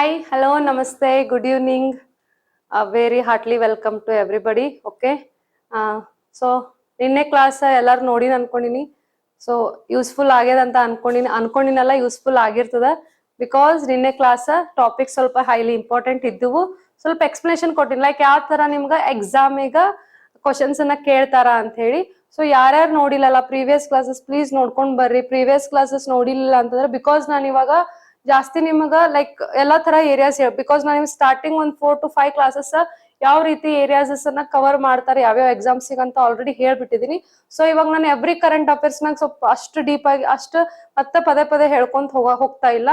Hi, hello, namaste, good evening. A very heartily welcome to everybody. Okay. So ನಿನ್ನೆ class ಎಲ್ಲಾರು ನೋಡಿ ಅನ್ಕೊಂಡಿನಿ. So useful ಆಗ್ಯದ ಅಂತ ಅನ್ಕೊಂಡಿನಲ್ಲ useful ಆಗಿರ್ತದ. ಬಿಕಾಸ್ ನಿನ್ನೆ ಕ್ಲಾಸ್ ಟಾಪಿಕ್ ಸ್ವಲ್ಪ ಹೈಲಿ ಇಂಪಾರ್ಟೆಂಟ್ ಇದ್ದುವು. ಸ್ವಲ್ಪ ಎಕ್ಸ್ಪ್ಲನೇಷನ್ ಕೊಟ್ಟಿನಿ, ಲೈಕ್ ಯಾವ ತರ ನಿಮ್ಗ ಎಕ್ಸಾಮಿಗ ಕ್ವಶನ್ಸ್ ಅನ್ನ ಕೇಳ್ತಾರ ಅಂತ ಹೇಳಿ. ಸೊ ಯಾರ್ಯಾರು ನೋಡಿಲ್ಲಲ್ಲ ಪ್ರೀವಿಯಸ್ ಕ್ಲಾಸಸ್ ಪ್ಲೀಸ್ ನೋಡ್ಕೊಂಡ್ ಬರ್ರಿ. ಪ್ರೀವಿಯಸ್ ಕ್ಲಾಸಸ್ ನೋಡಿಲ್ಲ ಅಂತಂದ್ರೆ ಬಿಕಾಸ್ ನಾನು ಇವಾಗ ಜಾಸ್ತಿ ನಿಮಗ ಲೈಕ್ ಎಲ್ಲಾ ತರ ಏರಿಯಾಸ್ ಬಿಕಾಸ್ ನಾನು ಸ್ಟಾರ್ಟಿಂಗ್ ಒಂದ್ 4 to 5 ಕ್ಲಾಸಸ್ ಯಾವ ರೀತಿ ಏರಿಯಾಸ್ ಅನ್ನ ಕವರ್ ಮಾಡ್ತಾರೆ ಯಾವ್ಯಾವ ಎಕ್ಸಾಮ್ಸ್ ಅಂತ ಆಲ್ರೆಡಿ ಹೇಳ್ಬಿಟ್ಟಿದೀನಿ. ಸೊ ಇವಾಗ ನಾನು ಎವ್ರಿ ಕರೆಂಟ್ ಅಫೇರ್ಸ್ ನಾಗ ಸ್ವಲ್ಪ ಅಷ್ಟು ಡೀಪ್ ಆಗಿ ಅಷ್ಟು ಮತ್ತೆ ಪದೇ ಹೋಗ್ಕೊಂತ ಹೋಗ್ತಾ ಇಲ್ಲ.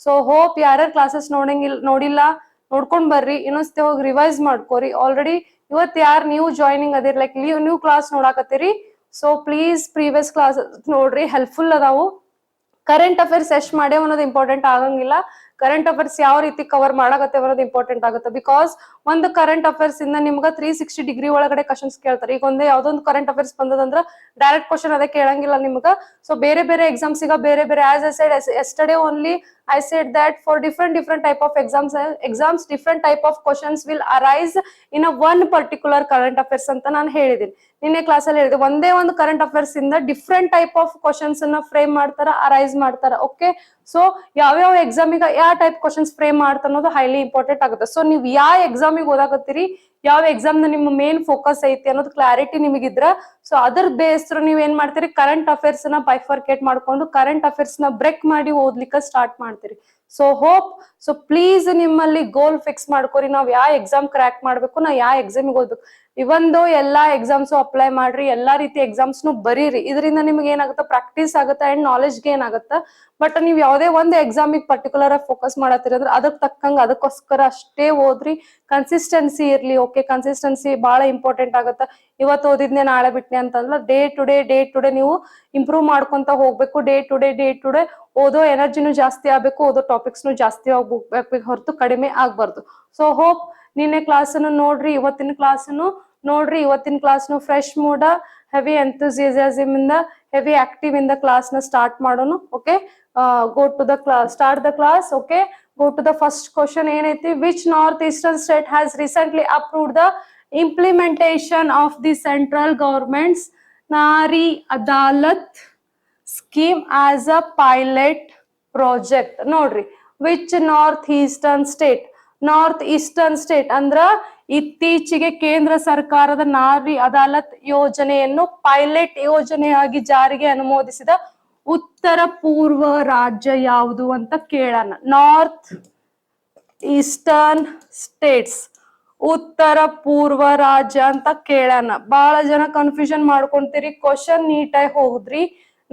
ಸೊ ಹೋಪ್ ಯಾರ್ಯಾರು ಕ್ಲಾಸಸ್ ನೋಡಿಲ್ಲ ನೋಡ್ಕೊಂಡ್ ಬರ್ರಿ, ಇನ್ನೊಂದ್ಸತಿ ಹೋಗಿ ರಿವೈಸ್ ಮಾಡ್ಕೋರಿ. ಆಲ್ರೆಡಿ ಇವತ್ ಯಾರು ನೀವು ಜಾಯ್ನಿಂಗ್ ಅದಿರ್ ಲೈಕ್ ನೀವು ಕ್ಲಾಸ್ ನೋಡಾಕತ್ತೀರಿ. ಸೊ ಪ್ಲೀಸ್ ಪ್ರೀವಿಯಸ್ ಕ್ಲಾಸ್ ನೋಡ್ರಿ, ಹೆಲ್ಪ್ಫುಲ್ ಅದಾವು. ಕರೆಂಟ್ ಅಫೇರ್ಸ್ ಎಷ್ಟ್ ಮಾಡ್ಯಾವ ಅನ್ನೋದು ಇಂಪಾರ್ಟೆಂಟ್ ಆಗಂಗಿಲ್ಲ, ಕರೆಂಟ್ ಅಫೇರ್ಸ್ ಯಾವ ರೀತಿ ಕವರ್ ಮಾಡಾಕತ್ತೇವ ಅನ್ನೋದು ಇಂಪಾರ್ಟೆಂಟ್ ಆಗುತ್ತೆ. ಬಿಕಾಸ್ ಒಂದು ಕರೆಂಟ್ ಅಫೇರ್ಸ್ ಇಂದ ನಿಮ್ಗ 360 ಡಿಗ್ರಿ ಒಳಗಡೆ ಕ್ವಶನ್ಸ್ ಕೇಳ್ತಾರೆ. ಈಗ ಒಂದೇ ಯಾವ್ದೊಂದು ಕರೆಂಟ್ ಅಫೇರ್ಸ್ ಬಂದದಂದ್ರ ಡೈರೆಕ್ಟ್ ಕ್ವಶನ್ ಅದೇ ಕೇಳಂಗಿಲ್ಲ ನಿಮ್ಗ. ಸೊ ಬೇರೆ ಆಕ್ಸಾಮ್ಸ್ ಈಗ ಬೇರೆ as I said yesterday only I said that for different type of exams different type of questions will arise in a one particular current affairs ಅಂತ ನಾನು ಹೇಳಿದೀನಿ. ನಿನ್ನೆ ಕ್ಲಾಸ್ ಅಲ್ಲಿ ಹೇಳಿದೆ ಒಂದೇ ಒಂದು ಕರೆಂಟ್ ಅಫೇರ್ಸ್ ಇಂದ ಡಿಫ್ರೆಂಟ್ ಟೈಪ್ ಆಫ್ ಕ್ವಶನ್ಸ್ ಅನ್ನ ಫ್ರೇಮ್ ಮಾಡ್ತಾರ, ಅರೈಸ್ ಮಾಡ್ತಾರ. ಓಕೆ, ಸೊ ಯಾವ್ಯಾವ ಎಕ್ಸಾಮಿಗ ಯಾವ ಟೈಪ್ ಕ್ವಶನ್ಸ್ ಫ್ರೇಮ್ ಮಾಡ್ತಾರ ಅನ್ನೋದು ಹೈಲಿ ಇಂಪಾರ್ಟೆಂಟ್ ಆಗುತ್ತೆ. ಸೊ ನೀವು ಯಾವ ಎಕ್ಸಾಮಿಗೆ ಓದಾಕತ್ತೀರಿ, ಯಾವ ಎಕ್ಸಾಮ್ ನ ನಿಮ್ಮ ಮೇನ್ ಫೋಕಸ್ ಐತಿ ಅನ್ನೋದು ಕ್ಲಾರಿಟಿ ನಿಮಗಿದ್ರ ಸೊ ಅದರ ಬೇಸ್ ನೀವ್ ಏನ್ ಮಾಡ್ತೀರಿ, ಕರೆಂಟ್ ಅಫೇರ್ಸ್ ನ ಬೈಫರ್ಕೇಟ್ ಮಾಡ್ಕೊಂಡು ಕರೆಂಟ್ ಅಫೇರ್ಸ್ ನ ಬ್ರೇಕ್ ಮಾಡಿ ಓದ್ಲಿಕ್ಕೆ ಸ್ಟಾರ್ಟ್ ಮಾಡ್ತೀರಿ. ಸೊ ಹೋಪ್ ಸೊ ಪ್ಲೀಸ್ ನಿಮ್ಮಲ್ಲಿ ಗೋಲ್ ಫಿಕ್ಸ್ ಮಾಡ್ಕೊರಿ, ನಾವ್ ಯಾವ ಎಕ್ಸಾಮ್ ಕ್ರ್ಯಾಕ್ ಮಾಡ್ಬೇಕು, ನಾ ಯಾವ ಎಕ್ಸಾಮಿಗೆ ಓದ್ಬೇಕು. ಇವಂದು ಎಲ್ಲಾ ಎಕ್ಸಾಮ್ಸ್ ಅಪ್ಲೈ ಮಾಡ್ರಿ, ಎಲ್ಲಾ ರೀತಿ ಎಕ್ಸಾಮ್ಸ್ ಬರೀರಿ. ಇದರಿಂದ ನಿಮ್ಗೆ ಏನಾಗುತ್ತೆ, ಪ್ರಾಕ್ಟೀಸ್ ಆಗುತ್ತೆ ಅಂಡ್ ನಾಲೆಜ್ ಗೇನ್ ಆಗುತ್ತೆ. ಬಟ್ ನೀವ್ ಯಾವ್ದೇ ಒಂದು ಎಕ್ಸಾಮಿಗೆ ಪರ್ಟಿಕ್ಯುಲರ್ ಆಗಿ ಫೋಕಸ್ ಮಾಡತ್ತೀರಿ ಅಂದ್ರೆ ಅದಕ್ಕೆ ತಕ್ಕಂಗ ಅದಕ್ಕೋಸ್ಕರ ಅಷ್ಟೇ ಓದ್ರಿ, ಕನ್ಸಿಸ್ಟೆನ್ಸಿ ಇರ್ಲಿ. ಓಕೆ, ಕನ್ಸಿಸ್ಟೆನ್ಸಿ ಬಹಳ ಇಂಪಾರ್ಟೆಂಟ್ ಆಗುತ್ತೆ. ಇವತ್ತು ಓದಿದ್ನೆ ನಾಳೆ ಬಿಟ್ನೆ ಅಂತಂದ್ರೆ ಡೇ ಟು ಡೇ ನೀವು ಇಂಪ್ರೂವ್ ಮಾಡ್ಕೊಂತ ಹೋಗ್ಬೇಕು. ಡೇ ಟು ಡೇ ಓದೋ ಎನರ್ಜಿನೂ ಜಾಸ್ತಿ ಆಗ್ಬೇಕು, ಓದೋ ಟಾಪಿಕ್ಸ್ನು ಜಾಸ್ತಿ ಆಗ್ಬೇಕು ಹೊರತು ಕಡಿಮೆ ಆಗ್ಬಾರ್ದು. ಸೊ ಹೋಪ್ ನಿನ್ನೆ ಕ್ಲಾಸ್ ನೋಡ್ರಿ, ಇವತ್ತಿನ ಕ್ಲಾಸ್ನು ನೋಡ್ರಿ. ಇವತ್ತಿನ ಕ್ಲಾಸ್ನು ಫ್ರೆಶ್ ಮೂಡ, ಹೆವಿ ಎಂಥೂಸಿಯಾಸಮ್ ಇಂದ, ಹೆವಿ ಆಕ್ಟಿವ್ ಇಂದ ಕ್ಲಾಸ್ ನ ಸ್ಟಾರ್ಟ್ ಮಾಡೋಣ. Okay, go to the class, start the class. Okay, go to the first question. ಏನೈತಿ, which northeastern state has recently approved the implementation of the central government's Nari Adalat scheme as a pilot project? ನೋಡ್ರಿ, which northeastern state ಅಂದ್ರ ಇತ್ತೀಚೆಗೆ ಕೇಂದ್ರ ಸರ್ಕಾರದ ನಾರಿ ಅದಾಲತ್ ಯೋಜನೆಯನ್ನು pilot ಯೋಜನೆಯಾಗಿ ಜಾರಿಗೆ ಅನುಮೋದಿಸಿದ ಉತ್ತರ ಪೂರ್ವ ರಾಜ್ಯ ಯಾವುದು ಅಂತ ಕೇಳೋಣ. ನಾರ್ತ್ ಈಸ್ಟರ್ನ್ ಸ್ಟೇಟ್ಸ್, ಉತ್ತರ ಪೂರ್ವ ರಾಜ್ಯ ಅಂತ ಕೇಳೋಣ. ಬಹಳ ಜನ ಕನ್ಫ್ಯೂಷನ್ ಮಾಡ್ಕೊಂತೀರಿ, ಕ್ವಶನ್ ನೀಟಾಗಿ ಹೋಗುದ್ರಿ.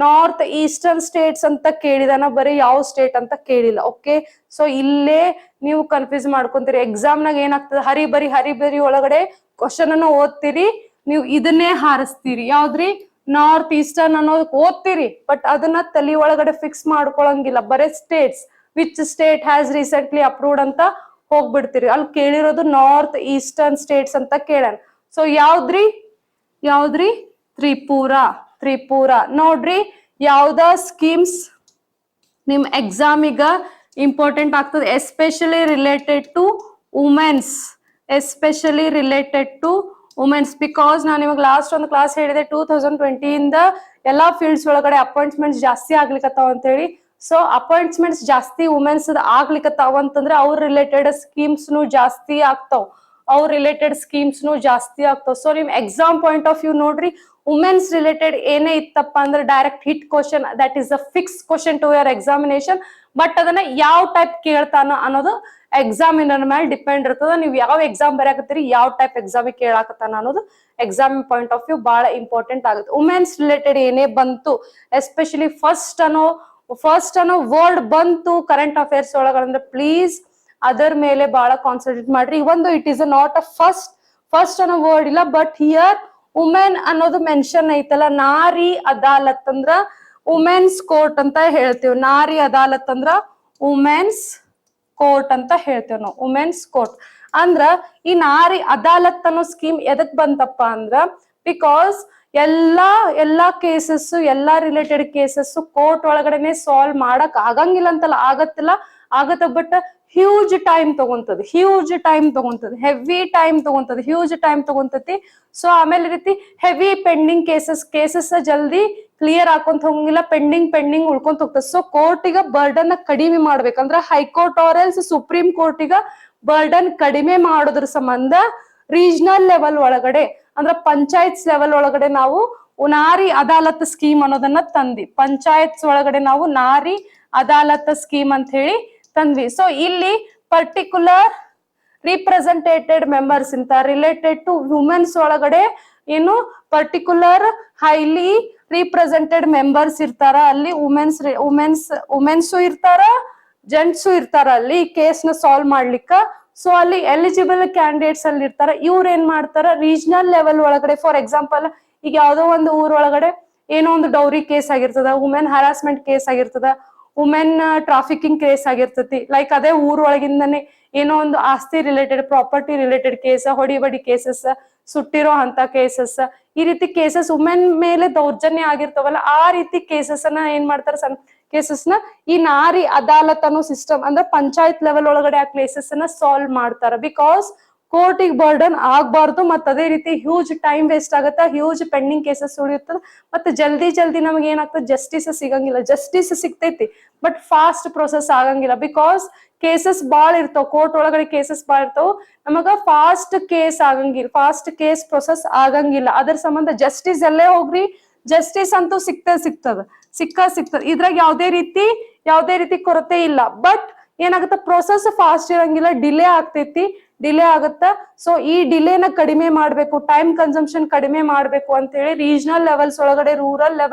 ನಾರ್ತ್ ಈಸ್ಟರ್ನ್ ಸ್ಟೇಟ್ಸ್ ಅಂತ ಕೇಳಿದಾನ, ಬರೀ ಯಾವ ಸ್ಟೇಟ್ ಅಂತ ಕೇಳಿಲ್ಲ. ಓಕೆ, ಸೊ ಇಲ್ಲೇ ನೀವು ಕನ್ಫ್ಯೂಸ್ ಮಾಡ್ಕೊಂತೀರಿ. ಎಕ್ಸಾಮ್ ನಾಗ ಏನಾಗ್ತದೆ, ಹರಿಬರಿ ಒಳಗಡೆ ಕ್ವಶನ್ ಅನ್ನ ಓದ್ತೀರಿ, ನೀವು ಇದನ್ನೇ ಹಾರಿಸ್ತೀರಿ. ಯಾವ್ದ್ರಿ, ನಾರ್ತ್ ಈಸ್ಟರ್ನ್ ಅನ್ನೋದು ಓದ್ತೀರಿ, ಬಟ್ ಅದನ್ನ ತಲೆ ಒಳಗಡೆ ಫಿಕ್ಸ್ ಮಾಡ್ಕೊಳಂಗಿಲ್ಲ. ಬರೇ states, which state has recently approved ಅಂತ ಹೋಗ್ಬಿಡ್ತೀರಿ. ಅಲ್ಲಿ ಕೇಳಿರೋದು ನಾರ್ತ್ ಈಸ್ಟರ್ನ್ ಸ್ಟೇಟ್ಸ್ ಅಂತ ಕೇಳೋಣ. ಸೊ ಯಾವ್ದ್ರಿ ತ್ರಿಪುರ. ನೋಡ್ರಿ, ಯಾವ್ದ ಸ್ಕೀಮ್ಸ್ ನಿಮ್ ಎಕ್ಸಾಮಿಗ ಇಂಪಾರ್ಟೆಂಟ್ ಆಗ್ತದೆ, especially related to womens. Because ನಾನು ಇವಾಗ ಲಾಸ್ಟ್ ಒಂದು ಕ್ಲಾಸ್ ಹೇಳಿದೆ 2020 ಇಂದ ಎಲ್ಲಾ ಫೀಲ್ಡ್ಸ್ ಒಳಗಡೆ ಅಪಾಯಿಂಟ್ಮೆಂಟ್ಸ್ ಜಾಸ್ತಿ ಆಗ್ಲಿಕ್ಕತ್ತಾವ ಅಂತ ಹೇಳಿ. ಸೊ ಅಪಾಯಿಂಟ್ಮೆಂಟ್ಸ್ ಜಾಸ್ತಿ ವುಮೆನ್ಸ್ ಆಗ್ಲಿಕ್ಕತ್ತಾವ ಅಂತಂದ್ರೆ ಅವ್ರ ರಿಲೇಟೆಡ್ ಸ್ಕೀಮ್ಸ್ನು ಜಾಸ್ತಿ ಆಗ್ತಾವ. ಸೊ ನಿಮ್ ಎಕ್ಸಾಮ್ ಪಾಯಿಂಟ್ ಆಫ್ ವ್ಯೂ ನೋಡ್ರಿ, ವುಮೆನ್ಸ್ ರಿಲೇಟೆಡ್ ಏನೇ ಇತ್ತಪ್ಪ ಅಂದ್ರೆ direct hit question, that is a fix question to your examination. But ಅದನ್ನ ಯಾವ ಟೈಪ್ ಕೇಳ್ತಾನ ಅನ್ನೋದು ಎಕ್ಸಾಮಿನರ್ ಮೇಲೆ ಡಿಪೆಂಡ್ ಇರ್ತದ. ನೀವು ಯಾವ ಎಕ್ಸಾಮ್ ಬರೆಯಕತ್ತೀರಿ, ಯಾವ ಟೈಪ್ ಎಕ್ಸಾಮ್ ಕೇಳಾಕತ್ತಾನ ಅನ್ನೋದು ಎಕ್ಸಾಮ್ ಪಾಯಿಂಟ್ ಆಫ್ ವ್ಯೂ ಬಹಳ ಇಂಪಾರ್ಟೆಂಟ್ ಆಗುತ್ತೆ. ವುಮೆನ್ಸ್ ರಿಲೇಟೆಡ್ ಏನೇ ಬಂತು, ಎಸ್ಪೆಷಲಿ ಫಸ್ಟ್ ಅನ್ನೋ ವರ್ಡ್ ಬಂತು ಕರೆಂಟ್ ಅಫೇರ್ಸ್ ಒಳಗಂದ್ರೆ ಪ್ಲೀಸ್ ಅದರ ಮೇಲೆ ಬಹಳ ಕಾನ್ಸಂಟ್ರೇಟ್ ಮಾಡ್ರಿ. ಒಂದು it is not a first ಅನ್ನೋ ವರ್ಡ್ ಇಲ್ಲ, ಬಟ್ ಹಿಯರ್ ವುಮೆನ್ ಅನ್ನೋದು ಮೆನ್ಷನ್ ಐತಲ್ಲ. ನಾರಿ ಅದಾಲತ್ ಅಂದ್ರ ವುಮೆನ್ಸ್ ಕೋರ್ಟ್ ಅಂತ ಹೇಳ್ತೇವೆ. ನಾರಿ ಅದಾಲತ್ ಅಂದ್ರ ವುಮೆನ್ಸ್ ಕೋರ್ಟ್ ಅಂತ ಹೇಳ್ತೇವೆ ನಾವು. ವುಮೆನ್ಸ್ ಕೋರ್ಟ್ ಅಂದ್ರ ಈ ನಾರಿ ಅದಾಲತ್ ಅನ್ನೋ ಸ್ಕೀಮ್ ಎದಕ್ ಬಂತಪ್ಪ ಅಂದ್ರ ಬಿಕಾಸ್ ಎಲ್ಲಾ ಕೇಸಸ್, ಎಲ್ಲಾ ರಿಲೇಟೆಡ್ ಕೇಸಸ್ ಕೋರ್ಟ್ ಒಳಗಡೆನೆ ಸಾಲ್ವ್ ಮಾಡಕ್ ಆಗಂಗಿಲ್ಲ ಅಂತಲ್ಲ, ಆಗತ್ತ. ಬಟ್ ಹ್ಯೂಜ್ ಟೈಮ್ ತಗೊಂತದ, ಹೆವಿ ಟೈಮ್ ತಗೊಂತದ, ಹ್ಯೂಜ್ ಟೈಮ್ ತಗೊಂತತಿ. ಸೊ ಆಮೇಲೆ ರೀತಿ ಹೆವಿ ಪೆಂಡಿಂಗ್ ಕೇಸಸ್ ಜಲ್ದಿ ಕ್ಲಿಯರ್ ಹಾಕೊಂತ ಹೋಗಂಗಿಲ್ಲ, ಪೆಂಡಿಂಗ್ ಉಳ್ಕೊಂತ ಹೋಗ್ತದೆ. ಸೊ ಕೋರ್ಟಿಗ ಬರ್ಡನ್ ಕಡಿಮೆ ಮಾಡ್ಬೇಕಂದ್ರ ಹೈಕೋರ್ಟ್ ಆರ್ ಎಲ್ಸ್ ಸುಪ್ರೀಂ ಕೋರ್ಟಿಗ ಬರ್ಡನ್ ಕಡಿಮೆ ಮಾಡೋದ್ರ ಸಂಬಂಧ ರೀಜನಲ್ ಲೆವೆಲ್ ಒಳಗಡೆ ಅಂದ್ರ ಪಂಚಾಯತ್ಸ್ ಲೆವೆಲ್ ಒಳಗಡೆ ನಾವು ನಾರಿ ಅದಾಲತ್ ಸ್ಕೀಮ್ ಅನ್ನೋದನ್ನ ತಂದ್ವಿ. ಪಂಚಾಯತ್ಸ್ ಒಳಗಡೆ ನಾವು ನಾರಿ ಅದಾಲತ್ ಸ್ಕೀಮ್ ಅಂತ ಹೇಳಿ ತಂದ್ವಿ. ಸೊ ಇಲ್ಲಿ ಪರ್ಟಿಕ್ಯುಲರ್ ರಿಪ್ರೆಸೆಂಟೇಟೆಡ್ ಮೆಂಬರ್ಸ್ ಅಂತ ರಿಲೇಟೆಡ್ ಟು ವುಮೆನ್ಸ್ ಒಳಗಡೆ ಏನು ಪರ್ಟಿಕ್ಯುಲರ್ ಹೈಲಿ ರಿಪ್ರೆಸೆಂಟೆಡ್ ಮೆಂಬರ್ಸ್ ಇರ್ತಾರ. ಅಲ್ಲಿ ವುಮೆನ್ಸು ಇರ್ತಾರ, ಜೆಂಟ್ಸು ಇರ್ತಾರ ಅಲ್ಲಿ ಕೇಸ್ ನ ಸಾಲ್ವ್ ಮಾಡ್ಲಿಕ್ಕ. ಸೊ ಅಲ್ಲಿ ಎಲಿಜಿಬಲ್ ಕ್ಯಾಂಡಿಡೇಟ್ಸ್ ಅಲ್ಲಿ ಇರ್ತಾರ. ಇವ್ರ ಏನ್ ಮಾಡ್ತಾರ, ರೀಜನಲ್ ಲೆವೆಲ್ ಒಳಗಡೆ ಫಾರ್ ಎಕ್ಸಾಂಪಲ್ ಈಗ ಯಾವ್ದೋ ಒಂದು ಊರ್ ಒಳಗಡೆ ಏನೋ ಒಂದು ಡೌರಿ ಕೇಸ್ ಆಗಿರ್ತದ, ವುಮೆನ್ ಹರಾಸ್ಮೆಂಟ್ ಕೇಸ್ ಆಗಿರ್ತದ, ವುಮೆನ್ ಟ್ರಾಫಿಕಿಂಗ್ ಕೇಸ್ ಆಗಿರ್ತತಿ. ಲೈಕ್ ಅದೇ ಊರ್ ಒಳಗಿಂದನೇ ಏನೋ ಒಂದು ಆಸ್ತಿ ರಿಲೇಟೆಡ್, ಪ್ರಾಪರ್ಟಿ ರಿಲೇಟೆಡ್ ಕೇಸ್, ಹೊಡಿ ಕೇಸಸ್, ಸುಟ್ಟಿರೋ ಅಂತ ಕೇಸಸ್, ಈ ರೀತಿ ಕೇಸಸ್ ವುಮೆನ್ ಮೇಲೆ ದೌರ್ಜನ್ಯ ಆಗಿರ್ತಾವಲ್ಲ ಆ ರೀತಿ ಕೇಸಸ್ ಅನ್ನ ಏನ್ ಮಾಡ್ತಾರೆ, ಸಣ್ಣ ಕೇಸಸ್ ನ ಈ ನಾರಿ ಅದಾಲತ್ ಅನ್ನೋ ಸಿಸ್ಟಮ್ ಅಂದ್ರೆ ಪಂಚಾಯತ್ ಲೆವೆಲ್ ಒಳಗಡೆ ಆ ಕೇಸಸ್ ಅನ್ನ ಸಾಲ್ವ್ ಮಾಡ್ತಾರ. ಬಿಕಾಸ್ ಕೋರ್ಟಿಗೆ ಬರ್ಡನ್ ಆಗ್ಬಾರ್ದು, ಮತ್ತ ಅದೇ ರೀತಿ ಹ್ಯೂಜ್ ಟೈಮ್ ವೇಸ್ಟ್ ಆಗತ್ತ, ಹ್ಯೂಜ್ ಪೆಂಡಿಂಗ್ ಕೇಸಸ್ ಉಳಿಯುತ್ತದ, ಮತ್ತೆ ಜಲ್ದಿ ನಮಗೆ ಏನಾಗ್ತದೆ, ಜಸ್ಟಿಸ್ ಸಿಗಂಗಿಲ್ಲ. ಜಸ್ಟಿಸ್ ಸಿಗ್ತೈತಿ ಬಟ್ ಫಾಸ್ಟ್ ಪ್ರೊಸೆಸ್ ಆಗಂಗಿಲ್ಲ. ಬಿಕಾಸ್ ಕೇಸಸ್ ಬಾಳ ಇರ್ತಾವ, ಕೋರ್ಟ್ ಒಳಗಡೆ ಕೇಸಸ್ ಬಾಳ ಇರ್ತಾವ, ನಮಗ ಫಾಸ್ಟ್ ಕೇಸ್ ಪ್ರೊಸೆಸ್ ಆಗಂಗಿಲ್ಲ. ಅದ್ರ ಸಂಬಂಧ ಜಸ್ಟಿಸ್ ಎಲ್ಲೇ ಹೋಗ್ರಿ, ಜಸ್ಟಿಸ್ ಅಂತೂ ಸಿಗ್ತದ. ಇದ್ರಾಗ ಯಾವ್ದೇ ರೀತಿ ಕೊರತೆ ಇಲ್ಲ. ಬಟ್ ಏನಾಗತ್ತ, ಪ್ರೊಸೆಸ್ ಫಾಸ್ಟ್ ಇರಂಗಿಲ್ಲ, ಡಿಲೇ ಆಗತ್ತ. ಸೊ ಈ ಡಿಲೇನ ಕಡಿಮೆ ಮಾಡ್ಬೇಕು, ಟೈಮ್ ಕನ್ಸಂಪ್ಷನ್ ಕಡಿಮೆ ಮಾಡ್ಬೇಕು ಅಂತ ಹೇಳಿ ರೀಜನಲ್ ಲೆವೆಲ್ಸ್ ಒಳಗಡೆ,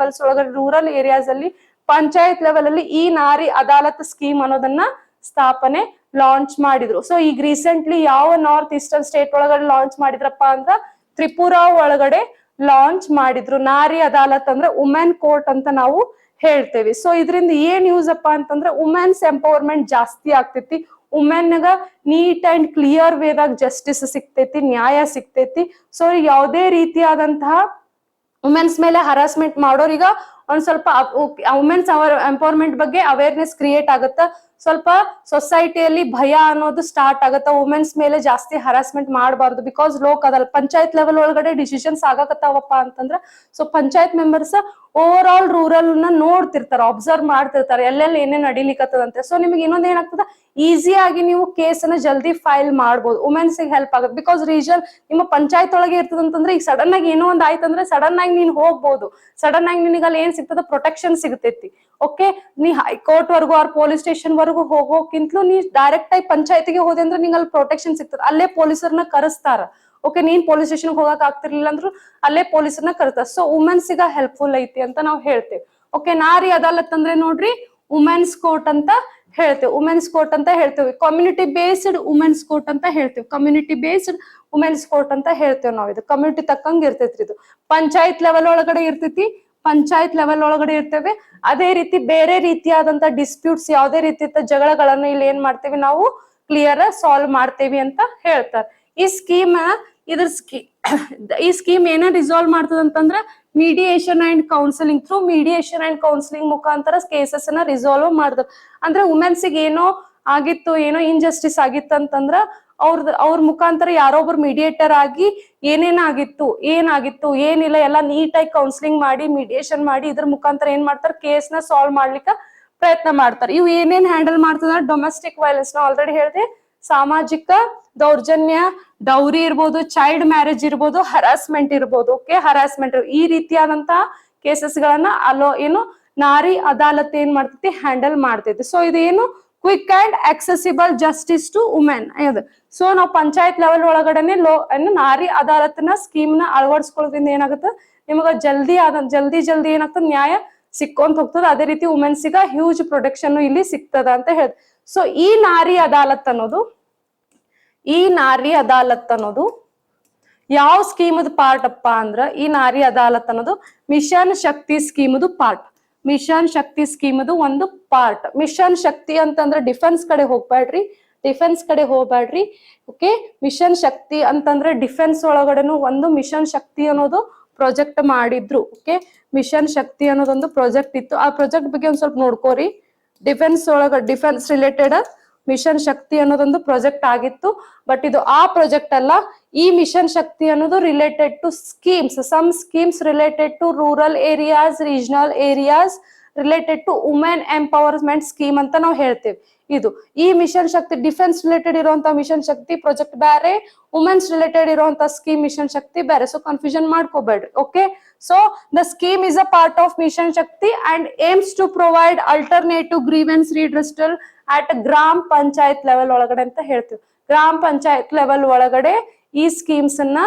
ರೂರಲ್ ಏರಿಯಾಸ್ ಅಲ್ಲಿ, ಪಂಚಾಯತ್ ಲೆವೆಲ್ ಅಲ್ಲಿ ಈ ನಾರಿ ಅದಾಲತ್ ಸ್ಕೀಮ್ ಅನ್ನೋದನ್ನ ಸ್ಥಾಪನೆ ಲಾಂಚ್ ಮಾಡಿದ್ರು. ಸೊ ಈಗ ರೀಸೆಂಟ್ಲಿ ಯಾವ ನಾರ್ತ್ ಈಸ್ಟರ್ನ್ ಸ್ಟೇಟ್ ಒಳಗಡೆ ಲಾಂಚ್ ಮಾಡಿದ್ರಪ್ಪ ಅಂದ್ರ ತ್ರಿಪುರಾ ಒಳಗಡೆ ಲಾಂಚ್ ಮಾಡಿದ್ರು. ನಾರಿ ಅದಾಲತ್ ಅಂದ್ರೆ ವುಮೆನ್ ಕೋರ್ಟ್ ಅಂತ ನಾವು ಹೇಳ್ತೇವೆ. ಸೊ ಇದರಿಂದ ಏನ್ ಯೂಸ್ ಅಪ್ಪ ಅಂತಂದ್ರೆ ವುಮೆನ್ಸ್ ಎಂಪವರ್ಮೆಂಟ್ ಜಾಸ್ತಿ ಆಗ್ತೈತಿ, ವುಮೆನ್ಗ ನೀಟ್ ಅಂಡ್ ಕ್ಲಿಯರ್ ವೇದಾಗ ಜಸ್ಟಿಸ್ ಸಿಗ್ತೈತಿ, ನ್ಯಾಯ ಸಿಗ್ತೈತಿ. ಸೊ ಯಾವುದೇ ರೀತಿಯಾದಂತಹ ವುಮೆನ್ಸ್ ಮೇಲೆ ಹರಾಸ್ಮೆಂಟ್ ಮಾಡೋರೀಗ ಒಂದ್ ಸ್ವಲ್ಪ ವುಮೆನ್ಸ್ ಎಂಪವರ್ಮೆಂಟ್ ಬಗ್ಗೆ ಅವೇರ್ನೆಸ್ ಕ್ರಿಯೇಟ್ ಆಗುತ್ತ. ಸ್ವಲ್ಪ ಸೊಸೈಟಿಯಲ್ಲಿ ಭಯ ಅನ್ನೋದು ಸ್ಟಾರ್ಟ್ ಆಗತ್ತ, ವುಮೆನ್ಸ್ ಮೇಲೆ ಜಾಸ್ತಿ ಹರಾಸ್ಮೆಂಟ್ ಮಾಡಬಾರ್ದು. ಬಿಕಾಸ್ ಲೋಕದಲ್ಲ ಪಂಚಾಯತ್ ಲೆವೆಲ್ ಒಳಗಡೆ ಡಿಸಿಷನ್ಸ್ ಆಗಕತ್ತಾವಪ್ಪ ಅಂತಂದ್ರ so panchayat members over all rural ನ ನೋಡ್ತಿರ್ತಾರ, ಅಬ್ಸರ್ವ್ ಮಾಡ್ತಿರ್ತಾರೆ, ಎಲ್ಲೆಲ್ಲಿ ಏನೇನ್ ನಡಿಲಿಕ್ಕತ್ತದಂತೆ. ಸೊ ನಿಮ್ಗೆ ಇನ್ನೊಂದ್ ಏನಾಗ್ತದ, ಈಸಿಯಾಗಿ ನೀವು ಕೇಸ್ ಅನ್ನ ಜಲ್ದಿ ಫೈಲ್ ಮಾಡ್ಬೋದು, ವುಮೆನ್ಸ್ ಹೆಲ್ಪ್ ಆಗುತ್ತೆ. ಬಿಕಾಸ್ ರೀಜನ್ ನಿಮ್ಮ ಪಂಚಾಯತ್ ಒಳಗೆ ಇರ್ತದಂತಂದ್ರೆ ಈಗ ಸಡನ್ ಆಗಿ ಏನೋ ಒಂದ್ ಆಯ್ತಂದ್ರೆ ಸಡನ್ ಆಗಿ ನೀನ್ ಹೋಗ್ಬೋದು, ಸಡನ್ ಆಗಿ ನಿನಗೆ ಅಲ್ಲಿ ಏನ್ ಸಿಗ್ತದ, ಪ್ರೊಟೆಕ್ಷನ್ ಸಿಗ್ತೈತಿ. ಓಕೆ, ನೀ ಹೈಕೋರ್ಟ್ ವರ್ಗು ಆರ್ ಪೊಲೀಸ್ ಸ್ಟೇಷನ್ ವರ್ಗು ಹೋಗೋಕ್ಕಿಂತಲೂ ನೀ ಡೈರೆಕ್ಟ್ ಆಗಿ ಪಂಚಾಯತಿಗೆ ಹೋದೆ ಅಂದ್ರೆ ನಿಂಗೆ ಅಲ್ಲಿ ಪ್ರೊಟೆಕ್ಷನ್ ಸಿಗ್ತದೆ. ಅಲ್ಲೇ ಪೊಲೀಸರನ್ನ ಕರೆಸ್ತಾರ. ಓಕೆ, ನೀನ್ ಪೊಲೀಸ್ ಸ್ಟೇಷನ್ ಹೋಗಕ್ ಆಗ್ತಿರ್ಲಿಲ್ಲ ಅಂದ್ರು ಅಲ್ಲೇ ಪೊಲೀಸರನ್ನ ಕರೆಸ್ತಾರ. ಸೊ ವುಮೆನ್ಸ್ ಗ ಹೆಲ್ಪ್ಫುಲ್ ಐತಿ ಅಂತ ನಾವು ಹೇಳ್ತೇವೆ. ಓಕೆ, ನಾರಿ ಅದಾಲತ್ ಅಂದ್ರೆ ನೋಡ್ರಿ ವುಮೆನ್ಸ್ ಕೋರ್ಟ್ ಅಂತ ಹೇಳ್ತೇವೆ. ಕಮ್ಯುನಿಟಿ ಬೇಸ್ಡ್ ವುಮೆನ್ಸ್ ಕೋರ್ಟ್ ಅಂತ ಹೇಳ್ತೇವೆ. ನಾವು ಇದು ಕಮ್ಯುನಿಟಿ ತಕ್ಕಂಗ್ ಇರ್ತೈತ್ರಿ. ಇದು ಪಂಚಾಯತ್ ಲೆವೆಲ್ ಒಳಗಡೆ ಇರ್ತೇವೆ. ಅದೇ ರೀತಿ ಬೇರೆ ರೀತಿಯಾದಂತ ಡಿಸ್ಪ್ಯೂಟ್ಸ್, ಯಾವುದೇ ರೀತಿ ಜಗಳಗಳನ್ನು ಇಲ್ಲಿ ಏನ್ ಮಾಡ್ತೇವೆ ನಾವು ಕ್ಲಿಯರ್ ಸಾಲ್ವ್ ಮಾಡ್ತೇವಿ ಅಂತ ಹೇಳ್ತಾರೆ. ಈ ಸ್ಕೀಮ್ ಏನ ರಿಸಾಲ್ವ್ ಮಾಡ್ತದ ಅಂತಂದ್ರ ಮೀಡಿಯೇಷನ್ ಅಂಡ್ ಕೌನ್ಸಿಲಿಂಗ್ ಮುಖಾಂತರ ಕೇಸಸ್ ನ ರಿಸಾಲ್ವ್ ಮಾಡ್ತಾರೆ. ಅಂದ್ರೆ ವುಮೆನ್ಸ್ ಏನೋ ಆಗಿತ್ತು, ಏನೋ ಇನ್ಜಸ್ಟಿಸ್ ಆಗಿತ್ತು ಅಂತಂದ್ರ ಅವ್ರ ಮುಖಾಂತರ ಯಾರೊಬ್ರು ಮೀಡಿಯೇಟರ್ ಆಗಿ ಏನಾಗಿತ್ತು ಏನಿಲ್ಲ ಎಲ್ಲ ನೀಟಾಗಿ ಕೌನ್ಸಿಲಿಂಗ್ ಮಾಡಿ, ಮೀಡಿಯೇಷನ್ ಮಾಡಿ, ಇದ್ರ ಮುಖಾಂತರ ಏನ್ ಮಾಡ್ತಾರೆ, ಕೇಸ್ ನ ಸಾಲ್ವ್ ಮಾಡ್ಲಿಕ್ಕೆ ಪ್ರಯತ್ನ ಮಾಡ್ತಾರೆ. ಇವು ಏನೇನ್ ಹ್ಯಾಂಡಲ್ ಮಾಡ್ತದ, ಡೊಮೆಸ್ಟಿಕ್ ವೈಲೆನ್ಸ್ ನ ಆಲ್ರೆಡಿ ಹೇಳಿದೆ, ಸಾಮಾಜಿಕ ದೌರ್ಜನ್ಯ, ಡೌರಿ ಇರ್ಬೋದು, ಚೈಲ್ಡ್ ಮ್ಯಾರೇಜ್ ಇರ್ಬೋದು, ಹರಾಸ್ಮೆಂಟ್ ಇರ್ಬೋದು. ಓಕೆ, ಹರಾಸ್ಮೆಂಟ್ ಈ ರೀತಿಯಾದಂತಹ ಕೇಸಸ್ ಗಳನ್ನ ನಾರಿ ಅದಾಲತ್ ಏನ್ ಮಾಡ್ತೈತಿ, ಹ್ಯಾಂಡಲ್ ಮಾಡ್ತೈತಿ. ಸೊ ಇದೇನು quick and accessible justice to women. So ನಾವು ಪಂಚಾಯತ್ ಲೆವೆಲ್ ಒಳಗಡೆನೆ ನಾರಿ ಅದಾಲತ್ನ ಸ್ಕೀಮ್ ನ ಅಳವಡಿಸ್ಕೊಳ್ಳೋದ್ರಿಂದ ಏನಾಗುತ್ತೆ, ನಿಮಗ ಜಲ್ದಿ ಏನಾಗ್ತದೆ, ನ್ಯಾಯ ಸಿಕ್ಕೊಂತ ಹೋಗ್ತದ. ಅದೇ ರೀತಿ ವುಮೆನ್ಸ್ ಗ ಹ್ಯೂಜ್ ಪ್ರೊಟೆಕ್ಷನ್ ಇಲ್ಲಿ ಸಿಗ್ತದ ಅಂತ ಹೇಳಿ. ಸೊ ಈ ನಾರಿ ಅದಾಲತ್ ಅನ್ನೋದು ಯಾವ ಸ್ಕೀಮದ ಪಾರ್ಟ್ ಅಪ್ಪ ಅಂದ್ರ, ಈ ನಾರಿ ಅದಾಲತ್ ಅನ್ನೋದು ಮಿಷನ್ ಶಕ್ತಿ ಸ್ಕೀಮದು ಪಾರ್ಟ್. ಒಂದು ಪಾರ್ಟ್. ಮಿಷನ್ ಶಕ್ತಿ ಅಂತಂದ್ರೆ ಡಿಫೆನ್ಸ್ ಕಡೆ ಹೋಗ್ಬೇಡ್ರಿ. ಓಕೆ, ಮಿಷನ್ ಶಕ್ತಿ ಅಂತಂದ್ರೆ ಡಿಫೆನ್ಸ್ ಒಳಗಡೆನು ಒಂದು ಮಿಷನ್ ಶಕ್ತಿ ಅನ್ನೋದು ಪ್ರಾಜೆಕ್ಟ್ ಮಾಡಿದ್ರು. ಓಕೆ, ಮಿಷನ್ ಶಕ್ತಿ ಅನ್ನೋದೊಂದು ಪ್ರಾಜೆಕ್ಟ್ ಇತ್ತು. ಆ ಪ್ರಾಜೆಕ್ಟ್ ಬಗ್ಗೆ ಒಂದ್ ಸ್ವಲ್ಪ ನೋಡ್ಕೋರಿ. ಡಿಫೆನ್ಸ್ ರಿಲೇಟೆಡ್ ಮಿಷನ್ ಶಕ್ತಿ ಅನ್ನೋದೊಂದು ಪ್ರಾಜೆಕ್ಟ್ ಆಗಿತ್ತು. ಬಟ್ ಇದು ಆ ಪ್ರಾಜೆಕ್ಟ್ ಅಲ್ಲ. ಈ ಮಿಷನ್ ಶಕ್ತಿ ಅನ್ನೋದು related to schemes, some schemes related to rural areas, regional areas, related to women empowerment scheme ಅಂತ ನಾವು ಹೇಳ್ತೇವೆ. ಇದು ಈ ಮಿಷನ್ ಶಕ್ತಿ ಡಿಫೆನ್ಸ್ ರಿಲೇಟೆಡ್ ಇರುವಂತಹ ಮಿಷನ್ ಶಕ್ತಿ ಪ್ರಾಜೆಕ್ಟ್ ಬೇರೆ, ವುಮೆನ್ಸ್ ರಿಲೇಟೆಡ್ ಇರುವಂತಹ ಸ್ಕೀಮ್ ಮಿಷನ್ ಶಕ್ತಿ ಬೇರೆ. ಸೊ ಕನ್ಫ್ಯೂಷನ್ ಮಾಡ್ಕೋಬೇಡ್ರಿ. Okay, so the scheme is a part of mission Shakti and aims to provide alternative grievance redressal at gram panchayat level ಒಳಗಡೆ ಅಂತ ಹೇಳ್ತೀವಿ. ಗ್ರಾಮ ಪಂಚಾಯತ್ ಲೆವೆಲ್ ಒಳಗಡೆ ಈ ಸ್ಕೀಮ್ಸ್ ಅನ್ನ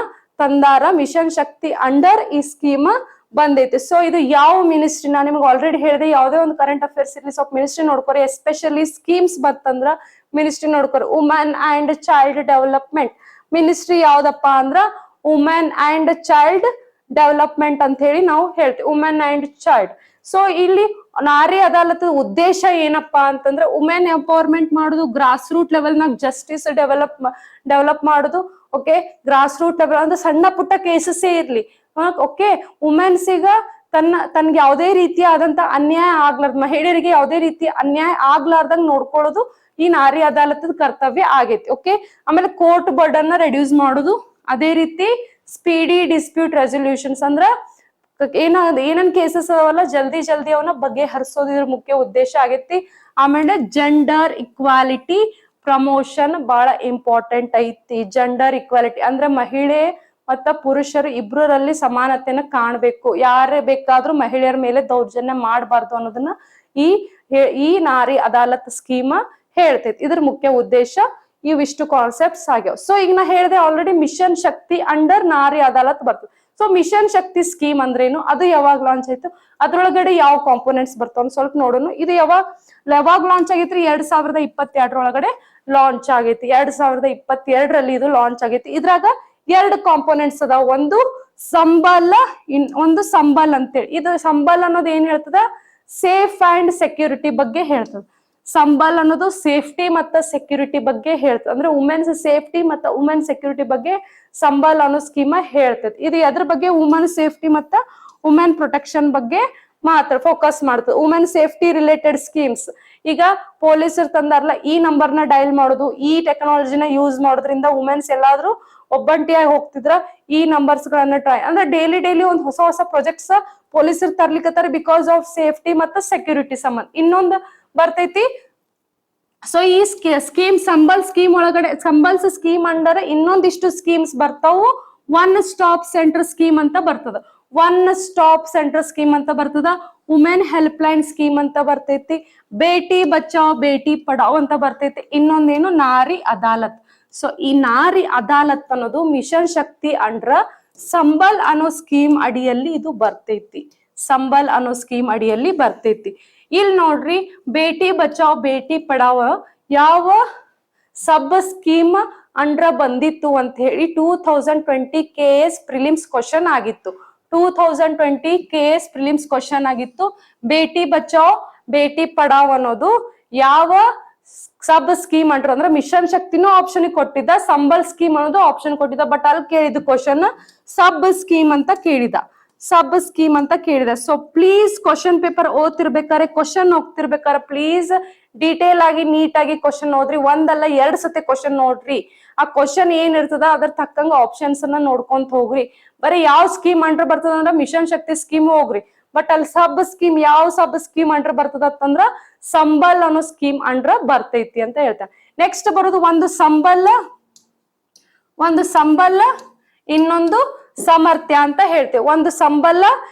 ತಂದಾರ. ಮಿಷನ್ ಶಕ್ತಿ ಅಂಡರ್ ಈ ಸ್ಕೀಮ್ ಬಂದೈತಿ. ಸೊ ಇದು ಯಾವ ಮಿನಿಸ್ಟ್ರಿ, ನಾನು ನಿಮ್ಗೆ ಆಲ್ರೆಡಿ ಹೇಳಿದೆ, ಯಾವುದೇ ಒಂದು ಕರೆಂಟ್ ಅಫೇರ್ಸ್ ಇರ್ಲಿ ಸ್ವಲ್ಪ ಮಿನಿಸ್ಟ್ರಿ ನೋಡ್ಕೊರಿ. ಎಸ್ಪೆಷಲಿ ಸ್ಕೀಮ್ಸ್ ಬಂತಂದ್ರ ಮಿನಿಸ್ಟ್ರಿ ನೋಡ್ಕೊರಿ. Women and child development ministry ಯಾವ್ದಪ್ಪ ಅಂದ್ರ ವುಮೆನ್ ಅಂಡ್ ಚೈಲ್ಡ್ ಡೆವಲಪ್ಮೆಂಟ್ ಅಂತ ಹೇಳಿ ನಾವು ಹೇಳ್ತೀವಿ, ವುಮೆನ್ ಅಂಡ್ ಚೈಲ್ಡ್. ಸೊ ಇಲ್ಲಿ ನಾರಿ ಅದಾಲತ್ ಉದ್ದೇಶ ಏನಪ್ಪಾ ಅಂತಂದ್ರೆ ವುಮೆನ್ ಎಂಪವರ್ಮೆಂಟ್ ಮಾಡುದು, ಗ್ರಾಸ್ ರೂಟ್ ಲೆವೆಲ್ ನಾಗ ಜಸ್ಟಿಸ್ ಡೆವಲಪ್ ಮಾಡುದು. ಓಕೆ, ಗ್ರಾಸ್ ರೂಟ್ ಲೆವೆಲ್ ಅಂದ್ರೆ ಸಣ್ಣ ಪುಟ್ಟ ಕೇಸಸ್ ಇರ್ಲಿ. ಓಕೆ, ವುಮೆನ್ಸ್ ಈಗ ತನ್ಗೆ ಯಾವುದೇ ರೀತಿಯಾದಂತ ಅನ್ಯಾಯ ಆಗ್ಲಾರ್ದ, ಮಹಿಳೆಯರಿಗೆ ಯಾವುದೇ ರೀತಿ ಅನ್ಯಾಯ ಆಗ್ಲಾರ್ದಂಗ್ ನೋಡ್ಕೊಳ್ಳೋದು ಈ ನಾರಿ ಅದಾಲತದ ಕರ್ತವ್ಯ ಆಗೈತಿ. ಓಕೆ, ಆಮೇಲೆ ಕೋರ್ಟ್ ಬರ್ಡನ್ ರೆಡ್ಯೂಸ್ ಮಾಡುದು, ಅದೇ ರೀತಿ ಸ್ಪೀಡಿ ಡಿಸ್ಪ್ಯೂಟ್ ರೆಸೊಲ್ಯೂಷನ್ಸ್ ಅಂದ್ರ ಏನನ್ ಕೇಸಸ್ ಅವಲ್ಲ ಜಲ್ದಿ ಅವನ್ನ ಬಗೆಹರಿಸೋದು ಇದ್ರ ಮುಖ್ಯ ಉದ್ದೇಶ ಆಗೈತಿ. ಆಮೇಲೆ ಜೆಂಡರ್ ಇಕ್ವಾಲಿಟಿ ಪ್ರಮೋಷನ್ ಬಹಳ ಇಂಪಾರ್ಟೆಂಟ್ ಐತಿ. ಜೆಂಡರ್ ಇಕ್ವಾಲಿಟಿ ಅಂದ್ರೆ ಮಹಿಳೆ ಮತ್ತ ಪುರುಷರು ಇಬ್ರಲ್ಲಿ ಸಮಾನತೆನ ಕಾಣ್ಬೇಕು. ಯಾರೇ ಬೇಕಾದ್ರೂ ಮಹಿಳೆಯರ ಮೇಲೆ ದೌರ್ಜನ್ಯ ಮಾಡಬಾರ್ದು ಅನ್ನೋದನ್ನ ಈ ನಾರಿ ಅದಾಲತ್ ಸ್ಕೀಮ್ ಹೇಳ್ತೈತಿ. ಇದ್ರ ಮುಖ್ಯ ಉದ್ದೇಶ ಇವಿಷ್ಟು ಕಾನ್ಸೆಪ್ಟ್ಸ್ ಆಗ್ಯಾವ. ಸೊ ಈಗ ನಾ ಹೇಳಿದೆ ಆಲ್ರೆಡಿ ಮಿಷನ್ ಶಕ್ತಿ ಅಂಡರ್ ನಾರಿ ಅದಾಲತ್ ಬರ್ತದೆ. ಸೊ ಮಿಷನ್ ಶಕ್ತಿ ಸ್ಕೀಮ್ ಅಂದ್ರೇನು, ಅದು ಯಾವಾಗ ಲಾಂಚ್ ಆಯ್ತು, ಅದ್ರೊಳಗಡೆ ಯಾವ ಕಾಂಪೋನೆಂಟ್ಸ್ ಬರ್ತಾವ ಸ್ವಲ್ಪ ನೋಡೋಣ. ಇದು ಯಾವಾಗ ಲಾಂಚ್ ಆಗೈತ್ರಿ? 2022 ಲಾಂಚ್ ಆಗೈತಿ. 2022 ಇದು ಲಾಂಚ್ ಆಗೈತಿ. ಇದ್ರಾಗ 2 ಕಾಂಪೋನೆಂಟ್ಸ್ ಅದಾವ. ಒಂದು ಸಂಬಲ್ ಅಂತೇಳಿ. ಇದು ಸಂಬಲ್ ಅನ್ನೋದು ಏನ್ ಹೇಳ್ತದ, ಸೇಫ್ ಅಂಡ್ ಸೆಕ್ಯೂರಿಟಿ ಬಗ್ಗೆ ಹೇಳ್ತದ. ಸಂಬಲ್ ಅನ್ನೋದು ಸೇಫ್ಟಿ ಮತ್ತ ಸೆಕ್ಯೂರಿಟಿ ಬಗ್ಗೆ ಹೇಳ್ತದೆ. ಅಂದ್ರೆ ವುಮೆನ್ಸ್ ಸೇಫ್ಟಿ ಮತ್ತ ವುಮೆನ್ ಸೆಕ್ಯೂರಿಟಿ ಬಗ್ಗೆ ಸಂಬಲ್ ಅನ್ನೋ ಸ್ಕೀಮ್ ಹೇಳ್ತದೆ. ಇದು ಎದ್ರ ಬಗ್ಗೆ? ವುಮೆನ್ ಸೇಫ್ಟಿ ಮತ್ತ ವುಮೆನ್ ಪ್ರೊಟೆಕ್ಷನ್ ಬಗ್ಗೆ ಮಾತ್ರ ಫೋಕಸ್ ಮಾಡ್ತದೆ. ವುಮೆನ್ ಸೇಫ್ಟಿ ರಿಲೇಟೆಡ್ ಸ್ಕೀಮ್ಸ್, ಈಗ ಪೊಲೀಸರು ತಂದಾರಲ್ಲ, ಈ ನಂಬರ್ನ ಡೈಲ್ ಮಾಡೋದು, ಈ ಟೆಕ್ನಾಲಜಿನ ಯೂಸ್ ಮಾಡೋದ್ರಿಂದ ವುಮೆನ್ಸ್ ಎಲ್ಲಾದ್ರೂ ಒಬ್ಬಂಟಿಯಾಗಿ ಹೋಗ್ತಿದ್ರ ಈ ನಂಬರ್ಸ್ ಗಳನ್ನ ಟ್ರೈ ಅಂದ್ರೆ ಡೈಲಿ ಒಂದು ಹೊಸ ಪ್ರಾಜೆಕ್ಟ್ಸ್ ಪೊಲೀಸರು ತರ್ಲಿಕ್ಕತ್ತಾರ ಬಿಕಾಸ್ ಆಫ್ ಸೇಫ್ಟಿ ಮತ್ತ ಸೆಕ್ಯೂರಿಟಿ ಸಂಬಂಧ. ಇನ್ನೊಂದು ಬರ್ತೈತಿ. ಸೊ ಈ ಸ್ಕೀಮ್ ಸಂಬಲ್ ಸ್ಕೀಮ್ ಒಳಗಡೆ, ಸಂಬಲ್ಸ್ ಸ್ಕೀಮ್ ಅಂಡರ್ ಇನ್ನೊಂದಿಷ್ಟು ಸ್ಕೀಮ್ಸ್ ಬರ್ತಾವು. ಒನ್ ಸ್ಟಾಪ್ ಸೆಂಟರ್ ಸ್ಕೀಮ್ ಅಂತ ಬರ್ತದ. ಒನ್ ಸ್ಟಾಪ್ ಸೆಂಟರ್ ಸ್ಕೀಮ್ ಅಂತ ಬರ್ತದ. ವುಮೆನ್ ಹೆಲ್ಪ್ ಲೈನ್ ಸ್ಕೀಮ್ ಅಂತ ಬರ್ತೈತಿ. ಬೇಟಿ ಬಚಾವ್ ಬೇಟಿ ಪಡಾವ್ ಅಂತ ಬರ್ತೈತಿ. ಇನ್ನೊಂದೇನು ನಾರಿ ಅದಾಲತ್. ಸೊ ಈ ನಾರಿ ಅದಾಲತ್ ಅನ್ನೋದು ಮಿಷನ್ ಶಕ್ತಿ ಅಂಡ್ರ ಸಂಬಲ್ ಅನ್ನೋ ಸ್ಕೀಮ್ ಅಡಿಯಲ್ಲಿ ಇದು ಬರ್ತೈತಿ. ಸಂಬಲ್ ಅನ್ನೋ ಸ್ಕೀಮ್ ಅಡಿಯಲ್ಲಿ ಬರ್ತೈತಿ. ಇಲ್ಲಿ ನೋಡ್ರಿ, ಬೇಟಿ ಬಚಾವ್ ಬೇಟಿ ಪಡಾವ್ ಯಾವ ಸಬ್ ಸ್ಕೀಮ್ ಅಂಡ್ರ ಬಂದಿತ್ತು ಅಂತ ಹೇಳಿ 2020 KS ಪ್ರಿಲಿಮ್ಸ್ ಕ್ವಶನ್ ಆಗಿತ್ತು. 2020 KS ಪ್ರಿಲಿಮ್ಸ್ ಕ್ವಶನ್ ಆಗಿತ್ತು. ಬೇಟಿ ಬಚಾವ್ ಬೇಟಿ ಪಡಾವ್ ಅನ್ನೋದು ಯಾವ ಸಬ್ ಸ್ಕೀಮ್ ಅಂಡ್ರ ಅಂದ್ರೆ ಮಿಷನ್ ಶಕ್ತಿನೂ ಆಪ್ಷನ್ ಕೊಟ್ಟಿದ್ದ, ಸಂಬಲ್ ಸ್ಕೀಮ್ ಅನ್ನೋದು ಆಪ್ಷನ್ ಕೊಟ್ಟಿದ್ದ. ಬಟ್ ಅಲ್ಲಿ ಕೇಳಿದ ಕ್ವಶನ್ ಸಬ್ ಸ್ಕೀಮ್ ಅಂತ ಕೇಳಿದ. ಸಬ್ ಸ್ಕೀಮ್ ಅಂತ ಕೇಳಿದೆ. ಸೊ ಪ್ಲೀಸ್ ಕ್ವಶನ್ ಪೇಪರ್ ಓದ್ತಿರ್ಬೇಕಾರೆ, ಕ್ವಶನ್ ಹೋಗ್ತಿರ್ಬೇಕಾರೆ ಪ್ಲೀಸ್ ಡೀಟೇಲ್ ಆಗಿ ನೀಟಾಗಿ ಕ್ವಶನ್ ಓದ್ರಿ. ಒಂದಲ್ಲ 2 ಸತಿ ಕ್ವಶನ್ ನೋಡ್ರಿ. ಆ ಕ್ವಶನ್ ಏನ್ ಇರ್ತದ ಅದ್ರ ತಕ್ಕಂಗ ಆಪ್ಷನ್ಸ್ ಅನ್ನ ನೋಡ್ಕೊಂತ ಹೋಗ್ರಿ. ಬರೀ ಯಾವ ಸ್ಕೀಮ್ ಅಂಡ್ರ ಬರ್ತದ ಅಂದ್ರ ಮಿಷನ್ ಶಕ್ತಿ ಸ್ಕೀಮ್ ಹೋಗ್ರಿ. ಬಟ್ ಅಲ್ಲಿ ಸಬ್ ಸ್ಕೀಮ್ ಯಾವ ಸಬ್ ಸ್ಕೀಮ್ ಅಂಡ್ರ ಬರ್ತದ ಅಂತಂದ್ರ ಸಂಬಲ್ ಅನ್ನೋ ಸ್ಕೀಮ್ ಅಂಡ್ರ ಬರ್ತೈತಿ ಅಂತ ಹೇಳ್ತಾರೆ. ನೆಕ್ಸ್ಟ್ ಬರೋದು ಒಂದು ಸಂಬಲ್ಲ ಇನ್ನೊಂದು ಸಮರ್ಥ್ಯ ಅಂತ ಹೇಳ್ತೇವೆ. ಒಂದು ಸಂಬಲ್ಲ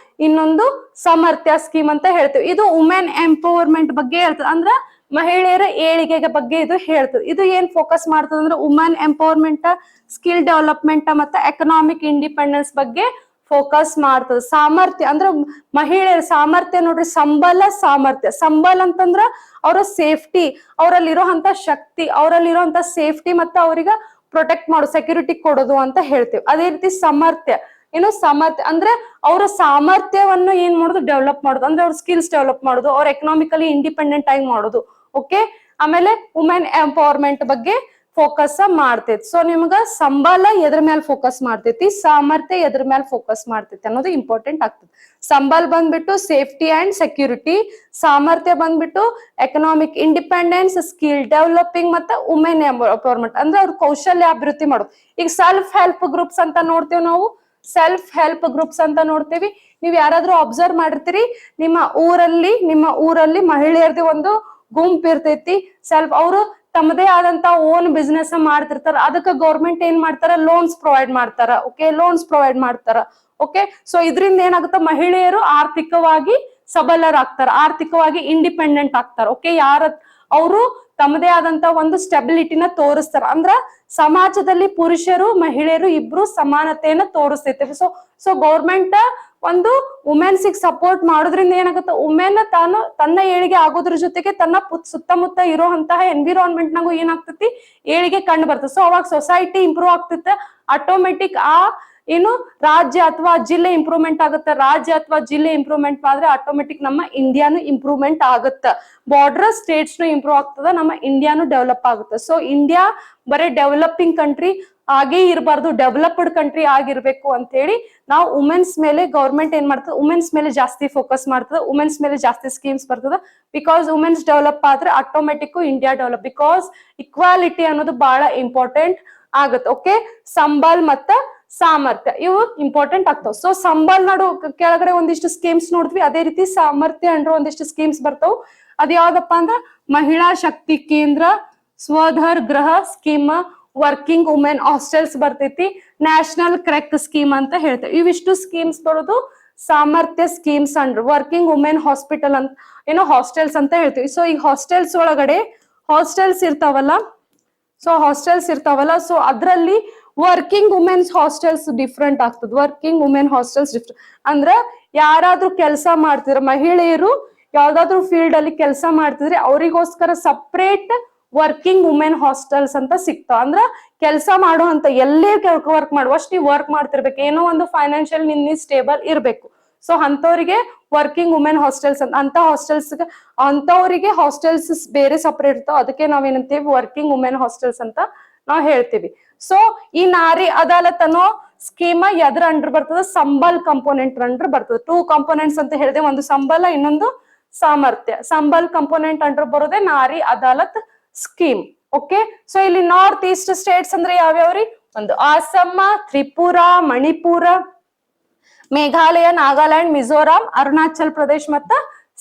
ಇನ್ನೊಂದು ಸಮರ್ಥ್ಯ ಸ್ಕೀಮ್ ಅಂತ ಹೇಳ್ತೇವೆ. ಇದು ವುಮೆನ್ ಎಂಪವರ್ಮೆಂಟ್ ಬಗ್ಗೆ ಹೇಳ್ತದೆ. ಅಂದ್ರ ಮಹಿಳೆಯರ ಏಳಿಗೆಗೆ ಬಗ್ಗೆ ಇದು ಹೇಳ್ತದೆ. ಇದು ಏನ್ ಫೋಕಸ್ ಮಾಡ್ತದ ಅಂದ್ರೆ ವುಮೆನ್ ಎಂಪವರ್ಮೆಂಟ್, ಸ್ಕಿಲ್ ಡೆವಲಪ್ಮೆಂಟ್ ಮತ್ತೆ ಎಕನಾಮಿಕ್ ಇಂಡಿಪೆಂಡೆನ್ಸ್ ಬಗ್ಗೆ ಫೋಕಸ್ ಮಾಡ್ತದೆ. ಸಾಮರ್ಥ್ಯ ಅಂದ್ರೆ ಮಹಿಳೆಯರ ಸಾಮರ್ಥ್ಯ ನೋಡ್ರಿ. ಸಾಮರ್ಥ್ಯ ಸಂಬಲ್ ಅಂತಂದ್ರ ಅವರ ಸೇಫ್ಟಿ, ಅವರಲ್ಲಿರೋಂತ ಶಕ್ತಿ, ಅವರಲ್ಲಿರೋಂತ ಸೇಫ್ಟಿ ಮತ್ತೆ ಅವ್ರಿಗೆ ಪ್ರೊಟೆಕ್ಟ್ ಮಾಡೋದು, ಸೆಕ್ಯೂರಿಟಿ ಕೊಡೋದು ಅಂತ ಹೇಳ್ತೇವೆ. ಅದೇ ರೀತಿ ಸಮರ್ಥ್ಯ ಅಂದ್ರೆ ಅವರ ಸಾಮರ್ಥ್ಯವನ್ನು ಏನ್ ಮಾಡೋದು, ಡೆವಲಪ್ ಮಾಡೋದು. ಅಂದ್ರೆ ಅವ್ರ ಸ್ಕಿಲ್ಸ್ ಡೆವಲಪ್ ಮಾಡೋದು, ಅವ್ರ ಎಕನಾಮಿಕಲಿ ಇಂಡಿಪೆಂಡೆಂಟ್ ಆಗಿ ಮಾಡೋದು. ಓಕೆ, ಆಮೇಲೆ ವುಮೆನ್ ಎಂಪವರ್ಮೆಂಟ್ ಬಗ್ಗೆ ಫೋಕಸ್ ಮಾಡ್ತೈತಿ. ಸೊ ನಿಮ್ಗ ಸಂಬಳ ಎದ್ರ ಮೇಲೆ ಫೋಕಸ್ ಮಾಡ್ತೈತಿ, ಸಾಮರ್ಥ್ಯ ಎದ್ರ ಮೇಲೆ ಫೋಕಸ್ ಮಾಡ್ತೈತಿ ಅನ್ನೋದು ಇಂಪಾರ್ಟೆಂಟ್ ಆಗ್ತದೆ. ಸಂಬಳ ಬಂದ್ಬಿಟ್ಟು ಸೇಫ್ಟಿ ಅಂಡ್ ಸೆಕ್ಯೂರಿಟಿ, ಸಾಮರ್ಥ್ಯ ಬಂದ್ಬಿಟ್ಟು ಎಕನಾಮಿಕ್ ಇಂಡಿಪೆಂಡೆನ್ಸ್, ಸ್ಕಿಲ್ ಡೆವಲಪಿಂಗ್ ಮತ್ತೆ ವುಮೆನ್ ಎಂಪವರ್ಮೆಂಟ್ ಅಂದ್ರೆ ಅವ್ರ ಕೌಶಲ್ಯ ಅಭಿವೃದ್ಧಿ ಮಾಡೋದು. ಈಗ ಸೆಲ್ಫ್ ಹೆಲ್ಪ್ ಗ್ರೂಪ್ಸ್ ಅಂತ ನೋಡ್ತೇವೆ ನಾವು, ಸೆಲ್ಫ್ ಹೆಲ್ಪ್ ಗ್ರೂಪ್ಸ್ ಅಂತ ನೋಡ್ತೇವಿ. ನೀವ್ ಯಾರಾದ್ರೂ ಅಬ್ಸರ್ವ್ ಮಾಡಿರ್ತೀರಿ, ನಿಮ್ಮ ಊರಲ್ಲಿ ಮಹಿಳೆಯರದ್ದು ಒಂದು ಗುಂಪು ಇರ್ತೈತಿ. ಅವರು ತಮ್ಮದೇ ಆದಂತ ಓನ್ ಬಿಸ್ನೆಸ್ ಮಾಡ್ತಿರ್ತಾರ. ಅದಕ್ಕೆ ಗೌರ್ಮೆಂಟ್ ಏನ್ ಮಾಡ್ತಾರ, ಲೋನ್ಸ್ ಪ್ರೊವೈಡ್ ಮಾಡ್ತಾರ. ಓಕೆ, ಲೋನ್ಸ್ ಪ್ರೊವೈಡ್ ಮಾಡ್ತಾರ. ಓಕೆ, ಸೊ ಇದರಿಂದ ಏನಾಗುತ್ತೆ, ಮಹಿಳೆಯರು ಆರ್ಥಿಕವಾಗಿ ಸಬಲರಾಗ್ತಾರ, ಆರ್ಥಿಕವಾಗಿ ಇಂಡಿಪೆಂಡೆಂಟ್ ಆಗ್ತಾರ. ಓಕೆ, ಅವರು ತಮ್ಮದೇ ಆದಂತ ಒಂದು ಸ್ಟೆಬಿಲಿಟಿನ ತೋರಿಸ್ತಾರ. ಅಂದ್ರ ಸಮಾಜದಲ್ಲಿ ಪುರುಷರು ಮಹಿಳೆಯರು ಇಬ್ರು ಸಮಾನತೆಯನ್ನ ತೋರಿಸ್ತೈತೆ. ಸೊ ಗೌರ್ಮೆಂಟ್ ಒಂದು ವುಮೆನ್ಸಿಗೆ ಸಪೋರ್ಟ್ ಮಾಡೋದ್ರಿಂದ ಏನಾಗುತ್ತೆ, ವುಮೆನ್ ತನ್ನ ಏಳಿಗೆ ಆಗೋದ್ರ ಜೊತೆಗೆ ತನ್ನ ಸುತ್ತಮುತ್ತ ಇರೋಂತಹ ಎನ್ವಿರಾನ್ಮೆಂಟ್ ನಾಗು ಏನಾಗ್ತೈತಿ, ಏಳಿಗೆ ಕಂಡು ಬರ್ತದೆ. ಸೊ ಅವಾಗ ಸೊಸೈಟಿ ಇಂಪ್ರೂವ್ ಆಗ್ತೈತೆ. ಆಟೋಮೆಟಿಕ್ ಏನು ರಾಜ್ಯ ಅಥವಾ ಜಿಲ್ಲೆ ಇಂಪ್ರೂವ್ಮೆಂಟ್ ಆಗುತ್ತೆ. ರಾಜ್ಯ ಅಥವಾ ಜಿಲ್ಲೆ ಇಂಪ್ರೂವ್ಮೆಂಟ್ ಆದ್ರೆ ಆಟೋಮೆಟಿಕ್ ನಮ್ಮ ಇಂಡಿಯಾನು ಇಂಪ್ರೂವ್ಮೆಂಟ್ ಆಗುತ್ತೆ. ಬಾರ್ಡರ್ ಸ್ಟೇಟ್ಸ್ ಇಂಪ್ರೂವ್ ಆಗ್ತದ, ನಮ್ಮ ಇಂಡಿಯಾನು ಡೆವಲಪ್ ಆಗುತ್ತೆ. ಸೊ ಇಂಡಿಯಾ ಬರೀ ಡೆವಲಪಿಂಗ್ ಕಂಟ್ರಿ ಆಗೇ ಇರಬಾರ್ದು, ಡೆವಲಪ್ಡ್ ಕಂಟ್ರಿ ಆಗಿರ್ಬೇಕು ಅಂತ ಹೇಳಿ ನಾವು ವುಮೆನ್ಸ್ ಮೇಲೆ ಗೌರ್ಮೆಂಟ್ ಏನ್ ಮಾಡ್ತದೆ, ವುಮೆನ್ಸ್ ಮೇಲೆ ಜಾಸ್ತಿ ಫೋಕಸ್ ಮಾಡ್ತದೆ, ವುಮೆನ್ಸ್ ಮೇಲೆ ಜಾಸ್ತಿ ಸ್ಕೀಮ್ಸ್ ಬರ್ತದೆ. ಬಿಕಾಸ್ ವುಮೆನ್ಸ್ ಡೆವಲಪ್ ಆದ್ರೆ automatic India develop. Because equality ಅನ್ನೋದು ಬಹಳ ಇಂಪಾರ್ಟೆಂಟ್ ಆಗುತ್ತೆ. ಓಕೆ, ಸಂಬಳ ಮತ್ತ ಸಾಮರ್ಥ್ಯ ಇವು ಇಂಪಾರ್ಟೆಂಟ್ ಆಗ್ತಾವ. ಸೊ ಸಂಬಳ ನಡು ಕೆಳಗಡೆ ಒಂದಿಷ್ಟು ಸ್ಕೀಮ್ಸ್ ನೋಡ್ತೀವಿ, ಅದೇ ರೀತಿ ಸಾಮರ್ಥ್ಯ ಅಂಡ್ರ ಒಂದಿಷ್ಟು ಸ್ಕೀಮ್ಸ್ ಬರ್ತಾವ. ಅದ್ ಯಾವ್ದಪ್ಪ ಅಂದ್ರ ಮಹಿಳಾ ಶಕ್ತಿ ಕೇಂದ್ರ, ಸ್ವಧರ್ ಗೃಹ ಸ್ಕೀಮ್, ವರ್ಕಿಂಗ್ ವುಮೆನ್ ಹಾಸ್ಟೆಲ್ಸ್ ಬರ್ತೈತಿ, ನ್ಯಾಷನಲ್ ಕ್ರೆಕ್ ಸ್ಕೀಮ್ ಅಂತ ಹೇಳ್ತೇವೆ. ಇವಿಷ್ಟು ಸ್ಕೀಮ್ಸ್ ಬರೋದು ಸಾಮರ್ಥ್ಯ ಸ್ಕೀಮ್ಸ್ ಅಂಡ್ರ ವರ್ಕಿಂಗ್ ವುಮೆನ್ ಹಾಸ್ಪಿಟಲ್ ಅಂತ ಹಾಸ್ಟೆಲ್ಸ್ ಅಂತ ಹೇಳ್ತೀವಿ. ಸೊ ಈ ಹಾಸ್ಟೆಲ್ಸ್ ಒಳಗಡೆ ಹಾಸ್ಟೆಲ್ಸ್ ಇರ್ತಾವಲ್ಲ, ಸೊ ಅದ್ರಲ್ಲಿ ವರ್ಕಿಂಗ್ ವುಮೆನ್ಸ್ ಹಾಸ್ಟೆಲ್ಸ್ ಡಿಫ್ರೆಂಟ್ ಆಗ್ತದೆ. ವರ್ಕಿಂಗ್ ವುಮೆನ್ ಹಾಸ್ಟೆಲ್ಸ್ ಡಿಫ್ರೆಂಟ್ ಅಂದ್ರ ಯಾರಾದ್ರೂ ಕೆಲಸ ಮಾಡ್ತಿದ್ರ ಮಹಿಳೆಯರು ಯಾವ್ದಾದ್ರು ಫೀಲ್ಡ್ ಅಲ್ಲಿ ಕೆಲಸ ಮಾಡ್ತಿದ್ರೆ ಅವರಿಗೋಸ್ಕರ ಸಪ್ರೇಟ್ ವರ್ಕಿಂಗ್ ವುಮೆನ್ ಹಾಸ್ಟೆಲ್ಸ್ ಅಂತ ಸಿಗ್ತಾವ. ಅಂದ್ರ ಕೆಲಸ ಮಾಡುವಂತ ಎಲ್ಲೇ ವರ್ಕ್ ಮಾಡುವಷ್ಟು ನೀವು ವರ್ಕ್ ಮಾಡ್ತಿರ್ಬೇಕು, ಏನೋ ಒಂದು ಫೈನಾನ್ಷಿಯಲ್ ನಿನ್ನ ಸ್ಟೇಬಲ್ ಇರ್ಬೇಕು. ಸೊ ಅಂತವರಿಗೆ ವರ್ಕಿಂಗ್ ವುಮೆನ್ ಹಾಸ್ಟೆಲ್ಸ್ ಅಂತವರಿಗೆ ಹಾಸ್ಟೆಲ್ಸ್ ಬೇರೆ ಸಪರೇಟ್ ಇರ್ತಾವ. ಅದಕ್ಕೆ ನಾವೇನಂತೀವಿ ವರ್ಕಿಂಗ್ ವುಮೆನ್ ಹಾಸ್ಟೆಲ್ಸ್ ಅಂತ ನಾವ್ ಹೇಳ್ತೀವಿ. ಸೊ ಈ ನಾರಿ ಅದಾಲತ್ ಅನ್ನೋ ಸ್ಕೀಮ್ ಎದ್ರ ಅಂಡರ್ ಬರ್ತದ, ಸಂಬಲ್ ಕಂಪೋನೆಂಟ್ ಅಂಡರ್ ಬರ್ತದೆ. 2 ಕಾಂಪೋನೆಂಟ್ಸ್ ಅಂತ ಹೇಳಿದೆ, ಒಂದು ಸಂಬಳ ಇನ್ನೊಂದು ಸಾಮರ್ಥ್ಯ. ಸಂಬಲ್ ಕಂಪೋನೆಂಟ್ ಅಂಡರ್ ಬರೋದೇ ನಾರಿ ಅದಾಲತ್ ಸ್ಕೀಮ್. ಓಕೆ, ಸೊ ಇಲ್ಲಿ ನಾರ್ತ್ ಈಸ್ಟ್ ಸ್ಟೇಟ್ಸ್ ಅಂದ್ರೆ ಯಾವ್ಯಾವ್ರಿ, ಒಂದು ಅಸ್ಸಾಂ, ತ್ರಿಪುರಾ, ಮಣಿಪುರ, ಮೇಘಾಲಯ, ನಾಗಾಲ್ಯಾಂಡ್, ಮಿಜೋರಾಂ, ಅರುಣಾಚಲ್ ಪ್ರದೇಶ್ ಮತ್ತ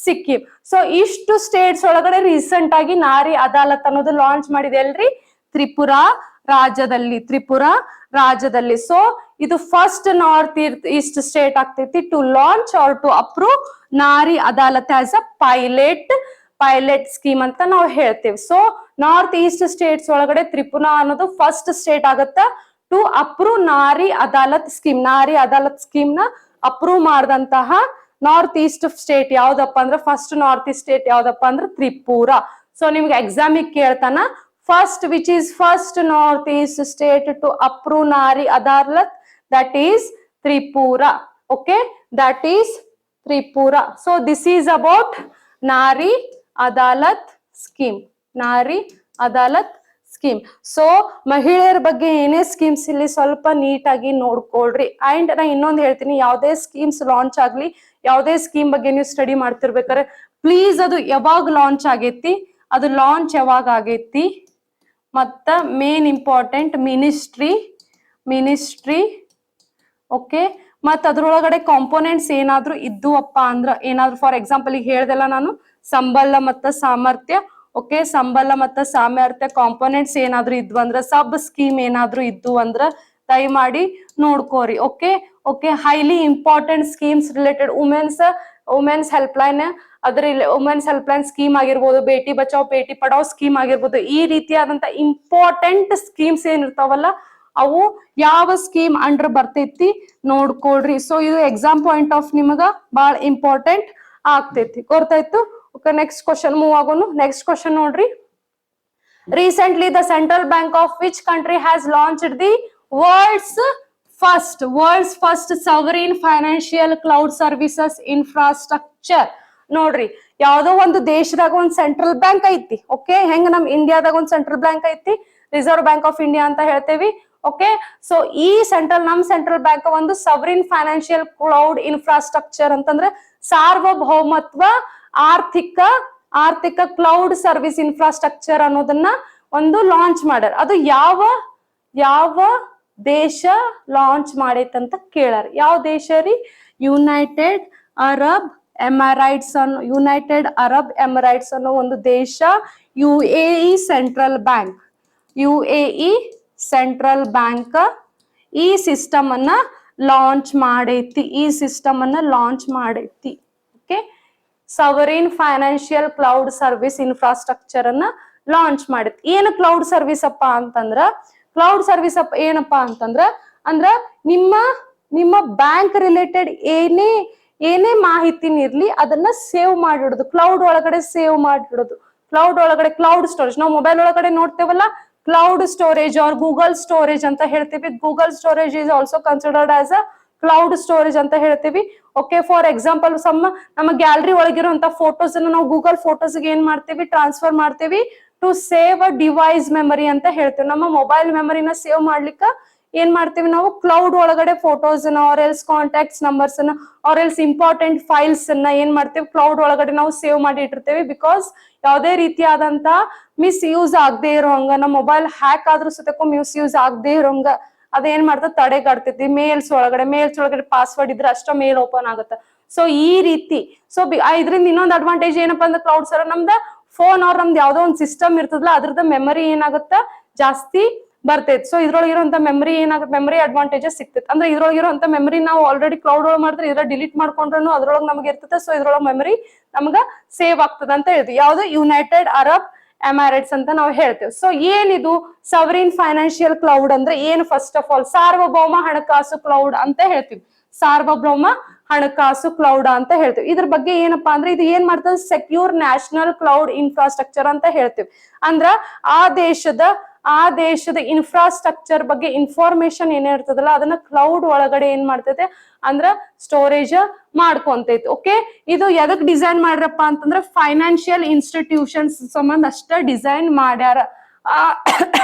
ಸಿಕ್ಕಿಂ. ಸೊ ಇಷ್ಟು ಸ್ಟೇಟ್ಸ್ ಒಳಗಡೆ ರೀಸೆಂಟ್ ಆಗಿ ನಾರಿ ಅದಾಲತ್ ಅನ್ನೋದು ಲಾಂಚ್ ಮಾಡಿದೆ ಅಲ್ರಿ, ತ್ರಿಪುರಾ ರಾಜ್ಯದಲ್ಲಿ. ಸೊ ಇದು ಫಸ್ಟ್ ನಾರ್ತ್ ಈಸ್ಟ್ ಸ್ಟೇಟ್ ಆಗ್ತೈತಿ to launch or to approve Nari Adalat as a pilot scheme ಅಂತ ನಾವು ಹೇಳ್ತೇವೆ. ಸೊ ನಾರ್ತ್ ಈಸ್ಟ್ ಸ್ಟೇಟ್ಸ್ ಒಳಗಡೆ ತ್ರಿಪುರಾ ಅನ್ನೋದು ಫಸ್ಟ್ ಸ್ಟೇಟ್ ಆಗತ್ತ to approve Nari Adalat scheme. ನಾರಿ ಅದಾಲತ್ ಸ್ಕೀಮ್ ನ ಅಪ್ರೂವ್ ಮಾಡಿದಂತಹ ನಾರ್ತ್ ಈಸ್ಟ್ ಸ್ಟೇಟ್ ಯಾವ್ದಪ್ಪ ಅಂದ್ರೆ, ಫಸ್ಟ್ ನಾರ್ತ್ ಈಸ್ಟ್ ಸ್ಟೇಟ್ ಯಾವ್ದಪ್ಪ ಅಂದ್ರೆ ತ್ರಿಪುರಾ. ಸೊ ನಿಮ್ಗೆ ಎಕ್ಸಾಮಿಗೆ ಕೇಳ್ತಾನ, which is first northeast state to approve Nari Adalat, that is Tripura. Okay, that is Tripura. So this is about Nari Adalat scheme. Nari Adalat scheme. So ಮಹಿಳೆಯರ ಬಗ್ಗೆ ಏನೇ schemes ಇಲ್ಲಿ ಸ್ವಲ್ಪ ನೀಟಾಗಿ ನೋಡ್ಕೊಳ್ರಿ. ಅಂಡ್ ನಾ ಇನ್ನೊಂದು ಹೇಳ್ತೀನಿ, ಯಾವ್ದೇ ಸ್ಕೀಮ್ಸ್ ಲಾಂಚ್ ಆಗ್ಲಿ, ಯಾವ್ದೇ ಸ್ಕೀಮ್ ಬಗ್ಗೆ ನೀವು ಸ್ಟಡಿ ಮಾಡ್ತಿರ್ಬೇಕಾದ್ರೆ ಪ್ಲೀಸ್ ಅದು ಯಾವಾಗ ಲಾಂಚ್ ಆಗೈತಿ, ಅದು ಲಾಂಚ್ ಯಾವಾಗ ಆಗೈತಿ, ಮತ್ತ ಮೇನ್ ಇಂಪಾರ್ಟೆಂಟ್ ಮಿನಿಸ್ಟ್ರಿ ಓಕೆ, ಮತ್ ಅದ್ರೊಳಗಡೆ ಕಾಂಪೋನೆಂಟ್ಸ್ ಏನಾದ್ರು ಇದ್ದುವಪ್ಪ ಅಂದ್ರ, ಏನಾದ್ರು ಫಾರ್ ಎಕ್ಸಾಂಪಲ್ ಈಗ ಹೇಳ್ದಲ್ಲ ನಾನು ಸಂಬಳ ಮತ್ತ ಸಾಮರ್ಥ್ಯ. ಓಕೆ, ಸಂಬಳ ಮತ್ತ ಸಾಮರ್ಥ್ಯ ಕಾಂಪೋನೆಂಟ್ಸ್ ಏನಾದ್ರು ಇದ್ವು ಅಂದ್ರ, ಸಬ್ ಸ್ಕೀಮ್ ಏನಾದ್ರು ಇದ್ದು ಅಂದ್ರ ದಯಮಾಡಿ ನೋಡ್ಕೋರಿ. Okay, highly important schemes related women's helpline, ಅದ್ರ ವುಮೆನ್ಸ್ ಹೆಲ್ಪ್ ಲೈನ್ ಸ್ಕೀಮ್ ಆಗಿರ್ಬೋದು, ಬೇಟಿ ಬಚಾವ್ ಬೇಟಿ ಪಡಾವ್ ಸ್ಕೀಮ್ ಆಗಿರ್ಬೋದು, ಈ ರೀತಿಯಾದಂತ ಇಂಪಾರ್ಟೆಂಟ್ ಸ್ಕೀಮ್ಸ್ ಏನಿರ್ತಾವಲ್ಲ ಅವು ಯಾವ ಸ್ಕೀಮ್ ಅಂಡರ್ ಬರ್ತೈತಿ ನೋಡ್ಕೊಳ್ರಿ. ಸೊ ಇದು ಎಕ್ಸಾಮ್ ಪಾಯಿಂಟ್ ಆಫ್ ನಿಮಗ ಬಹಳ ಇಂಪಾರ್ಟೆಂಟ್ ಆಗ್ತೈತಿ. ಗೊತ್ತಾಯ್ತು? ಓಕೆ, ನೆಕ್ಸ್ಟ್ ಕ್ವಶನ್ ಮೂವ್ ಆಗೋನು. ನೆಕ್ಸ್ಟ್ ಕ್ವಶನ್ ನೋಡ್ರಿ, recently the central bank of which country has launched the world's first sovereign financial cloud services infrastructure. ನೋಡ್ರಿ, ಯಾವ್ದೋ ಒಂದು ದೇಶದಾಗ ಒಂದ್ ಸೆಂಟ್ರಲ್ ಬ್ಯಾಂಕ್ ಐತಿ. ಓಕೆ, ಹೆಂಗ್ ನಮ್ ಇಂಡಿಯಾದಾಗ ಒಂದ್ ಸೆಂಟ್ರಲ್ ಬ್ಯಾಂಕ್ ಐತಿ, ರಿಸರ್ವ್ ಬ್ಯಾಂಕ್ ಆಫ್ ಇಂಡಿಯಾ ಅಂತ ಹೇಳ್ತೇವಿ. ಓಕೆ, ಸೊ ಈ ಸೆಂಟ್ರಲ್ ಬ್ಯಾಂಕ್ ಒಂದು ಸವರಿನ್ ಫೈನಾನ್ಷಿಯಲ್ ಕ್ಲೌಡ್ ಇನ್ಫ್ರಾಸ್ಟ್ರಕ್ಚರ್ ಅಂತಂದ್ರೆ ಸಾರ್ವಭೌಮತ್ವ ಆರ್ಥಿಕ ಕ್ಲೌಡ್ ಸರ್ವಿಸ್ ಇನ್ಫ್ರಾಸ್ಟ್ರಕ್ಚರ್ ಅನ್ನೋದನ್ನ ಒಂದು ಲಾಂಚ್ ಮಾಡ್ಯಾರ. ಅದು ಯಾವ ದೇಶ ಲಾಂಚ್ ಮಾಡೈತಂತ ಕೇಳಾರ. ಯಾವ ದೇಶ ರೀ? ಯುನೈಟೆಡ್ ಅರಬ್ ಎಮಿರೈಟ್ಸ್ ಅನ್ನೋ ಒಂದು ದೇಶ. UAE ಸೆಂಟ್ರಲ್ ಬ್ಯಾಂಕ್ ಈ ಸಿಸ್ಟಮ್ ಅನ್ನ ಲಾಂಚ್ ಮಾಡೈತಿ. Okay, ಸವರಿನ್ financial cloud service infrastructure ಅನ್ನ ಲಾಂಚ್ ಮಾಡೈತಿ. ಏನು ಕ್ಲೌಡ್ ಸರ್ವಿಸ್ ಏನಪ್ಪಾ ಅಂತಂದ್ರ ನಿಮ್ಮ ಬ್ಯಾಂಕ್ ರಿಲೇಟೆಡ್ ಏನೇ ಮಾಹಿತಿನ ಇರ್ಲಿ ಅದನ್ನ ಸೇವ್ ಮಾಡಿಡೋದು, ಕ್ಲೌಡ್ ಒಳಗಡೆ ಸೇವ್ ಮಾಡಿಡೋದು. ಕ್ಲೌಡ್ ಸ್ಟೋರೇಜ್ ನಾವು ಮೊಬೈಲ್ ಒಳಗಡೆ ನೋಡ್ತೇವಲ್ಲ, cloud storage or Google storage ಅಂತ ಹೇಳ್ತೀವಿ. Google storage is also considered as a cloud storage ಅಂತ ಹೇಳ್ತೀವಿ. ಓಕೆ, ಫಾರ್ ಎಕ್ಸಾಂಪಲ್ ನಮ್ಮ ಗ್ಯಾಲರಿ ಒಳಗಿರುವಂತ ಫೋಟೋಸ್ ಅನ್ನು ನಾವು ಗೂಗಲ್ ಫೋಟೋಸ್ ಏನ್ ಮಾಡ್ತೀವಿ? ಟ್ರಾನ್ಸ್ಫರ್ ಮಾಡ್ತೀವಿ to save a device memory ಅಂತ ಹೇಳ್ತೀವಿ. ನಮ್ಮ ಮೊಬೈಲ್ ಮೆಮರಿನ ಸೇವ್ ಮಾಡ್ಲಿಕ್ಕೆ ಏನ್ ಮಾಡ್ತೀವಿ ನಾವು? ಕ್ಲೌಡ್ ಒಳಗಡೆ photos or else contacts numbers or else important files ಅನ್ನ ಏನ್ ಮಾಡ್ತೀವಿ? ಕ್ಲೌಡ್ ಒಳಗಡೆ ನಾವು ಸೇವ್ ಮಾಡಿ ಇಟ್ಟಿರ್ತೇವೆ. ಬಿಕಾಸ್ ಯಾವುದೇ ರೀತಿಯಾದಂತ ಮಿಸ್ ಯೂಸ್ ಆಗದೆ ಇರೋಂಗ, ನಮ್ಮ ಮೊಬೈಲ್ ಹ್ಯಾಕ್ ಆದ್ರೂ ಸತಕ್ಕೂ ಮಿಸ್ ಯೂಸ್ ಆಗದೆ ಇರೋಂಗ ಅದೇನ್ ಮಾಡ್ತದೆ? ತಡೆಗಟ್ತೈತಿ. ಮೇಲ್ಸ್ ಒಳಗಡೆ ಪಾಸ್ವರ್ಡ್ ಇದ್ರೆ ಅಷ್ಟ ಮೇಲ್ ಓಪನ್ ಆಗುತ್ತೆ. ಸೊ ಈ ರೀತಿ ಇದ್ರಿಂದ ಇನ್ನೊಂದು ಅಡ್ವಾಂಟೇಜ್ ಏನಪ್ಪಾ ಅಂದ್ರೆ ಕ್ಲೌಡ್ ಸರ್ ನಮ್ದ ಫೋನ್ ಅವ್ರ ನಮ್ದು ಯಾವ್ದೋ ಒಂದು ಸಿಸ್ಟಮ್ ಇರ್ತದಲ್ಲ ಅದ್ರದ್ದು ಮೆಮರಿ ಏನಾಗುತ್ತ ಜಾಸ್ತಿ ಬರ್ತೈತಿ. ಸೊ ಇದ್ರೊಳಗಿರುವಂತ ಮೆಮರಿ ಅಡ್ವಾಂಟೇಜಸ್ ಸಿಗ್ತೈತಿ. ಅಂದ್ರೆ ಇದ್ರೊಳಗಿರುವಂತ ಮೆಮರಿ ನಾವು ಆಲ್ರೆಡಿ ಕ್ಲೌಡ್ ಒಳಗೆ ಮಾಡಿದ್ರೆ ಇದ್ರ ಡಿಲೀಟ್ ಮಾಡ್ಕೊಂಡ್ರು ಅದ್ರೊಳಗೆ ನಮ್ಗೆ ಇರ್ತದೆ. ಸೊ ಇದ್ರೊಳಗೆ ಮೆಮರಿ ನಮ್ಗ ಸೇವ್ ಆಗ್ತದ ಅಂತ ಹೇಳ್ತೀವಿ. ಯಾವ್ದು? ಯುನೈಟೆಡ್ ಅರಬ್ ಎಮಿರೇಟ್ಸ್ ಅಂತ ನಾವು ಹೇಳ್ತೇವೆ. ಸೊ ಏನಿದು ಸವರಿನ್ ಫೈನಾನ್ಷಿಯಲ್ ಕ್ಲೌಡ್ ಅಂದ್ರೆ ಏನು? ಫಸ್ಟ್ ಆಫ್ ಆಲ್ ಸಾರ್ವಭೌಮ ಹಣಕಾಸು ಕ್ಲೌಡ್ ಅಂತ ಹೇಳ್ತೀವಿ. ಸಾರ್ವಭೌಮ ಹಣಕಾಸು ಕ್ಲೌಡ್ ಅಂತ ಹೇಳ್ತೀವಿ. ಇದ್ರ ಬಗ್ಗೆ ಏನಪ್ಪಾ ಅಂದ್ರೆ ಇದು ಏನ್ ಮಾಡ್ತದೆ? ಸೆಕ್ಯೂರ್ ನ್ಯಾಷನಲ್ ಕ್ಲೌಡ್ ಇನ್ಫ್ರಾಸ್ಟ್ರಕ್ಚರ್ ಅಂತ ಹೇಳ್ತೀವಿ. ಅಂದ್ರ ಆ ದೇಶದ ಇನ್ಫ್ರಾಸ್ಟ್ರಕ್ಚರ್ ಬಗ್ಗೆ ಇನ್ಫಾರ್ಮೇಶನ್ ಏನಿರ್ತದಲ್ಲ ಅದನ್ನ ಕ್ಲೌಡ್ ಒಳಗಡೆ ಏನ್ ಮಾಡ್ತೈತೆ ಅಂದ್ರ ಸ್ಟೋರೇಜ್ ಮಾಡ್ಕೊಂತೈತಿ. ಓಕೆ, ಇದು ಎದಕ್ ಡಿಸೈನ್ ಮಾಡ್ರಪ್ಪ ಅಂತಂದ್ರ ಫೈನಾನ್ಷಿಯಲ್ ಇನ್ಸ್ಟಿಟ್ಯೂಷನ್ಸ್ ಸಂಬಂಧ ಅಷ್ಟ ಡಿಸೈನ್ ಮಾಡ್ಯಾರ.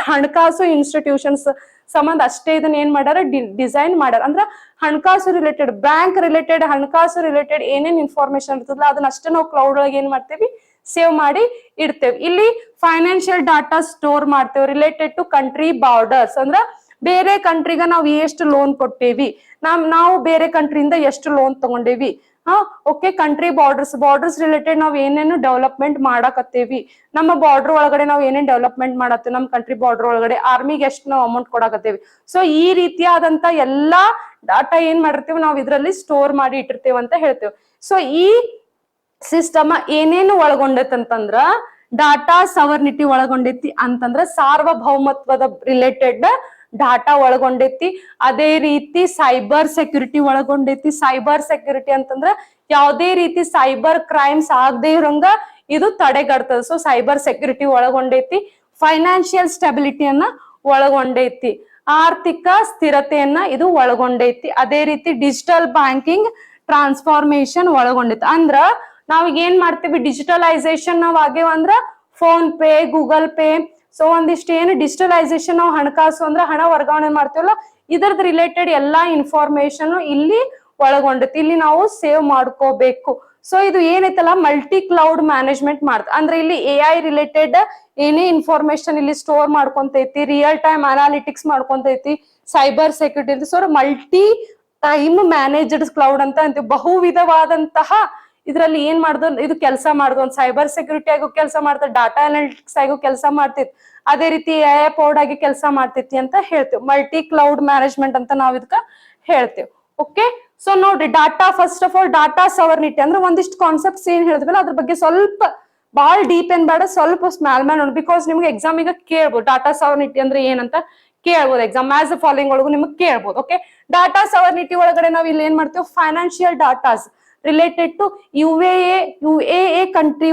ಹಣಕಾಸು ಇನ್ಸ್ಟಿಟ್ಯೂಷನ್ಸ್ ಸಂಬಂಧ ಅಷ್ಟೇ ಇದನ್ನ ಏನ್ ಮಾಡ್ಯಾರ? ಡಿಸೈನ್ ಮಾಡ್ಯಾರ. ಅಂದ್ರ ಹಣಕಾಸು ರಿಲೇಟೆಡ್, ಬ್ಯಾಂಕ್ ರಿಲೇಟೆಡ್, ಹಣಕಾಸು ರಿಲೇಟೆಡ್ ಏನೇನ್ ಇನ್ಫಾರ್ಮೇಶನ್ ಇರ್ತದಲ್ಲ ಅದನ್ನ ಅಷ್ಟೇ ನಾವು ಕ್ಲೌಡ್ ಒಳಗೆ ಏನ್ ಮಾಡ್ತೇವಿ? ಸೇವ್ ಮಾಡಿ ಇಡ್ತೇವೆ. ಇಲ್ಲಿ ಫೈನಾನ್ಷಿಯಲ್ ಡಾಟಾ ಸ್ಟೋರ್ ಮಾಡ್ತೇವೆ ರಿಲೇಟೆಡ್ ಟು ಕಂಟ್ರಿ ಬಾರ್ಡರ್ಸ್. ಅಂದ್ರ ಬೇರೆ ಕಂಟ್ರಿಗ ನಾವು ಎಷ್ಟು ಲೋನ್ ಕೊಟ್ಟೇವಿ, ನಾವು ಬೇರೆ ಕಂಟ್ರಿಯಿಂದ ಎಷ್ಟು ಲೋನ್ ತಗೊಂಡೇವಿ. ಓಕೆ, ಕಂಟ್ರಿ ಬಾರ್ಡರ್ಸ್ ರಿಲೇಟೆಡ್ ನಾವ್ ಏನೇನು ಡೆವಲಪ್ಮೆಂಟ್ ಮಾಡಾಕತ್ತೇವಿ, ನಮ್ಮ ಬಾರ್ಡರ್ ಒಳಗಡೆ ನಾವು ಏನೇನ್ ಡೆವಲಪ್ಮೆಂಟ್ ಮಾಡತ್ತೇವೆ, ನಮ್ಮ ಕಂಟ್ರಿ ಬಾರ್ಡರ್ ಒಳಗಡೆ ಆರ್ಮಿಗೆ ಎಷ್ಟು ನಾವು ಅಮೌಂಟ್ ಕೊಡಾಕತ್ತೇವಿ. ಸೊ ಈ ರೀತಿಯಾದಂತ ಎಲ್ಲಾ ಡಾಟಾ ಏನ್ ಮಾಡಿರ್ತೀವಿ ನಾವು ಇದ್ರಲ್ಲಿ ಸ್ಟೋರ್ ಮಾಡಿ ಇಟ್ಟಿರ್ತೇವೆ ಅಂತ ಹೇಳ್ತೇವೆ. ಸೊ ಈ ಸಿಸ್ಟಮ್ ಏನೇನು ಒಳಗೊಂಡೈತಿ ಅಂತಂದ್ರ ಡಾಟಾ ಸವರ್ನಿಟಿ ಒಳಗೊಂಡೈತಿ ಅಂತಂದ್ರ ಸಾರ್ವಭೌಮತ್ವದ ರಿಲೇಟೆಡ್ ಡಾಟಾ ಒಳಗೊಂಡೈತಿ. ಅದೇ ರೀತಿ ಸೈಬರ್ ಸೆಕ್ಯೂರಿಟಿ ಒಳಗೊಂಡೈತಿ. ಸೈಬರ್ ಸೆಕ್ಯೂರಿಟಿ ಅಂತಂದ್ರ ಯಾವುದೇ ರೀತಿ ಸೈಬರ್ ಕ್ರೈಮ್ಸ್ ಆಗದೆ ಇರೋಂಗ ಇದು ತಡೆಗಟ್ತದ. ಸೊ ಸೈಬರ್ ಸೆಕ್ಯೂರಿಟಿ ಒಳಗೊಂಡೈತಿ. ಫೈನಾನ್ಷಿಯಲ್ ಸ್ಟೆಬಿಲಿಟಿಯನ್ನ ಒಳಗೊಂಡೈತಿ. ಆರ್ಥಿಕ ಸ್ಥಿರತೆಯನ್ನ ಇದು ಒಳಗೊಂಡೈತಿ. ಅದೇ ರೀತಿ ಡಿಜಿಟಲ್ ಬ್ಯಾಂಕಿಂಗ್ ಟ್ರಾನ್ಸ್ಫಾರ್ಮೇಶನ್ ಒಳಗೊಂಡೈತಿ. ಅಂದ್ರ ನಾವ್ ಏನ್ ಮಾಡ್ತೀವಿ? ಡಿಜಿಟಲೈಸೇಷನ್ ನಾವ್ ಆಗೇವ ಅಂದ್ರ phone pay, Google pay, so ಒಂದಿಷ್ಟು ಏನು ಡಿಜಿಟಲೈಸೇಷನ್ ನಾವು ಹಣಕಾಸು ಅಂದ್ರೆ ಹಣ ವರ್ಗಾವಣೆ ಮಾಡ್ತೀವಲ್ಲ ಇದ್ರದ್ ರಿಲೇಟೆಡ್ ಎಲ್ಲಾ ಇನ್ಫಾರ್ಮೇಶನ್ ಇಲ್ಲಿ ಒಳಗೊಂಡೈತಿ. ಇಲ್ಲಿ ನಾವು ಸೇವ್ ಮಾಡ್ಕೋಬೇಕು. ಸೊ ಇದು ಏನೈತಲ್ಲ ಮಲ್ಟಿ ಕ್ಲೌಡ್ ಮ್ಯಾನೇಜ್ಮೆಂಟ್ ಅಂದ್ರೆ ಇಲ್ಲಿ AI ರಿಲೇಟೆಡ್ ಏನೇ ಇನ್ಫಾರ್ಮೇಶನ್ ಇಲ್ಲಿ ಸ್ಟೋರ್ ಮಾಡ್ಕೊಂತೈತಿ, ರಿಯಲ್ ಟೈಮ್ ಅನಾಲಿಟಿಕ್ಸ್ ಮಾಡ್ಕೊಂತೈತಿ, cyber security. So multi time managed cloud ಅಂತ ಅಂತೀವಿ. ಬಹುವಿಧವಾದಂತಹ ಇದ್ರಲ್ಲಿ ಏನ್ ಮಾಡ್ದು ಇದು ಕೆಲಸ ಮಾಡ್ದು. ಒಂದು ಸೈಬರ್ ಸೆಕ್ಯೂರಿಟಿ ಆಗೋ ಕೆಲಸ ಮಾಡ್ತದೆ, ಡಾಟಾ ಅನಾಲಿಟಿಕ್ಸ್ ಆಗೋ ಕೆಲಸ ಮಾಡ್ತೈತಿ, ಅದೇ ರೀತಿ AI ಪೌಡ್ ಆಗಿ ಕೆಲಸ ಮಾಡ್ತೈತಿ ಅಂತ ಹೇಳ್ತೇವೆ. ಮಲ್ಟಿ ಕ್ಲೌಡ್ ಮ್ಯಾನೇಜ್ಮೆಂಟ್ ಅಂತ ನಾವ್ ಇದಕ್ಕ ಹೇಳ್ತೇವೆ. ಓಕೆ, ಸೊ ನೋಡ್ರಿ data first of all data sovereignty ಅಂದ್ರೆ ಒಂದಿಷ್ಟು ಕಾನ್ಸೆಪ್ಟ್ಸ್ ಏನ್ ಹೇಳಿದ್ವಲ್ಲ ಅದ್ರ ಬಗ್ಗೆ ಸ್ವಲ್ಪ ಬಾಳ್ ಡೀಪ್ ಏನ್ ಬೇಡ, ಸ್ವಲ್ಪ ಸ್ಮ್ಯಾಲ್ ಮ್ಯಾನ್ ನೋಡಿ. ಬಿಕಾಸ್ ನಿಮ್ಗೆ ಎಕ್ಸಾಮ್ ಈಗ ಕೇಳ್ಬೋದು ಡಾಟಾ ಸವರ್ನಿಟಿ ಅಂದ್ರೆ ಏನಂತ ಕೇಳ್ಬೋದು. ಎಕ್ಸಾಮ್ ಆಸ್ ಅ ಫಾಲೋಯಿಂಗ್ ಒಳಗೂ ನಿಮ್ಗೆ ಕೇಳ್ಬೋದು. ಓಕೆ, ಡಾಟಾ ಸವರ್ನಿಟಿ ಒಳಗಡೆ ನಾವ್ ಇಲ್ಲಿ ಏನ್ ಮಾಡ್ತೇವೆ? Financial datas related to UAE country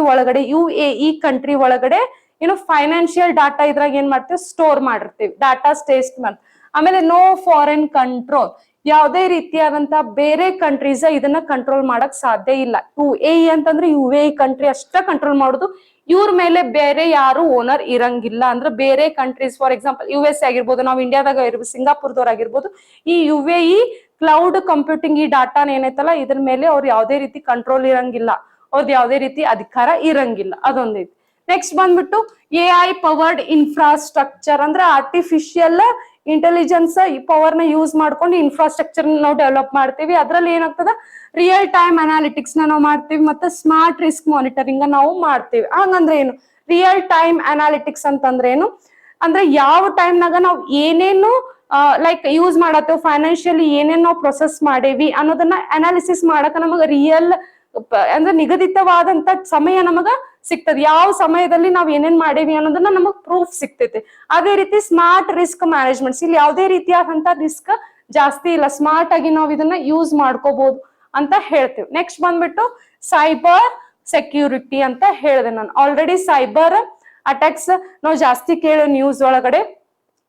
ಒಳಗಡೆ ಏನು ಫೈನಾನ್ಷಿಯಲ್ ಡಾಟಾ ಇದ್ರಾಗ ಏನ್ ಮಾಡ್ತೇವೆ? ಸ್ಟೋರ್ ಮಾಡಿರ್ತೀವಿ. ಡಾಟಾ ಸ್ಟೇಸ್ ಮಾಡ್ತೀವಿ. ಆಮೇಲೆ ನೋ ಫಾರಿನ್ ಕಂಟ್ರೋಲ್, ಯಾವುದೇ ರೀತಿಯಾದಂತ ಬೇರೆ ಕಂಟ್ರೀಸ್ ಇದನ್ನ ಕಂಟ್ರೋಲ್ ಮಾಡಕ್ ಸಾಧ್ಯ ಇಲ್ಲ. UAE ಅಂತಂದ್ರೆ UAE ಕಂಟ್ರಿ ಅಷ್ಟ ಕಂಟ್ರೋಲ್ ಮಾಡೋದು. ಇವ್ರ ಮೇಲೆ ಬೇರೆ ಯಾರು ಓನರ್ ಇರಂಗಿಲ್ಲ. ಅಂದ್ರೆ ಬೇರೆ ಕಂಟ್ರೀಸ್ ಫಾರ್ ಎಕ್ಸಾಂಪಲ್ USA ಆಗಿರ್ಬೋದು, ನಾವು ಇಂಡಿಯಾದಾಗ ಇರ್ಬೋದು, ಸಿಂಗಾಪುರದವ್ರಾಗಿರ್ಬೋದು, ಈ UAE ಕ್ಲೌಡ್ ಕಂಪ್ಯೂಟಿಂಗ್ ಈ ಡಾಟಾನ ಏನೈತಲ್ಲ ಇದ್ರ ಮೇಲೆ ಅವ್ರು ಯಾವುದೇ ರೀತಿ ಕಂಟ್ರೋಲ್ ಇರಂಗಿಲ್ಲ, ಅವ್ರದ್ದು ಯಾವುದೇ ರೀತಿ ಅಧಿಕಾರ ಇರಂಗಿಲ್ಲ. ಅದೊಂದೈತಿ. ನೆಕ್ಸ್ಟ್ ಬಂದ್ಬಿಟ್ಟು AI ಪವರ್ಡ್ ಇನ್ಫ್ರಾಸ್ಟ್ರಕ್ಚರ್ ಅಂದ್ರೆ ಆರ್ಟಿಫಿಷಿಯಲ್ ಇಂಟೆಲಿಜೆನ್ಸ್ ಈ ಪವರ್ ನ ಯೂಸ್ ಮಾಡ್ಕೊಂಡು ಇನ್ಫ್ರಾಸ್ಟ್ರಕ್ಚರ್ ನಾವು ಡೆವಲಪ್ ಮಾಡ್ತೀವಿ. ಅದ್ರಲ್ಲಿ ಏನಾಗ್ತದ ರಿಯಲ್ ಟೈಮ್ ಅನಾಲಿಟಿಕ್ಸ್ ನಾವು ಮಾಡ್ತೀವಿ, ಮತ್ತೆ ಸ್ಮಾರ್ಟ್ ರಿಸ್ಕ್ ಮಾನಿಟರಿಂಗ್ ನಾವು ಮಾಡ್ತೀವಿ. ಹಂಗಂದ್ರೆ ಏನು ರಿಯಲ್ ಟೈಮ್ ಅನಾಲಿಟಿಕ್ಸ್ ಅಂತಂದ್ರೆ ಏನು ಅಂದ್ರೆ ಯಾವ ಟೈಮ್ನಾಗ ನಾವು ಏನೇನು ಲೈಕ್ ಯೂಸ್ ಮಾಡತ್ತೇವೆ, ಫೈನಾನ್ಷಿಯಲಿ ಏನೇನ್ ನಾವು ಪ್ರೊಸೆಸ್ ಮಾಡೇವಿ ಅನ್ನೋದನ್ನ ಅನಾಲಿಸಿಸ್ ಮಾಡಕ ನಮಗ ರಿಯಲ್ ಅಂದ್ರೆ ನಿಗದಿತವಾದಂತ ಸಮಯ ನಮಗ ಸಿಗ್ತದೆ. ಯಾವ ಸಮಯದಲ್ಲಿ ನಾವ್ ಏನೇನ್ ಮಾಡೇವಿ ಅನ್ನೋದನ್ನ ನಮಗ್ ಪ್ರೂಫ್ ಸಿಗ್ತೈತಿ. ಅದೇ ರೀತಿ ಸ್ಮಾರ್ಟ್ ರಿಸ್ಕ್ ಮ್ಯಾನೇಜ್ಮೆಂಟ್ಸ್, ಇಲ್ಲಿ ಯಾವುದೇ ರೀತಿಯಾದಂತ ರಿಸ್ಕ್ ಜಾಸ್ತಿ ಇಲ್ಲ, ಸ್ಮಾರ್ಟ್ ಆಗಿ ನಾವು ಇದನ್ನ ಯೂಸ್ ಮಾಡ್ಕೋಬಹುದು ಅಂತ ಹೇಳ್ತೇವೆ. ನೆಕ್ಸ್ಟ್ ಬಂದ್ಬಿಟ್ಟು ಸೈಬರ್ ಸೆಕ್ಯೂರಿಟಿ ಅಂತ ಹೇಳಿದೆ ನಾನು ಆಲ್ರೆಡಿ. ಸೈಬರ್ ಅಟ್ಯಾಕ್ಸ್ ನಾವು ಜಾಸ್ತಿ ಕೇಳೋ ನ್ಯೂಸ್ ಒಳಗಡೆ,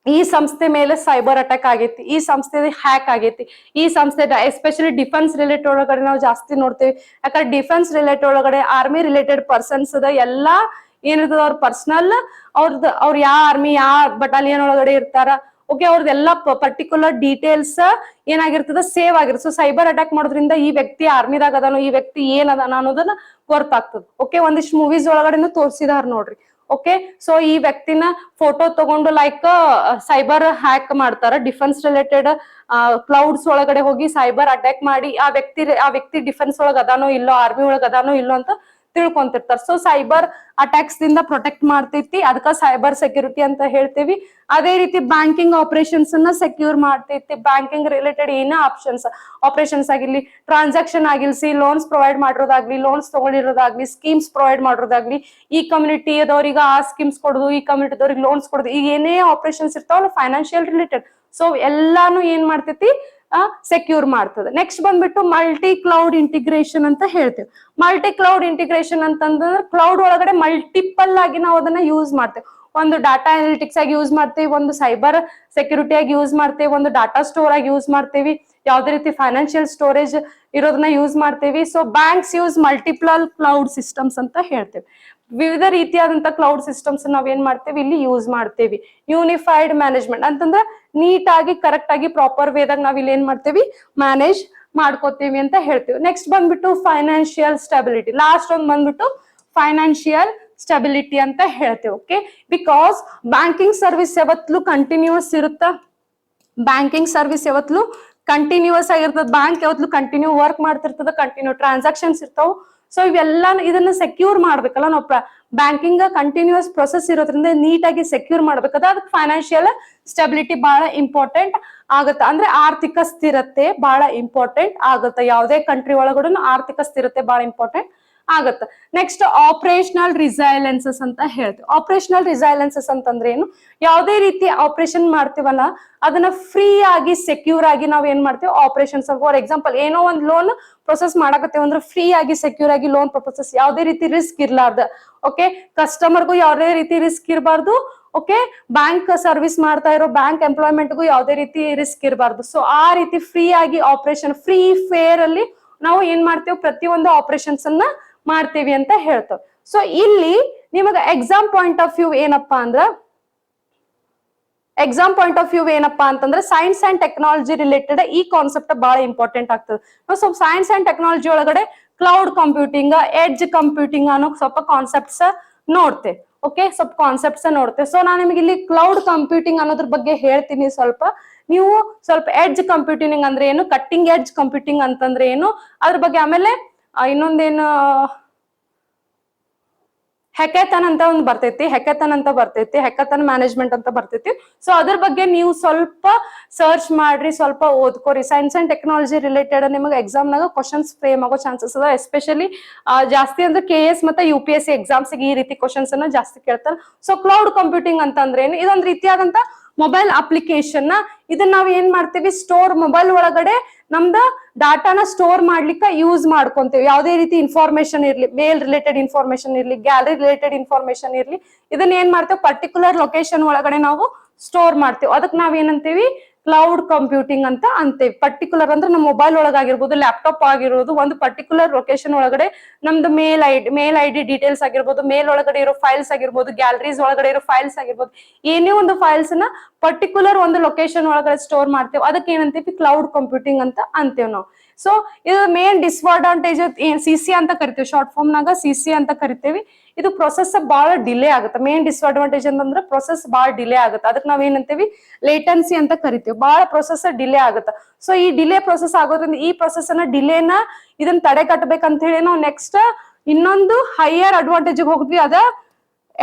ಈ ಸಂಸ್ಥೆ ಮೇಲೆ ಸೈಬರ್ ಅಟ್ಯಾಕ್ ಆಗೈತಿ, ಈ ಸಂಸ್ಥೆ ಹ್ಯಾಕ್ ಆಗೈತಿ, ಈ ಸಂಸ್ಥೆ ಎಸ್ಪೆಷಲಿ ಡಿಫೆನ್ಸ್ ರಿಲೇಟೆಡ್ ಒಳಗಡೆ ನಾವು ಜಾಸ್ತಿ ನೋಡ್ತೇವೆ. ಯಾಕಂದ್ರೆ ಡಿಫೆನ್ಸ್ ರಿಲೇಟೆಡ್ ಒಳಗಡೆ ಆರ್ಮಿ ರಿಲೇಟೆಡ್ ಪರ್ಸನ್ಸ್ ಎಲ್ಲಾ ಏನಿರ್ತದ ಅವ್ರ ಪರ್ಸನಲ್ ಅವ್ರ ಯಾವ ಆರ್ಮಿ ಯಾವ ಬಟಾಲಿಯನ್ ಒಳಗಡೆ ಇರ್ತಾರ, ಓಕೆ, ಅವ್ರದ್ದೆಲ್ಲ ಪರ್ಟಿಕ್ಯುಲರ್ ಡೀಟೇಲ್ಸ್ ಏನಾಗಿರ್ತದ ಸೇವ್ ಆಗಿರ್ತದೆ. ಸೊ ಸೈಬರ್ ಅಟ್ಯಾಕ್ ಮಾಡೋದ್ರಿಂದ ಈ ವ್ಯಕ್ತಿ ಆರ್ಮಿದಾಗ ಅದಾನೋ, ಈ ವ್ಯಕ್ತಿ ಏನ್ ಅದಾನ ಅನ್ನೋದನ್ನ ಗೊತ್ತಾಗ್ತದೆ. ಓಕೆ, ಒಂದಿಷ್ಟು ಮೂವೀಸ್ ಒಳಗಡೆನು ತೋರಿಸಿದಾರ ನೋಡ್ರಿ. ಓಕೆ, ಸೊ ಈ ವ್ಯಕ್ತಿನ ಫೋಟೋ ತಗೊಂಡು ಲೈಕ್ ಸೈಬರ್ ಹ್ಯಾಕ್ ಮಾಡ್ತಾರ, ಡಿಫೆನ್ಸ್ ರಿಲೇಟೆಡ್ ಕ್ಲೌಡ್ಸ್ ಒಳಗಡೆ ಹೋಗಿ ಸೈಬರ್ ಅಟ್ಯಾಕ್ ಮಾಡಿ ಆ ವ್ಯಕ್ತಿ ಡಿಫೆನ್ಸ್ ಒಳಗ ಅದಾನೋ ಇಲ್ಲೋ, ಆರ್ಮಿ ಒಳಗ ಅದಾನೋ ಇಲ್ಲೋ ಅಂತ ತಿಳ್ಕೊಂತಿರ್ತಾರೆ. ಸೊ ಸೈಬರ್ ಅಟ್ಯಾಕ್ಸ್ ದಿಂದ ಪ್ರೊಟೆಕ್ಟ್ ಮಾಡ್ತೈತಿ, ಅದಕ್ಕ ಸೈಬರ್ ಸೆಕ್ಯೂರಿಟಿ ಅಂತ ಹೇಳ್ತೀವಿ. ಅದೇ ರೀತಿ ಬ್ಯಾಂಕಿಂಗ್ ಆಪರೇಷನ್ಸ್ ಅನ್ನ ಸೆಕ್ಯೂರ್ ಮಾಡ್ತೈತಿ. ಬ್ಯಾಂಕಿಂಗ್ ರಿಲೇಟೆಡ್ ಏನೇ ಆಪರೇಷನ್ಸ್ ಆಗಿರ್ಲಿ, ಟ್ರಾನ್ಸಾಕ್ಷನ್ ಆಗಿಲ್ಸಿ, ಲೋನ್ಸ್ ಪ್ರೊವೈಡ್ ಮಾಡಿರೋದಾಗ್ಲಿ, ಲೋನ್ಸ್ ತಗೊಂಡಿರೋದಾಗ್ಲಿ, ಸ್ಕೀಮ್ಸ್ ಪ್ರೊವೈಡ್ ಮಾಡಿರೋದಾಗ್ಲಿ, ಈ ಕಮ್ಯುನಿಟಿದವ್ರಿಗೆ ಆ ಸ್ಕೀಮ್ಸ್ ಕೊಡೋದು, ಈ ಕಮ್ಯುನಿಟಿದವ್ರಿಗೆ ಲೋನ್ಸ್ ಕೊಡೋದು, ಈಗ ಏನೇ ಆಪರೇಷನ್ಸ್ ಇರ್ತಾವಲ್ಲ ಫೈನಾನ್ಷಿಯಲ್ ರಿಲೇಟೆಡ್, ಸೊ ಎಲ್ಲಾನು ಏನ್ ಮಾಡ್ತೈತಿ ಸೆಕ್ಯೂರ್ ಮಾಡ್ತದೆ. ನೆಕ್ಸ್ಟ್ ಬಂದ್ಬಿಟ್ಟು ಮಲ್ಟಿ ಕ್ಲೌಡ್ ಇಂಟಿಗ್ರೇಷನ್ ಅಂತ ಹೇಳ್ತೇವೆ. ಮಲ್ಟಿ ಕ್ಲೌಡ್ ಇಂಟಿಗ್ರೇಷನ್ ಅಂತಂದ್ರೆ ಕ್ಲೌಡ್ ಒಳಗಡೆ ಮಲ್ಟಿಪಲ್ ಆಗಿ ನಾವು ಅದನ್ನ ಯೂಸ್ ಮಾಡ್ತೇವೆ. ಒಂದು ಡಾಟಾ ಅನಾಲಿಟಿಕ್ಸ್ ಆಗಿ ಯೂಸ್ ಮಾಡ್ತೇವೆ, ಒಂದು ಸೈಬರ್ ಸೆಕ್ಯೂರಿಟಿ ಆಗಿ ಯೂಸ್ ಮಾಡ್ತೇವೆ, ಒಂದು ಡಾಟಾ ಸ್ಟೋರ್ ಆಗಿ ಯೂಸ್ ಮಾಡ್ತೇವಿ, ಯಾವ್ದೇ ರೀತಿ ಫೈನಾನ್ಷಿಯಲ್ ಸ್ಟೋರೇಜ್ ಇರೋದನ್ನ ಯೂಸ್ ಮಾಡ್ತೇವಿ. So banks use multiple cloud systems ಅಂತ ಹೇಳ್ತೇವೆ. ವಿವಿಧ ರೀತಿಯಾದಂತ ಕ್ಲೌಡ್ ಸಿಸ್ಟಮ್ಸ್ ನಾವ್ ಏನ್ ಮಾಡ್ತೇವಿ ಇಲ್ಲಿ ಯೂಸ್ ಮಾಡ್ತೇವಿ. ಯೂನಿಫೈಡ್ ಮ್ಯಾನೇಜ್ಮೆಂಟ್ ಅಂತಂದ್ರೆ ನೀಟ್ ಆಗಿ ಕರೆಕ್ಟ್ ಆಗಿ ಪ್ರಾಪರ್ ವೇದಾಗ ನಾವ್ ಇಲ್ಲಿ ಏನ್ ಮಾಡ್ತೇವಿ ಮ್ಯಾನೇಜ್ ಮಾಡ್ಕೋತೀವಿ ಅಂತ ಹೇಳ್ತೀವಿ. ನೆಕ್ಸ್ಟ್ ಬಂದ್ಬಿಟ್ಟು ಫೈನಾನ್ಷಿಯಲ್ ಸ್ಟೆಬಿಲಿಟಿ. ಲಾಸ್ಟ್ ಒಂದ್ ಬಂದ್ಬಿಟ್ಟು ಫೈನಾನ್ಷಿಯಲ್ ಸ್ಟೆಬಿಲಿಟಿ ಅಂತ ಹೇಳ್ತೇವೆ. ಓಕೆ, ಬಿಕಾಸ್ ಬ್ಯಾಂಕಿಂಗ್ ಸರ್ವಿಸ್ ಯಾವತ್ತೂ ಕಂಟಿನ್ಯೂಸ್ ಇರುತ್ತ, ಬ್ಯಾಂಕಿಂಗ್ ಸರ್ವಿಸ್ ಯಾವತ್ತೂ ಕಂಟಿನ್ಯೂಸ್ ಆಗಿರ್ತದ, ಬ್ಯಾಂಕ್ ಯಾವತ್ತೂ ಕಂಟಿನ್ಯೂ ವರ್ಕ್ ಮಾಡ್ತಿರ್ತದ, ಕಂಟಿನ್ಯೂ ಟ್ರಾನ್ಸಾಕ್ಷನ್ಸ್ ಇರ್ತಾವ. ಸೊ ಇವೆಲ್ಲ ಇದನ್ನ ಸೆಕ್ಯೂರ್ ಮಾಡ್ಬೇಕಲ್ಲ ನಾವು, ಬ್ಯಾಂಕಿಂಗ್ ಕಂಟಿನ್ಯೂಸ್ ಪ್ರೊಸೆಸ್ ಇರೋದ್ರಿಂದ ನೀಟಾಗಿ ಸೆಕ್ಯೂರ್ ಮಾಡ್ಬೇಕದ, ಅದಕ್ಕೆ ಫೈನಾನ್ಷಿಯಲ್ ಸ್ಟೆಬಿಲಿಟಿ ಬಹಳ ಇಂಪಾರ್ಟೆಂಟ್ ಆಗತ್ತ. ಅಂದ್ರೆ ಆರ್ಥಿಕ ಸ್ಥಿರತೆ ಬಹಳ ಇಂಪಾರ್ಟೆಂಟ್ ಆಗತ್ತ. ಯಾವುದೇ ಕಂಟ್ರಿ ಒಳಗಡೆ ಆರ್ಥಿಕ ಸ್ಥಿರತೆ ಬಹಳ ಇಂಪಾರ್ಟೆಂಟ್ ಆಗತ್ತ. ನೆಕ್ಸ್ಟ್ ಆಪರೇಷನಲ್ ರಿಸೈಲೆನ್ಸಸ್ ಅಂತ ಹೇಳ್ತೀವಿ. ಆಪರೇಷನಲ್ ರಿಸೈಲೆನ್ಸಸ್ ಅಂತಂದ್ರೆ ಏನು, ಯಾವುದೇ ರೀತಿ ಆಪರೇಷನ್ ಮಾಡ್ತೀವಲ್ಲ ಅದನ್ನ ಫ್ರೀ ಆಗಿ ಸೆಕ್ಯೂರ್ ಆಗಿ ನಾವ್ ಏನ್ ಮಾಡ್ತೀವಿ ಆಪರೇಷನ್ಸ್. ಫಾರ್ ಎಕ್ಸಾಂಪಲ್ ಏನೋ ಒಂದ್ ಲೋನ್ ಪ್ರೊಸೆಸ್ ಮಾಡಕತ್ತೇವೆ ಅಂದ್ರೆ ಫ್ರೀ ಆಗಿ ಸೆಕ್ಯೂರ್ ಆಗಿ ಲೋನ್ ಪ್ರೊಸೆಸ್, ಯಾವುದೇ ರೀತಿ ರಿಸ್ಕ್ ಇರ್ಲಾರ್ದ. ಓಕೆ, ಕಸ್ಟಮರ್ಗೂ ಯಾವುದೇ ರೀತಿ ರಿಸ್ಕ್ ಇರಬಾರ್ದು. ಓಕೆ, ಬ್ಯಾಂಕ್ ಸರ್ವಿಸ್ ಮಾಡ್ತಾ ಇರೋ ಬ್ಯಾಂಕ್ ಎಂಪ್ಲಾಯ್ಮೆಂಟ್ಗೂ ಯಾವುದೇ ರೀತಿ ರಿಸ್ಕ್ ಇರಬಾರ್ದು. ಸೊ ಆ ರೀತಿ ಫ್ರೀ ಆಗಿ ಆಪರೇಷನ್, ಫ್ರೀ ಫೇರ್ ಅಲ್ಲಿ ನಾವು ಏನ್ ಮಾಡ್ತೇವೆ ಪ್ರತಿಯೊಂದು ಆಪರೇಷನ್ಸ್ ಅನ್ನ ಮಾಡ್ತೀವಿ ಅಂತ ಹೇಳ್ತೇವೆ. ಸೊ ಇಲ್ಲಿ ನಿಮಗ ಎಕ್ಸಾಮ್ ಪಾಯಿಂಟ್ ಆಫ್ ವ್ಯೂ ಏನಪ್ಪಾ ಅಂತಂದ್ರೆ ಸೈನ್ಸ್ ಅಂಡ್ ಟೆಕ್ನಾಲಜಿ ರಿಲೇಟೆಡ್ ಈ ಕಾನ್ಸೆಪ್ಟ್ ಬಹಳ ಇಂಪಾರ್ಟೆಂಟ್ ಆಗ್ತದೆ. ಸೊ ಸೈನ್ಸ್ ಅಂಡ್ ಟೆಕ್ನಾಲಜಿ ಒಳಗಡೆ ಕ್ಲೌಡ್ ಕಂಪ್ಯೂಟಿಂಗ್, ಎಡ್ಜ್ ಕಂಪ್ಯೂಟಿಂಗ್ ಅನ್ನೋ ಸ್ವಲ್ಪ ಕಾನ್ಸೆಪ್ಟ್ಸ್ ನೋಡ್ತೇವೆ. ಓಕೆ, ಸ್ವಲ್ಪ ಕಾನ್ಸೆಪ್ಟ್ಸ್ ನೋಡ್ತೇವೆ. ಸೊ ನಾನು ನಿಮಗೆ ಇಲ್ಲಿ ಕ್ಲೌಡ್ ಕಂಪ್ಯೂಟಿಂಗ್ ಅನ್ನೋದ್ರ ಬಗ್ಗೆ ಹೇಳ್ತೀನಿ ಸ್ವಲ್ಪ, ನೀವು ಸ್ವಲ್ಪ ಎಡ್ಜ್ ಕಂಪ್ಯೂಟಿಂಗ್ ಅಂದ್ರೆ ಏನು, ಕಟ್ಟಿಂಗ್ ಎಡ್ಜ್ ಕಂಪ್ಯೂಟಿಂಗ್ ಅಂತಂದ್ರೆ ಏನು ಅದ್ರ ಬಗ್ಗೆ, ಆಮೇಲೆ ಇನ್ನೊಂದೇನು ಹೆಕೆಥಾನ್ ಅಂತ ಒಂದು ಬರ್ತೈತಿ, ಹೆಕೆಥಾನ್ ಮ್ಯಾನೇಜ್ಮೆಂಟ್ ಅಂತ ಬರ್ತೈತಿ. ಸೊ ಅದ್ರ ಬಗ್ಗೆ ನೀವು ಸ್ವಲ್ಪ ಸರ್ಚ್ ಮಾಡ್ರಿ, ಸ್ವಲ್ಪ ಓದ್ಕೋರಿ. ಸೈನ್ಸ್ ಅಂಡ್ ಟೆಕ್ನಾಲಜಿ ರಿಲೇಟೆಡ್ ನಿಮಗೆ ಎಕ್ಸಾಮ್ ನಾಗ ಕ್ವಶನ್ಸ್ ಫ್ರೇಮ್ ಆಗೋ ಚಾನ್ಸಸ್ ಅದ. ಎಸ್ಪೆಷಲಿ ಜಾಸ್ತಿ ಅಂದ್ರೆ KS ಮತ್ತೆ UPSC ಎಕ್ಸಾಮ್ಸ್ ಈ ರೀತಿ ಕ್ವಶನ್ಸ್ ಅನ್ನ ಜಾಸ್ತಿ ಕೇಳ್ತಾರೆ. ಸೊ ಕ್ಲೌಡ್ ಕಂಪ್ಯೂಟಿಂಗ್ ಅಂತಂದ್ರೆ ಏನು, ಇದೊಂದು ರೀತಿಯಾದಂತ ಮೊಬೈಲ್ ಅಪ್ಲಿಕೇಶನ್. ಇದನ್ನ ನಾವ್ ಏನ್ ಮಾಡ್ತೀವಿ, ಸ್ಟೋರ್ ಮೊಬೈಲ್ ಒಳಗಡೆ ನಮ್ದ ಡಾಟಾನ ಸ್ಟೋರ್ ಮಾಡ್ಲಿಕ್ಕೆ ಯೂಸ್ ಮಾಡ್ಕೊಂತೇವೆ. ಯಾವುದೇ ರೀತಿ ಇನ್ಫಾರ್ಮೇಶನ್ ಇರ್ಲಿ, ಮೇಲ್ ರಿಲೇಟೆಡ್ ಇನ್ಫಾರ್ಮೇಶನ್ ಇರ್ಲಿ, ಗ್ಯಾಲರಿ ರಿಲೇಟೆಡ್ ಇನ್ಫಾರ್ಮೇಶನ್ ಇರ್ಲಿ, ಇದನ್ನ ಏನ್ ಮಾಡ್ತೇವೆ ಪರ್ಟಿಕ್ಯುಲರ್ ಲೊಕೇಶನ್ ಒಳಗಡೆ ನಾವು ಸ್ಟೋರ್ ಮಾಡ್ತೇವೆ. ಅದಕ್ಕೆ ನಾವ್ ಏನಂತೀವಿ ಕ್ಲೌಡ್ ಕಂಪ್ಯೂಟಿಂಗ್ ಅಂತ ಅಂತೇವಿ. ಪರ್ಟಿಕ್ಯುಲರ್ ಅಂದ್ರೆ ನಮ್ಮ ಮೊಬೈಲ್ ಒಳಗಾಗಿರ್ಬೋದು, ಲ್ಯಾಪ್ಟಾಪ್ ಆಗಿರೋದು, ಒಂದು ಪರ್ಟಿಕ್ಯುಲರ್ ಲೊಕೇಶನ್ ಒಳಗಡೆ ನಮ್ದು ಮೇಲ್ ಐ ಡಿ ಡೀಟೇಲ್ಸ್ ಆಗಿರ್ಬೋದು, ಮೇಲ್ ಒಳಗಡೆ ಇರೋ ಫೈಲ್ಸ್ ಆಗಿರ್ಬೋದು, ಗ್ಯಾಲರೀಸ್ ಒಳಗಡೆ ಇರೋ ಫೈಲ್ಸ್ ಆಗಿರ್ಬೋದು, ಏನೇ ಒಂದು ಫೈಲ್ಸ್ ನ ಪರ್ಟಿಕ್ಯುಲರ್ ಒಂದು ಲೊಕೇಶನ್ ಒಳಗಡೆ ಸ್ಟೋರ್ ಮಾಡ್ತೇವೆ, ಅದಕ್ಕೆ ಏನಂತೀವಿ ಕ್ಲೌಡ್ ಕಂಪ್ಯೂಟಿಂಗ್ ಅಂತ ಅಂತೇವ್ ನಾವು. ಸೊ ಇದು ಮೇನ್ ಡಿಸ್ಅಡ್ವಾಂಟೇಜ್ CC ಅಂತ ಕರಿತೀವಿ, ಶಾರ್ಟ್ ಫಾರ್ಮ್ ನಾಗ CC ಅಂತ ಕರಿತೇವಿ. ಇದು ಪ್ರೊಸೆಸ್ ಬಹಳ ಡಿಲೇ ಆಗುತ್ತೆ. ಮೇನ್ ಡಿಸ್ಅಡ್ವಾಂಟೇಜ್ ಅಂತಂದ್ರೆ ಪ್ರೊಸೆಸ್ ಬಹಳ ಡಿಲೇ ಆಗುತ್ತೆ. ಅದಕ್ಕೆ ನಾವ್ ಏನಂತೀವಿ ಲೇಟೆನ್ಸಿ ಅಂತ ಕರಿತೀವಿ. ಬಹಳ ಪ್ರೊಸೆಸ್ ಡಿಲೇ ಆಗುತ್ತೆ. ಸೊ ಈ ಡಿಲೇ ಪ್ರೊಸೆಸ್ ಆಗೋದ್ರಿಂದ ಈ ಪ್ರೊಸೆಸ್ ಡಿಲೇನ ಇದನ್ನ ತಡೆ ಕಟ್ಟಬೇಕಂತ ಹೇಳಿ ನಾವು ನೆಕ್ಸ್ಟ್ ಇನ್ನೊಂದು ಹೈಯರ್ ಅಡ್ವಾಂಟೇಜ್ ಹೋಗಿದ್ವಿ, ಅದ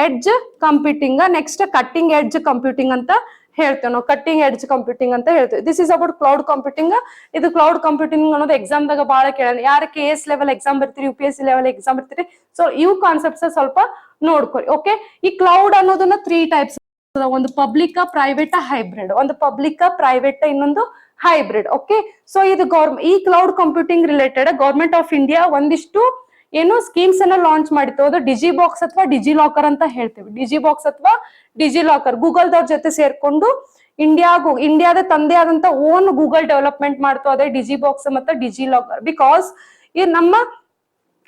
edge computing. Next cutting edge computing ಅಂತ ಹೇಳ್ತೇವೆ ನಾವು. ಕಟ್ಟಿಂಗ್ ಎಡ್ಜ್ ಕಂಪ್ಯೂಟಿಂಗ್ ಅಂತ ಹೇಳ್ತೇವೆ. This is about cloud computing. ಇದು ಕ್ಲೌಡ್ ಕಂಪ್ಯೂಟಿಂಗ್ ಅನ್ನೋದು ಎಕ್ಸಾಮ್ ದಾಗ ಬಹಳ ಕೇಳೋಣ. ಯಾರು KS ಲೆವೆಲ್ ಎಕ್ಸಾಮ್ ಬರ್ತೀರಿ, UPSC ಲೆವೆಲ್ ಎಕ್ಸಾಮ್ ಬರ್ತೀರಿ, ಸೊ ಇವು ಕಾನ್ಸೆಪ್ಟ್ಸ್ ಸ್ವಲ್ಪ ನೋಡ್ಕೊಳ್ಳಿ. ಓಕೆ, ಈ ಕ್ಲೌಡ್ ಅನ್ನೋದನ್ನ 3 ಟೈಪ್ಸ್. ಒಂದು ಪಬ್ಲಿಕ್, ಪ್ರೈವೇಟ್, ಹೈಬ್ರಿಡ್. ಒಂದು ಪಬ್ಲಿಕ್, ಪ್ರೈವೇಟ್, ಇನ್ನೊಂದು ಹೈಬ್ರಿಡ್. ಓಕೆ, ಸೊ ಇದು ಈ cloud computing related government of India ಒಂದಿಷ್ಟು ಏನು ಸ್ಕೀಮ್ಸ್ ಅನ್ನ ಲಾಂಚ್ ಮಾಡಿತ್ತು. ಅದು ಡಿಜಿಬಾಕ್ಸ್ ಅಥವಾ ಡಿಜಿಲಾಕರ್ ಅಂತ ಹೇಳ್ತೀವಿ. ಡಿಜಿಬಾಕ್ಸ್ ಅಥವಾ ಡಿಜಿಲಾಕರ್ ಗೂಗಲ್ದವ್ರ ಜೊತೆ ಸೇರ್ಕೊಂಡು ಇಂಡಿಯಾದ ತಂದೆ ಆದಂತ ಓನ್ ಗೂಗಲ್ ಡೆವಲಪ್ಮೆಂಟ್ ಮಾಡ್ತು, ಅದೇ ಡಿಜಿಬಾಕ್ಸ್ ಮತ್ತೆ ಡಿಜಿಲಾಕರ್. ಬಿಕಾಸ್ ಈ ನಮ್ಮ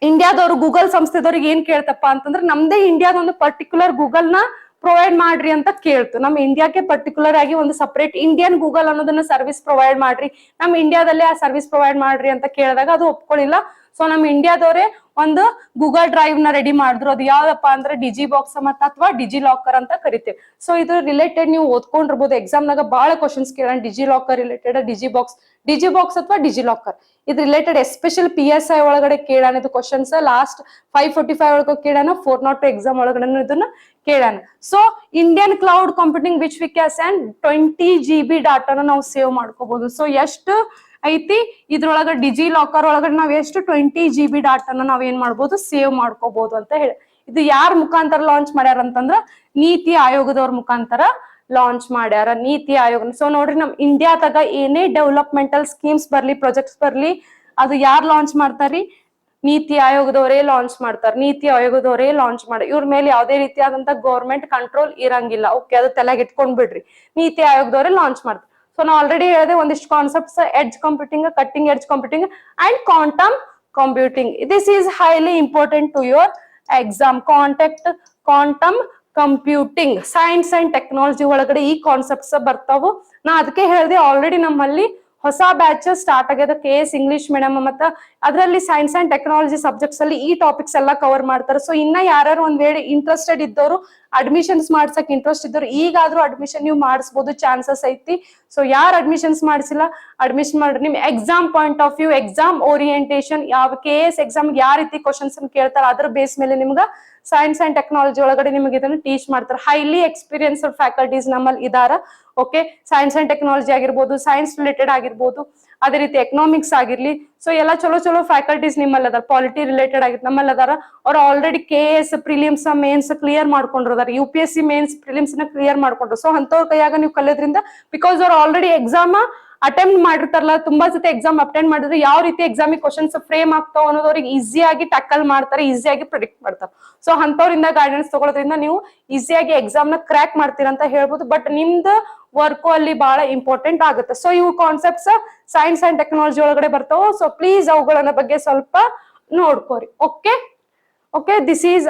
ಇಂಡಿಯಾದವರು ಗೂಗಲ್ ಸಂಸ್ಥೆದವ್ರಿಗೆ ಏನ್ ಕೇಳ್ತಪ್ಪ ಅಂತಂದ್ರೆ, ನಮ್ದೇ ಇಂಡಿಯಾದ ಒಂದು ಪರ್ಟಿಕ್ಯುಲರ್ ಗೂಗಲ್ ನ ಪ್ರೊವೈಡ್ ಮಾಡ್ರಿ ಅಂತ ಕೇಳ್ತು. ನಮ್ಮ ಇಂಡಿಯಾಕ್ಕೆ ಪರ್ಟಿಕ್ಯುಲರ್ ಆಗಿ ಒಂದು ಸಪರೇಟ್ ಇಂಡಿಯನ್ ಗೂಗಲ್ ಅನ್ನೋದನ್ನ ಸರ್ವಿಸ್ ಪ್ರೊವೈಡ್ ಮಾಡ್ರಿ, ನಮ್ಮ ಇಂಡಿಯಾದಲ್ಲೇ ಆ ಸರ್ವಿಸ್ ಪ್ರೊವೈಡ್ ಮಾಡ್ರಿ ಅಂತ ಕೇಳಿದಾಗ ಅದು ಒಪ್ಕೊಳ್ಳಿಲ್ಲ. ಸೊ ನಮ್ಮ ಇಂಡಿಯಾದವರೇ ಒಂದು ಗೂಗಲ್ ಡ್ರೈವ್ ನ ರೆಡಿ ಮಾಡಿದ್ರು. ಅದು ಯಾವ್ದಪ್ಪ ಅಂದ್ರೆ ಡಿಜಿಬಾಕ್ಸ್ ಮತ್ತೆ ಅಥವಾ ಡಿಜಿಲಾಕರ್ ಅಂತ ಕರಿತೇವೆ. ಸೊ ಇದು ರಿಲೇಟೆಡ್ ನೀವು ಓದ್ಕೊಂಡಿರ್ಬೋದು. ಎಕ್ಸಾಮ್ ನಾಗ ಬಹಳ ಕ್ವಶನ್ಸ್ ಕೇಳೋಣ. ಡಿಜಿಲಾಕರ್ ರಿಲೇಟೆಡ್, ಡಿಜಿಬಾಕ್ಸ್ ಅಥವಾ ಡಿಜಿಲಾಕರ್ ಇದು ರಿಲೇಟೆಡ್ ಎಸ್ಪೆಷಲ್ PSI ಒಳಗಡೆ ಕೇಳೋಣ. ಇದು ಕ್ವಶನ್ಸ್ ಲಾಸ್ಟ್ 545 ಒಳಗೆ ಕೇಳೋಣ. 402 ಎಕ್ಸಾಮ್ ಒಳಗಡೆ ಇದನ್ನ ಕೇಳೋಣ. So Indian cloud computing which we can send 20 GB ಡಾಟಾನ ನಾವು ಸೇವ್ ಮಾಡ್ಕೋಬಹುದು. ಸೊ ಎಷ್ಟು ಐತಿ ಇದ್ರೊಳಗ ಡಿಜಿಲಾಕರ್ ಒಳಗಡೆ ನಾವ್ ಎಷ್ಟು 20 GB ಡಾಟಾನ ನಾವ್ ಏನ್ ಮಾಡ್ಬೋದು, ಸೇವ್ ಮಾಡ್ಕೋಬಹುದು ಅಂತ ಹೇಳಿ. ಇದು ಯಾರ ಮುಖಾಂತರ ಲಾಂಚ್ ಮಾಡ್ಯಾರ ಅಂತಂದ್ರ ನೀತಿ ಆಯೋಗದವ್ರ ಮುಖಾಂತರ ಲಾಂಚ್ ಮಾಡ್ಯಾರ, ನೀತಿ ಆಯೋಗ. ಸೊ ನೋಡ್ರಿ, ನಮ್ ಇಂಡಿಯಾದಾಗ ಏನೇ ಡೆವಲಪ್ಮೆಂಟಲ್ ಸ್ಕೀಮ್ಸ್ ಬರ್ಲಿ, ಪ್ರಾಜೆಕ್ಟ್ಸ್ ಬರ್ಲಿ, ಅದು ಯಾರು ಲಾಂಚ್ ಮಾಡ್ತಾರಿ? ನೀತಿ ಆಯೋಗದವರೇ ಲಾಂಚ್ ಮಾಡ್ತಾರೆ. ನೀತಿ ಆಯೋಗದವರೇ ಲಾಂಚ್ ಮಾಡಿ. ಇವ್ರ ಮೇಲೆ ಯಾವುದೇ ರೀತಿಯಾದಂತ ಗೌರ್ಮೆಂಟ್ ಕಂಟ್ರೋಲ್ ಇರಂಗಿಲ್ಲ. ಓಕೆ, ಅದು ತಲೆಗೆ ಇಟ್ಕೊಂಡ್ ಬಿಡ್ರಿ. ನೀತಿ ಆಯೋಗದವರೇ ಲಾಂಚ್ ಮಾಡ್ತಾರೆ. ಸೊ ನಾವು ಆಲ್ರೆಡಿ ಹೇಳಿದೆ ಒಂದಿಷ್ಟು concepts: edge computing, cutting edge computing and quantum computing. This is highly important to your exam. Quantum computing, science and technology ಒಳಗಡೆ ಈ ಕಾನ್ಸೆಪ್ಟ್ಸ್ ಬರ್ತಾವು. ನಾ ಅದಕ್ಕೆ ಹೇಳಿದೆ ಆಲ್ರೆಡಿ ನಮ್ಮಲ್ಲಿ ಹೊಸ ಬ್ಯಾಚ್ ಸ್ಟಾರ್ಟ್ ಆಗ್ಯದ. KS ಇಂಗ್ಲಿಷ್ ಮೀಡಿಯಂ ಮತ್ತೆ ಅದರಲ್ಲಿ ಸೈನ್ಸ್ ಅಂಡ್ ಟೆಕ್ನಾಲಜಿ ಸಬ್ಜೆಕ್ಟ್ಸ್ ಅಲ್ಲಿ ಈ ಟಾಪಿಕ್ಸ್ ಎಲ್ಲ ಕವರ್ ಮಾಡ್ತಾರೆ. ಸೊ ಇನ್ನ ಯಾರು ಒಂದ್ ವೇಳೆ ಇಂಟ್ರೆಸ್ಟೆಡ್ ಇದ್ದವರು, ಅಡ್ಮಿಷನ್ಸ್ ಮಾಡ್ಸಕ್ ಇಂಟ್ರೆಸ್ಟ್ ಇದ್ದವ್ರು ಈಗಾದ್ರೂ ಅಡ್ಮಿಷನ್ ನೀವು ಮಾಡಿಸಬಹುದು, ಚಾನ್ಸಸ್ ಐತಿ. ಸೊ ಯಾರು ಅಡ್ಮಿಷನ್ಸ್ ಮಾಡಿಸಿಲ್ಲ, ಅಡ್ಮಿಷನ್ ಮಾಡ್ರಿ. ನಿಮ್ exam point of view, exam orientation, ಯಾವ KS ಎಕ್ಸಾಮ್ ಯಾವ ರೀತಿ ಕ್ವಶನ್ಸ್ ಕೇಳ್ತಾರೆ ಅದ್ರ ಬೇಸ್ ಮೇಲೆ ನಿಮ್ಗ ಸೈನ್ಸ್ ಅಂಡ್ ಟೆಕ್ನಾಲಜಿ ಒಳಗಡೆ ನಿಮಗೆ ಇದನ್ನ ಟೀಚ್ ಮಾಡ್ತಾರೆ. ಹೈಲಿ ಎಕ್ಸ್ಪೀರಿಯನ್ಸ್ಡ್ ಫ್ಯಾಕಲ್ಟೀಸ್ ನಮ್ಮಲ್ಲಿ ಇದಾರ. ಓಕೆ, ಸೈನ್ಸ್ ಅಂಡ್ ಟೆಕ್ನಾಲಜಿ ಆಗಿರ್ಬೋದು, ಸೈನ್ಸ್ ರಿಲೇಟೆಡ್ ಆಗಿರ್ಬೋದು, ಅದೇ ರೀತಿ ಎಕನಾಮಿಕ್ಸ್ ಆಗಿರ್ಲಿ. ಸೊ ಎಲ್ಲ ಚಲೋ ಫ್ಯಾಕಲ್ಟೀಸ್ ನಿಮ್ಮಲ್ಲಿ ಅದಾರ. ಪಾಲಿಟಿ ರಿಲೇಟೆಡ್ ಆಗಿರ್ ನಮ್ಮಲ್ಲಿ ಅದಾರ. ಅವ್ರು already KS prelims mains clear ಮಾಡ್ಕೊಂಡಿರ್ದಾರ, UPSC ಮೇನ್ಸ್ ಪ್ರಿಲಿಮ್ಸ್ ನ ಕ್ಲಿಯರ್ ಮಾಡ್ಕೊಂಡ್ರು. ಸೊ ಅಂತವ್ರ ಕೈಯಾಗ ನೀವು ಕಲಿಯೋದ್ರಿಂದ, ಬಿಕಾಸ್ ಅವ್ರು ಆಲ್ರೆಡಿ ಎಕ್ಸಾಮ್ ಅಟೆಂಪ್ಟ್ ಮಾಡಿರ್ತಾರಲ್ಲ, ತುಂಬಾ ಜೊತೆ ಎಕ್ಸಾಮ್ ಅಟೆಂಡ್ ಮಾಡಿದ್ರೆ ಯಾವ ರೀತಿ ಎಕ್ಸಾಮಿಗೆ ಕ್ವಶನ್ಸ್ ಫ್ರೇಮ್ ಆಗ್ತಾವ ಅನ್ನೋದು ಅವ್ರಿಗೆ ಈಸಿಯಾಗಿ ಟ್ಯಾಕಲ್ ಮಾಡ್ತಾರೆ, ಈಸಿಯಾಗಿ ಪ್ರಿಡಿಕ್ಟ್ ಮಾಡ್ತಾರೆ. ಸೊ ಅಂತವ್ರಿಂದ ಗೈಡೆನ್ಸ್ ತಗೊಳ್ಳೋದ್ರಿಂದ ನೀವು ಈಸಿಯಾಗಿ ಎಕ್ಸಾಮ್ ನ ಕ್ರ್ಯಾಕ್ ಮಾಡ್ತೀರಾ ಅಂತ ಹೇಳ್ಬೋದು. ಬಟ್ ನಿಮ್ದು ವರ್ಕ್ ಅಲ್ಲಿ ಬಹಳ ಇಂಪಾರ್ಟೆಂಟ್ ಆಗುತ್ತೆ. ಸೊ ಇವು ಕಾನ್ಸೆಪ್ಟ್ಸ್ ಸೈನ್ಸ್ ಅಂಡ್ ಟೆಕ್ನಾಲಜಿ ಒಳಗಡೆ ಬರ್ತಾವ. ಸೊ ಪ್ಲೀಸ್ ಅವುಗಳನ್ನ ಬಗ್ಗೆ ಸ್ವಲ್ಪ ನೋಡ್ಕೋರಿ. Okay, this is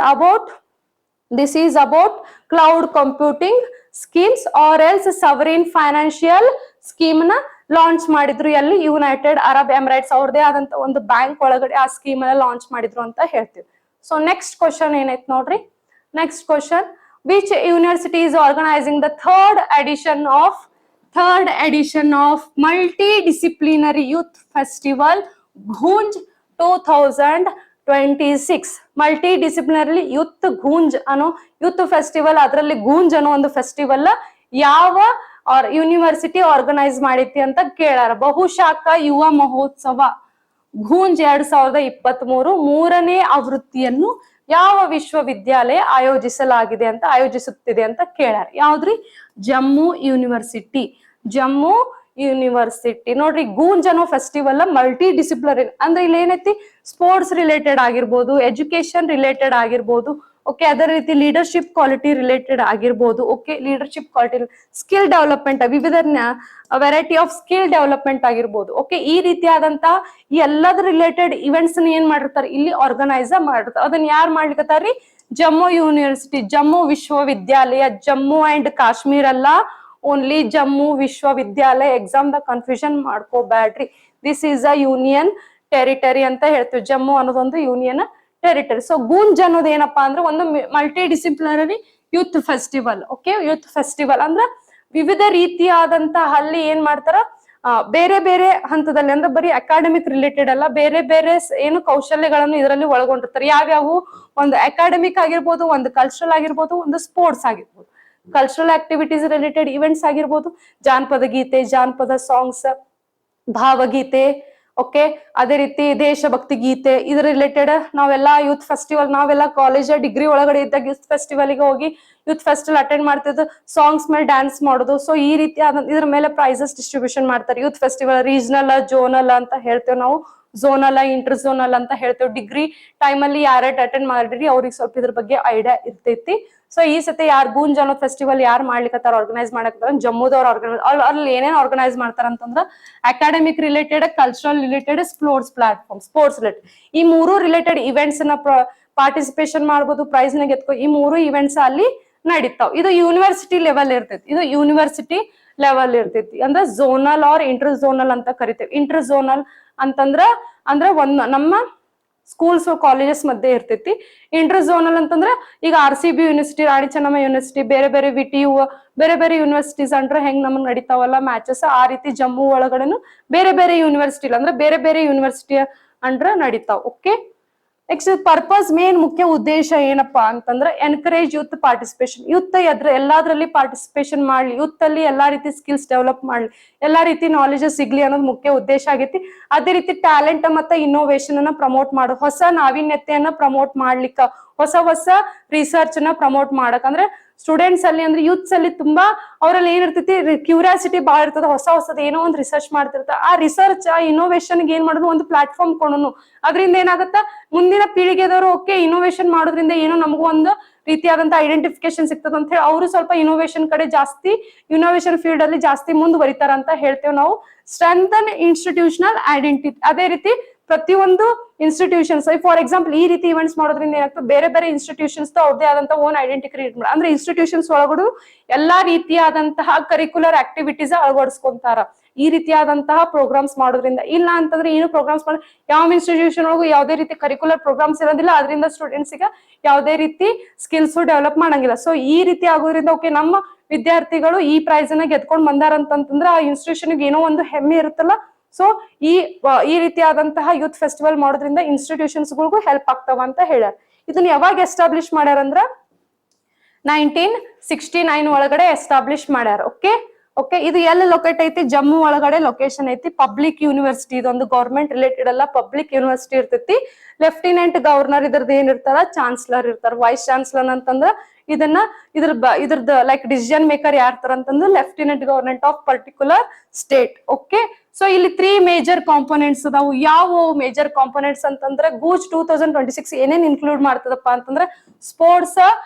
about cloud computing schemes or else sovereign financial scheme ನ ಲಾಂಚ್ ಮಾಡಿದ್ರು. ಎಲ್ಲಿ? ಯುನೈಟೆಡ್ ಅರಬ್ ಎಮಿರೇಟ್ಸ್ ಅವ್ರದೇ ಆದಂತ ಒಂದು ಬ್ಯಾಂಕ್ ಒಳಗಡೆ ಆ ಸ್ಕೀಮ್ ಅನ್ನ ಲಾಂಚ್ ಮಾಡಿದ್ರು ಅಂತ ಹೇಳ್ತೀವಿ. ಸೊ ನೆಕ್ಸ್ಟ್ ಕ್ವಶನ್ ಏನೈತ್ ನೋಡ್ರಿ. Next question: which university is organising the third edition of multidisciplinary youth festival Goonj 2026? Multidisciplinary youth Goonj ಅನ್ನೋ ಯೂತ್ ಫೆಸ್ಟಿವಲ್, ಅದರಲ್ಲಿ ಗೂಂಜ್ ಅನ್ನೋ ಒಂದು ಫೆಸ್ಟಿವಲ್ ಯಾವ ಯೂನಿವರ್ಸಿಟಿ ಆರ್ಗನೈಸ್ ಮಾಡೈತಿ ಅಂತ ಕೇಳಾರ. ಬಹುಶಾಖಾ ಯುವ ಮಹೋತ್ಸವ ಗೂಂಜ್ 2023 ಮೂರನೇ ಆವೃತ್ತಿಯನ್ನು ಯಾವ ವಿಶ್ವವಿದ್ಯಾಲಯ ಆಯೋಜಿಸುತ್ತಿದೆ ಅಂತ ಕೇಳಾರ. ಯಾವ್ದ್ರಿ? ಜಮ್ಮು ಯೂನಿವರ್ಸಿಟಿ. ನೋಡ್ರಿ, ಗೂಂಜ್ ಅನ್ನೋ ಫೆಸ್ಟಿವಲ್ ಮಲ್ಟಿ ಡಿಸಿಪ್ಲಿನರಿ ಅಂದ್ರೆ ಇಲ್ಲಿ ಏನೈತಿ, ಸ್ಪೋರ್ಟ್ಸ್ ರಿಲೇಟೆಡ್ ಆಗಿರ್ಬೋದು, ಎಜುಕೇಶನ್ ರಿಲೇಟೆಡ್ ಆಗಿರ್ಬೋದು, ಓಕೆ ಅದೇ ರೀತಿ ಲೀಡರ್ಶಿಪ್ ಕ್ವಾಲಿಟಿ ರಿಲೇಟೆಡ್ ಆಗಿರ್ಬೋದು. Okay leadership quality, skill development, ವಿವಿಧ ವೆರೈಟಿ ಆಫ್ ಸ್ಕಿಲ್ ಡೆವಲಪ್ಮೆಂಟ್ ಆಗಿರ್ಬೋದು. ಓಕೆ ಈ ರೀತಿಯಾದಂತಹ ಈ ಎಲ್ಲದ ರಿಲೇಟೆಡ್ ಇವೆಂಟ್ಸ್ ಏನ್ ಮಾಡಿರ್ತಾರೆ ಇಲ್ಲಿ ಆರ್ಗನೈಸ್ ಮಾಡಿರ್ತಾರೆ. ಅದನ್ನ ಯಾರು ಮಾಡ್ಲಿಕ್ಕತ್ತಾರ್ರಿ? ಜಮ್ಮು ಯೂನಿವರ್ಸಿಟಿ, ಜಮ್ಮು ವಿಶ್ವವಿದ್ಯಾಲಯ, ಜಮ್ಮು ಅಂಡ್ ಕಾಶ್ಮೀರ್ ಅಲ್ಲ, ಓನ್ಲಿ ಜಮ್ಮು ವಿಶ್ವವಿದ್ಯಾಲಯ. ಎಕ್ಸಾಮ್ ದ ಕನ್ಫ್ಯೂಷನ್ ಮಾಡ್ಕೋಬ್ಯಾಡ್ರಿ. This is a union territory ಅಂತ ಹೇಳ್ತೀವಿ. ಜಮ್ಮು ಅನ್ನೋದೊಂದು ಯೂನಿಯನ್ ಟೆರಿಟರಿ. ಸೊ ಗೂಂಜ್ ಅನ್ನೋದು ಏನಪ್ಪಾ ಅಂದ್ರೆ ಒಂದು multi disciplinary youth festival. Okay youth festival ಅಂದ್ರೆ ವಿವಿಧ ರೀತಿಯಾದಂತಹ ಅಲ್ಲಿ ಏನ್ ಮಾಡ್ತಾರ, ಬೇರೆ ಬೇರೆ ಹಂತದಲ್ಲಿ ಅಂದ್ರೆ ಬರೀ ಅಕಾಡೆಮಿಕ್ ರಿಲೇಟೆಡ್ ಅಲ್ಲ, ಬೇರೆ ಬೇರೆ ಏನು ಕೌಶಲ್ಯಗಳನ್ನು ಇದರಲ್ಲಿ ಒಳಗೊಂಡಿರ್ತಾರೆ. ಯಾವ್ಯಾವು? ಒಂದು ಅಕಾಡೆಮಿಕ್ ಆಗಿರ್ಬೋದು, ಒಂದು ಕಲ್ಚರಲ್ ಆಗಿರ್ಬೋದು, ಒಂದು ಸ್ಪೋರ್ಟ್ಸ್ ಆಗಿರ್ಬೋದು. ಕಲ್ಚರಲ್ ಆಕ್ಟಿವಿಟೀಸ್ ರಿಲೇಟೆಡ್ ಇವೆಂಟ್ಸ್ ಆಗಿರ್ಬೋದು, ಜಾನಪದ ಗೀತೆ, ಜಾನಪದ ಸಾಂಗ್ಸ್, ಭಾವಗೀತೆ. ಓಕೆ ಅದೇ ರೀತಿ ದೇಶಭಕ್ತಿ ಗೀತೆ, ಇದ್ರ ರಿಲೇಟೆಡ್ ನಾವೆಲ್ಲಾ ಯೂತ್ ಫೆಸ್ಟಿವಲ್, ನಾವೆಲ್ಲ ಕಾಲೇಜ್ ಡಿಗ್ರಿ ಒಳಗಡೆ ಇದ್ದಾಗ ಯೂತ್ ಫೆಸ್ಟಿವಲ್ಗೆ ಹೋಗಿ ಯೂತ್ ಫೆಸ್ಟಿವಲ್ ಅಟೆಂಡ್ ಮಾಡ್ತಿದ್ದು, ಸಾಂಗ್ಸ್ ಮೇಲೆ ಡ್ಯಾನ್ಸ್ ಮಾಡೋದು. ಸೊ ಈ ರೀತಿ ಇದ್ರ ಮೇಲೆ ಪ್ರೈಸಸ್ ಡಿಸ್ಟ್ರಿಬ್ಯೂಷನ್ ಮಾಡ್ತಾರೆ. ಯೂತ್ ಫೆಸ್ಟಿವಲ್ ರೀಜನಲ್, ಜೋನಲ್ ಅಂತ ಹೇಳ್ತೇವೆ ನಾವು, ಝೋನಲ್, ಇಂಟರ್ ಝೋನಲ್ ಅಂತ ಹೇಳ್ತೇವೆ. ಡಿಗ್ರಿ ಟೈಮ್ ಅಲ್ಲಿ ಯಾರ್ಯಾರು ಅಟೆಂಡ್ ಮಾಡಿರಿ ಅವ್ರಿಗೆ ಸ್ವಲ್ಪ ಇದ್ರ ಬಗ್ಗೆ ಐಡಿಯಾ ಇರ್ತೈತಿ. ಸೊ ಈ ಸತಿ ಯಾರು ಗೂಂಜ್ ಅನ್ನೋ ಫೆಸ್ಟಿವಲ್ ಯಾರು ಮಾಡ್ಲಿಕ್ಕತ್ತಾರ, ಆರ್ಗನೈಸ್ ಮಾಡಕತ್ತಾರ, ಜಮ್ಮುದವ್ರು ಆರ್ಗನೈಸ್. ಅಲ್ಲಿ ಏನೇನ್ ಆರ್ಗನೈಸ್ ಮಾಡ್ತಾರ ಅಂತಂದ್ರ academic related, cultural related, sports platform, sports related ಈ ಮೂರು ರಿಲೇಟೆಡ್ ಇವೆಂಟ್ಸ್ ನ ಪಾರ್ಟಿಸಿಪೇಷನ್ ಮಾಡ್ಬೋದು, ಪ್ರೈಸ್ ನ ಗೆತ್ಕೊ. ಈ ಮೂರು ಇವೆಂಟ್ಸ್ ಅಲ್ಲಿ ನಡೀತಾವ್. ಇದು ಯೂನಿವರ್ಸಿಟಿ ಲೆವೆಲ್ ಇರ್ತೈತಿ. ಇದು ಯೂನಿವರ್ಸಿಟಿ ಲೆವೆಲ್ ಇರ್ತೈತಿ. ಅಂದ್ರೆ ಝೋನಲ್ ಆರ್ ಇಂಟರ್ ಝೋನಲ್ ಅಂತ ಕರಿತೇವೆ. ಇಂಟರ್ ಝೋನಲ್ ಅಂತಂದ್ರ ಒಂದ್ ನಮ್ಮ ಸ್ಕೂಲ್ಸ್ ಕಾಲೇಜಸ್ ಮಧ್ಯೆ ಇರ್ತೈತಿ. ಇಂಟರ್ ಝೋನಲ್ ಅಂತಂದ್ರೆ ಈಗ RCB university, Rani Chennamma university, ಬೇರೆ ಬೇರೆ VTU, ಬೇರೆ ಬೇರೆ ಯೂನಿವರ್ಸಿಟೀಸ್ ಅಂದ್ರೆ ಹೆಂಗ್ ನಮಗ್ ನಡೀತಾವಲ್ಲ ಮ್ಯಾಚಸ್, ಆ ರೀತಿ ಜಮ್ಮು ಒಳಗಡೆನು ಬೇರೆ ಬೇರೆ ಯೂನಿವರ್ಸಿಟಿ ಅಂದ್ರೆ ಬೇರೆ ಬೇರೆ ಯೂನಿವರ್ಸಿಟಿ ಅಂದ್ರ ನಡೀತಾವ್. ಓಕೆ ನೆಕ್ಸ್ಟ್ ಪರ್ಪಸ್, ಮೇನ್ ಮುಖ್ಯ ಉದ್ದೇಶ ಏನಪ್ಪಾ ಅಂತಂದ್ರೆ ಎನ್ಕರೇಜ್ ಯೂತ್ ಪಾರ್ಟಿಸಿಪೇಷನ್. ಯೂತ್ ಎಲ್ಲಾದ್ರಲ್ಲಿ ಪಾರ್ಟಿಸಿಪೇಷನ್ ಮಾಡ್ಲಿ, ಯೂತ್ ಅಲ್ಲಿ ಎಲ್ಲಾ ರೀತಿ ಸ್ಕಿಲ್ಸ್ ಡೆವಲಪ್ ಮಾಡ್ಲಿ, ಎಲ್ಲಾ ರೀತಿ ನಾಲೆಜಸ್ ಸಿಗ್ಲಿ ಅನ್ನೋದು ಮುಖ್ಯ ಉದ್ದೇಶ ಆಗೈತಿ. ಅದೇ ರೀತಿ ಟ್ಯಾಲೆಂಟ್ ಮತ್ತೆ ಇನ್ನೋವೇಷನ್ ಅನ್ನ ಪ್ರಮೋಟ್ ಮಾಡು, ಹೊಸ ನಾವೀನ್ಯತೆಯನ್ನ ಪ್ರಮೋಟ್ ಮಾಡ್ಲಿಕ್ಕ, ಹೊಸ ಹೊಸ ರಿಸರ್ಚ್ ನ ಪ್ರಮೋಟ್ ಮಾಡಕ್. ಅಂದ್ರೆ ಸ್ಟೂಡೆಂಟ್ಸ್ ಅಲ್ಲಿ ಅಂದ್ರೆ ಯೂತ್ಸ್ ಅಲ್ಲಿ ತುಂಬಾ ಅವರಲ್ಲಿ ಏನಿರ್ತೈತಿ, ಕ್ಯೂರಿಯಾಸಿಟಿ ಬಾಳ ಇರ್ತದ, ಹೊಸ ಹೊಸದ್ ಏನೋ ಒಂದು ರಿಸರ್ಚ್ ಮಾಡ್ತಿರ್ತಾರೆ. ಆ ರಿಸರ್ಚ್, ಆ ಇನ್ನೋವೇಷನ್ ಏನ್ ಮಾಡೋದು, ಒಂದು ಪ್ಲಾಟ್ಫಾರ್ಮ್ ಕೊಡೋನು. ಅದರಿಂದ ಏನಾಗತ್ತ, ಮುಂದಿನ ಪೀಳಿಗೆದವರು ಓಕೆ ಇನೋವೇಷನ್ ಮಾಡೋದ್ರಿಂದ ಏನೋ ನಮಗೂ ಒಂದು ರೀತಿಯಾದಂತ ಐಡೆಂಟಿಫಿಕೇಶನ್ ಸಿಗ್ತದ ಅಂತ ಹೇಳಿ ಅವರು ಸ್ವಲ್ಪ ಇನೋವೇಷನ್ ಕಡೆ ಜಾಸ್ತಿ, ಇನೋವೇಷನ್ ಫೀಲ್ಡ್ ಅಲ್ಲಿ ಜಾಸ್ತಿ ಮುಂದುವರಿತಾರ ಅಂತ ಹೇಳ್ತೇವೆ ನಾವು. ಸ್ಟ್ರೆಂಥನ್ ಇನ್ಸ್ಟಿಟ್ಯೂಷನಲ್ ಐಡೆಂಟಿಟಿ, ಅದೇ ರೀತಿ ಪ್ರತಿಯೊಂದು ಇನ್ಸ್ಟಿಟ್ಯೂಷನ್ಸ್, ಫಾರ್ ಎಕ್ಸಾಂಪಲ್ ಈ ರೀತಿ ಇವೆಂಟ್ಸ್ ಮಾಡೋದ್ರಿಂದ ಏನಾಗ್ತದೆ, ಬೇರೆ ಬೇರೆ ಇನ್ಸ್ಟಿಟ್ಯೂಷನ್ಸ್ ಅವ್ರದೇ ಆದಂತ ಓನ್ ಐಡೆಂಟಿ ಕ್ರಿಯೇಟ್ ಮಾಡಿ. ಅಂದ್ರೆ ಇನ್ಸ್ಟಿಟ್ಯೂಷನ್ಸ್ ಒಳಗಡೆ ಎಲ್ಲಾ ರೀತಿಯಾದಂತಹ ಕರಿಕ್ಯುಲರ್ ಆಕ್ಟಿವಿಟೀಸ್ ಅಳವಡಿಸ್ಕೊಂತಾರ. ಈ ರೀತಿಯಾದಂತಹ ಪ್ರೋಗ್ರಾಮ್ಸ್ ಮಾಡೋದ್ರಿಂದ. ಇಲ್ಲ ಅಂತಂದ್ರೆ ಏನು ಪ್ರೋಗ್ರಾಮ್ಸ್ ಮಾಡಿ ಯಾವ ಇನ್ಸ್ಟಿಟ್ಯೂಷನ್ ಒಳಗೂ ಯಾವುದೇ ರೀತಿ ಕರಿಕ್ಯುಲರ್ ಪ್ರೋಗ್ರಾಮ್ಸ್ ಇರೋದಿಲ್ಲ, ಅದರಿಂದ ಸ್ಟೂಡೆಂಟ್ಸ್ ಗೆ ಯಾವುದೇ ರೀತಿ ಸ್ಕಿಲ್ಸ್ ಡೆವಲಪ್ ಮಾಡಂಗಿಲ್ಲ. ಸೊ ಈ ರೀತಿ ಆಗೋದ್ರಿಂದ ಓಕೆ ನಮ್ಮ ವಿದ್ಯಾರ್ಥಿಗಳು ಈ ಪ್ರೈಸ್ ಅನ್ನ ಗೆದ್ಕೊಂಡ್ ಬಂದಾರಂತಂದ್ರೆ ಆ ಇನ್ಸ್ಟಿಟ್ಯೂಷನ್ ಏನೋ ಒಂದು ಹೆಮ್ಮೆ ಇರುತ್ತಲ್ಲ. ಸೊ ಈ ರೀತಿಯಾದಂತಹ ಯೂತ್ ಫೆಸ್ಟಿವಲ್ ಮಾಡೋದ್ರಿಂದ ಇನ್ಸ್ಟಿಟ್ಯೂಷನ್ಸ್ ಗಳಿಗೂ ಹೆಲ್ಪ್ ಆಗ್ತಾವ ಅಂತ ಹೇಳ್ಯಾರ. ಇದನ್ನ ಯಾವಾಗ ಎಸ್ಟಾಬ್ಲಿಷ್ ಮಾಡ್ಯಾರಂದ್ರ 1969 ಒಳಗಡೆ ಎಸ್ಟಾಬ್ಲಿಷ್ ಮಾಡ್ಯಾರ. ಓಕೆ ಇದು ಎಲ್ಲಿ ಲೊಕೇಟ್ ಐತಿ? ಜಮ್ಮು ಒಳಗಡೆ ಲೊಕೇಶನ್ ಐತಿ. ಪಬ್ಲಿಕ್ ಯೂನಿವರ್ಸಿಟಿ, ಇದೊಂದು ಗೌರ್ಮೆಂಟ್ ರಿಲೇಟೆಡ್ ಅಲ್ಲ, ಪಬ್ಲಿಕ್ ಯೂನಿವರ್ಸಿಟಿ ಇರ್ತೈತಿ. ಲೆಫ್ಟಿನೆಂಟ್ ಗವರ್ನರ್ ಇದ್ರದ್ದು ಏನಿರ್ತಾರ, ಚಾನ್ಸಲರ್ ಇರ್ತಾರ. ವೈಸ್ ಚಾನ್ಸಲರ್ ಅಂತಂದ್ರ ಇದ್ರದ್ದು ಲೈಕ್ ಡಿಸಿಷನ್ ಮೇಕರ್ ಯಾರ್ತಾರ ಅಂತಂದ್ರೆ lieutenant government of particular state. Okay so ಇಲ್ಲಿ 3 ಮೇಜರ್ ಕಾಂಪೋನೆಂಟ್ಸ್ ಅದಾವು. ಯಾವ ಮೇಜರ್ ಕಾಂಪೋನೆಂಟ್ಸ್ ಅಂತಂದ್ರೆ ಗೂಜ್ 2026 ಏನೇನ್ ಇನ್ಕ್ಲೂಡ್ ಮಾಡ್ತದಪ್ಪ ಅಂತಂದ್ರೆ sports,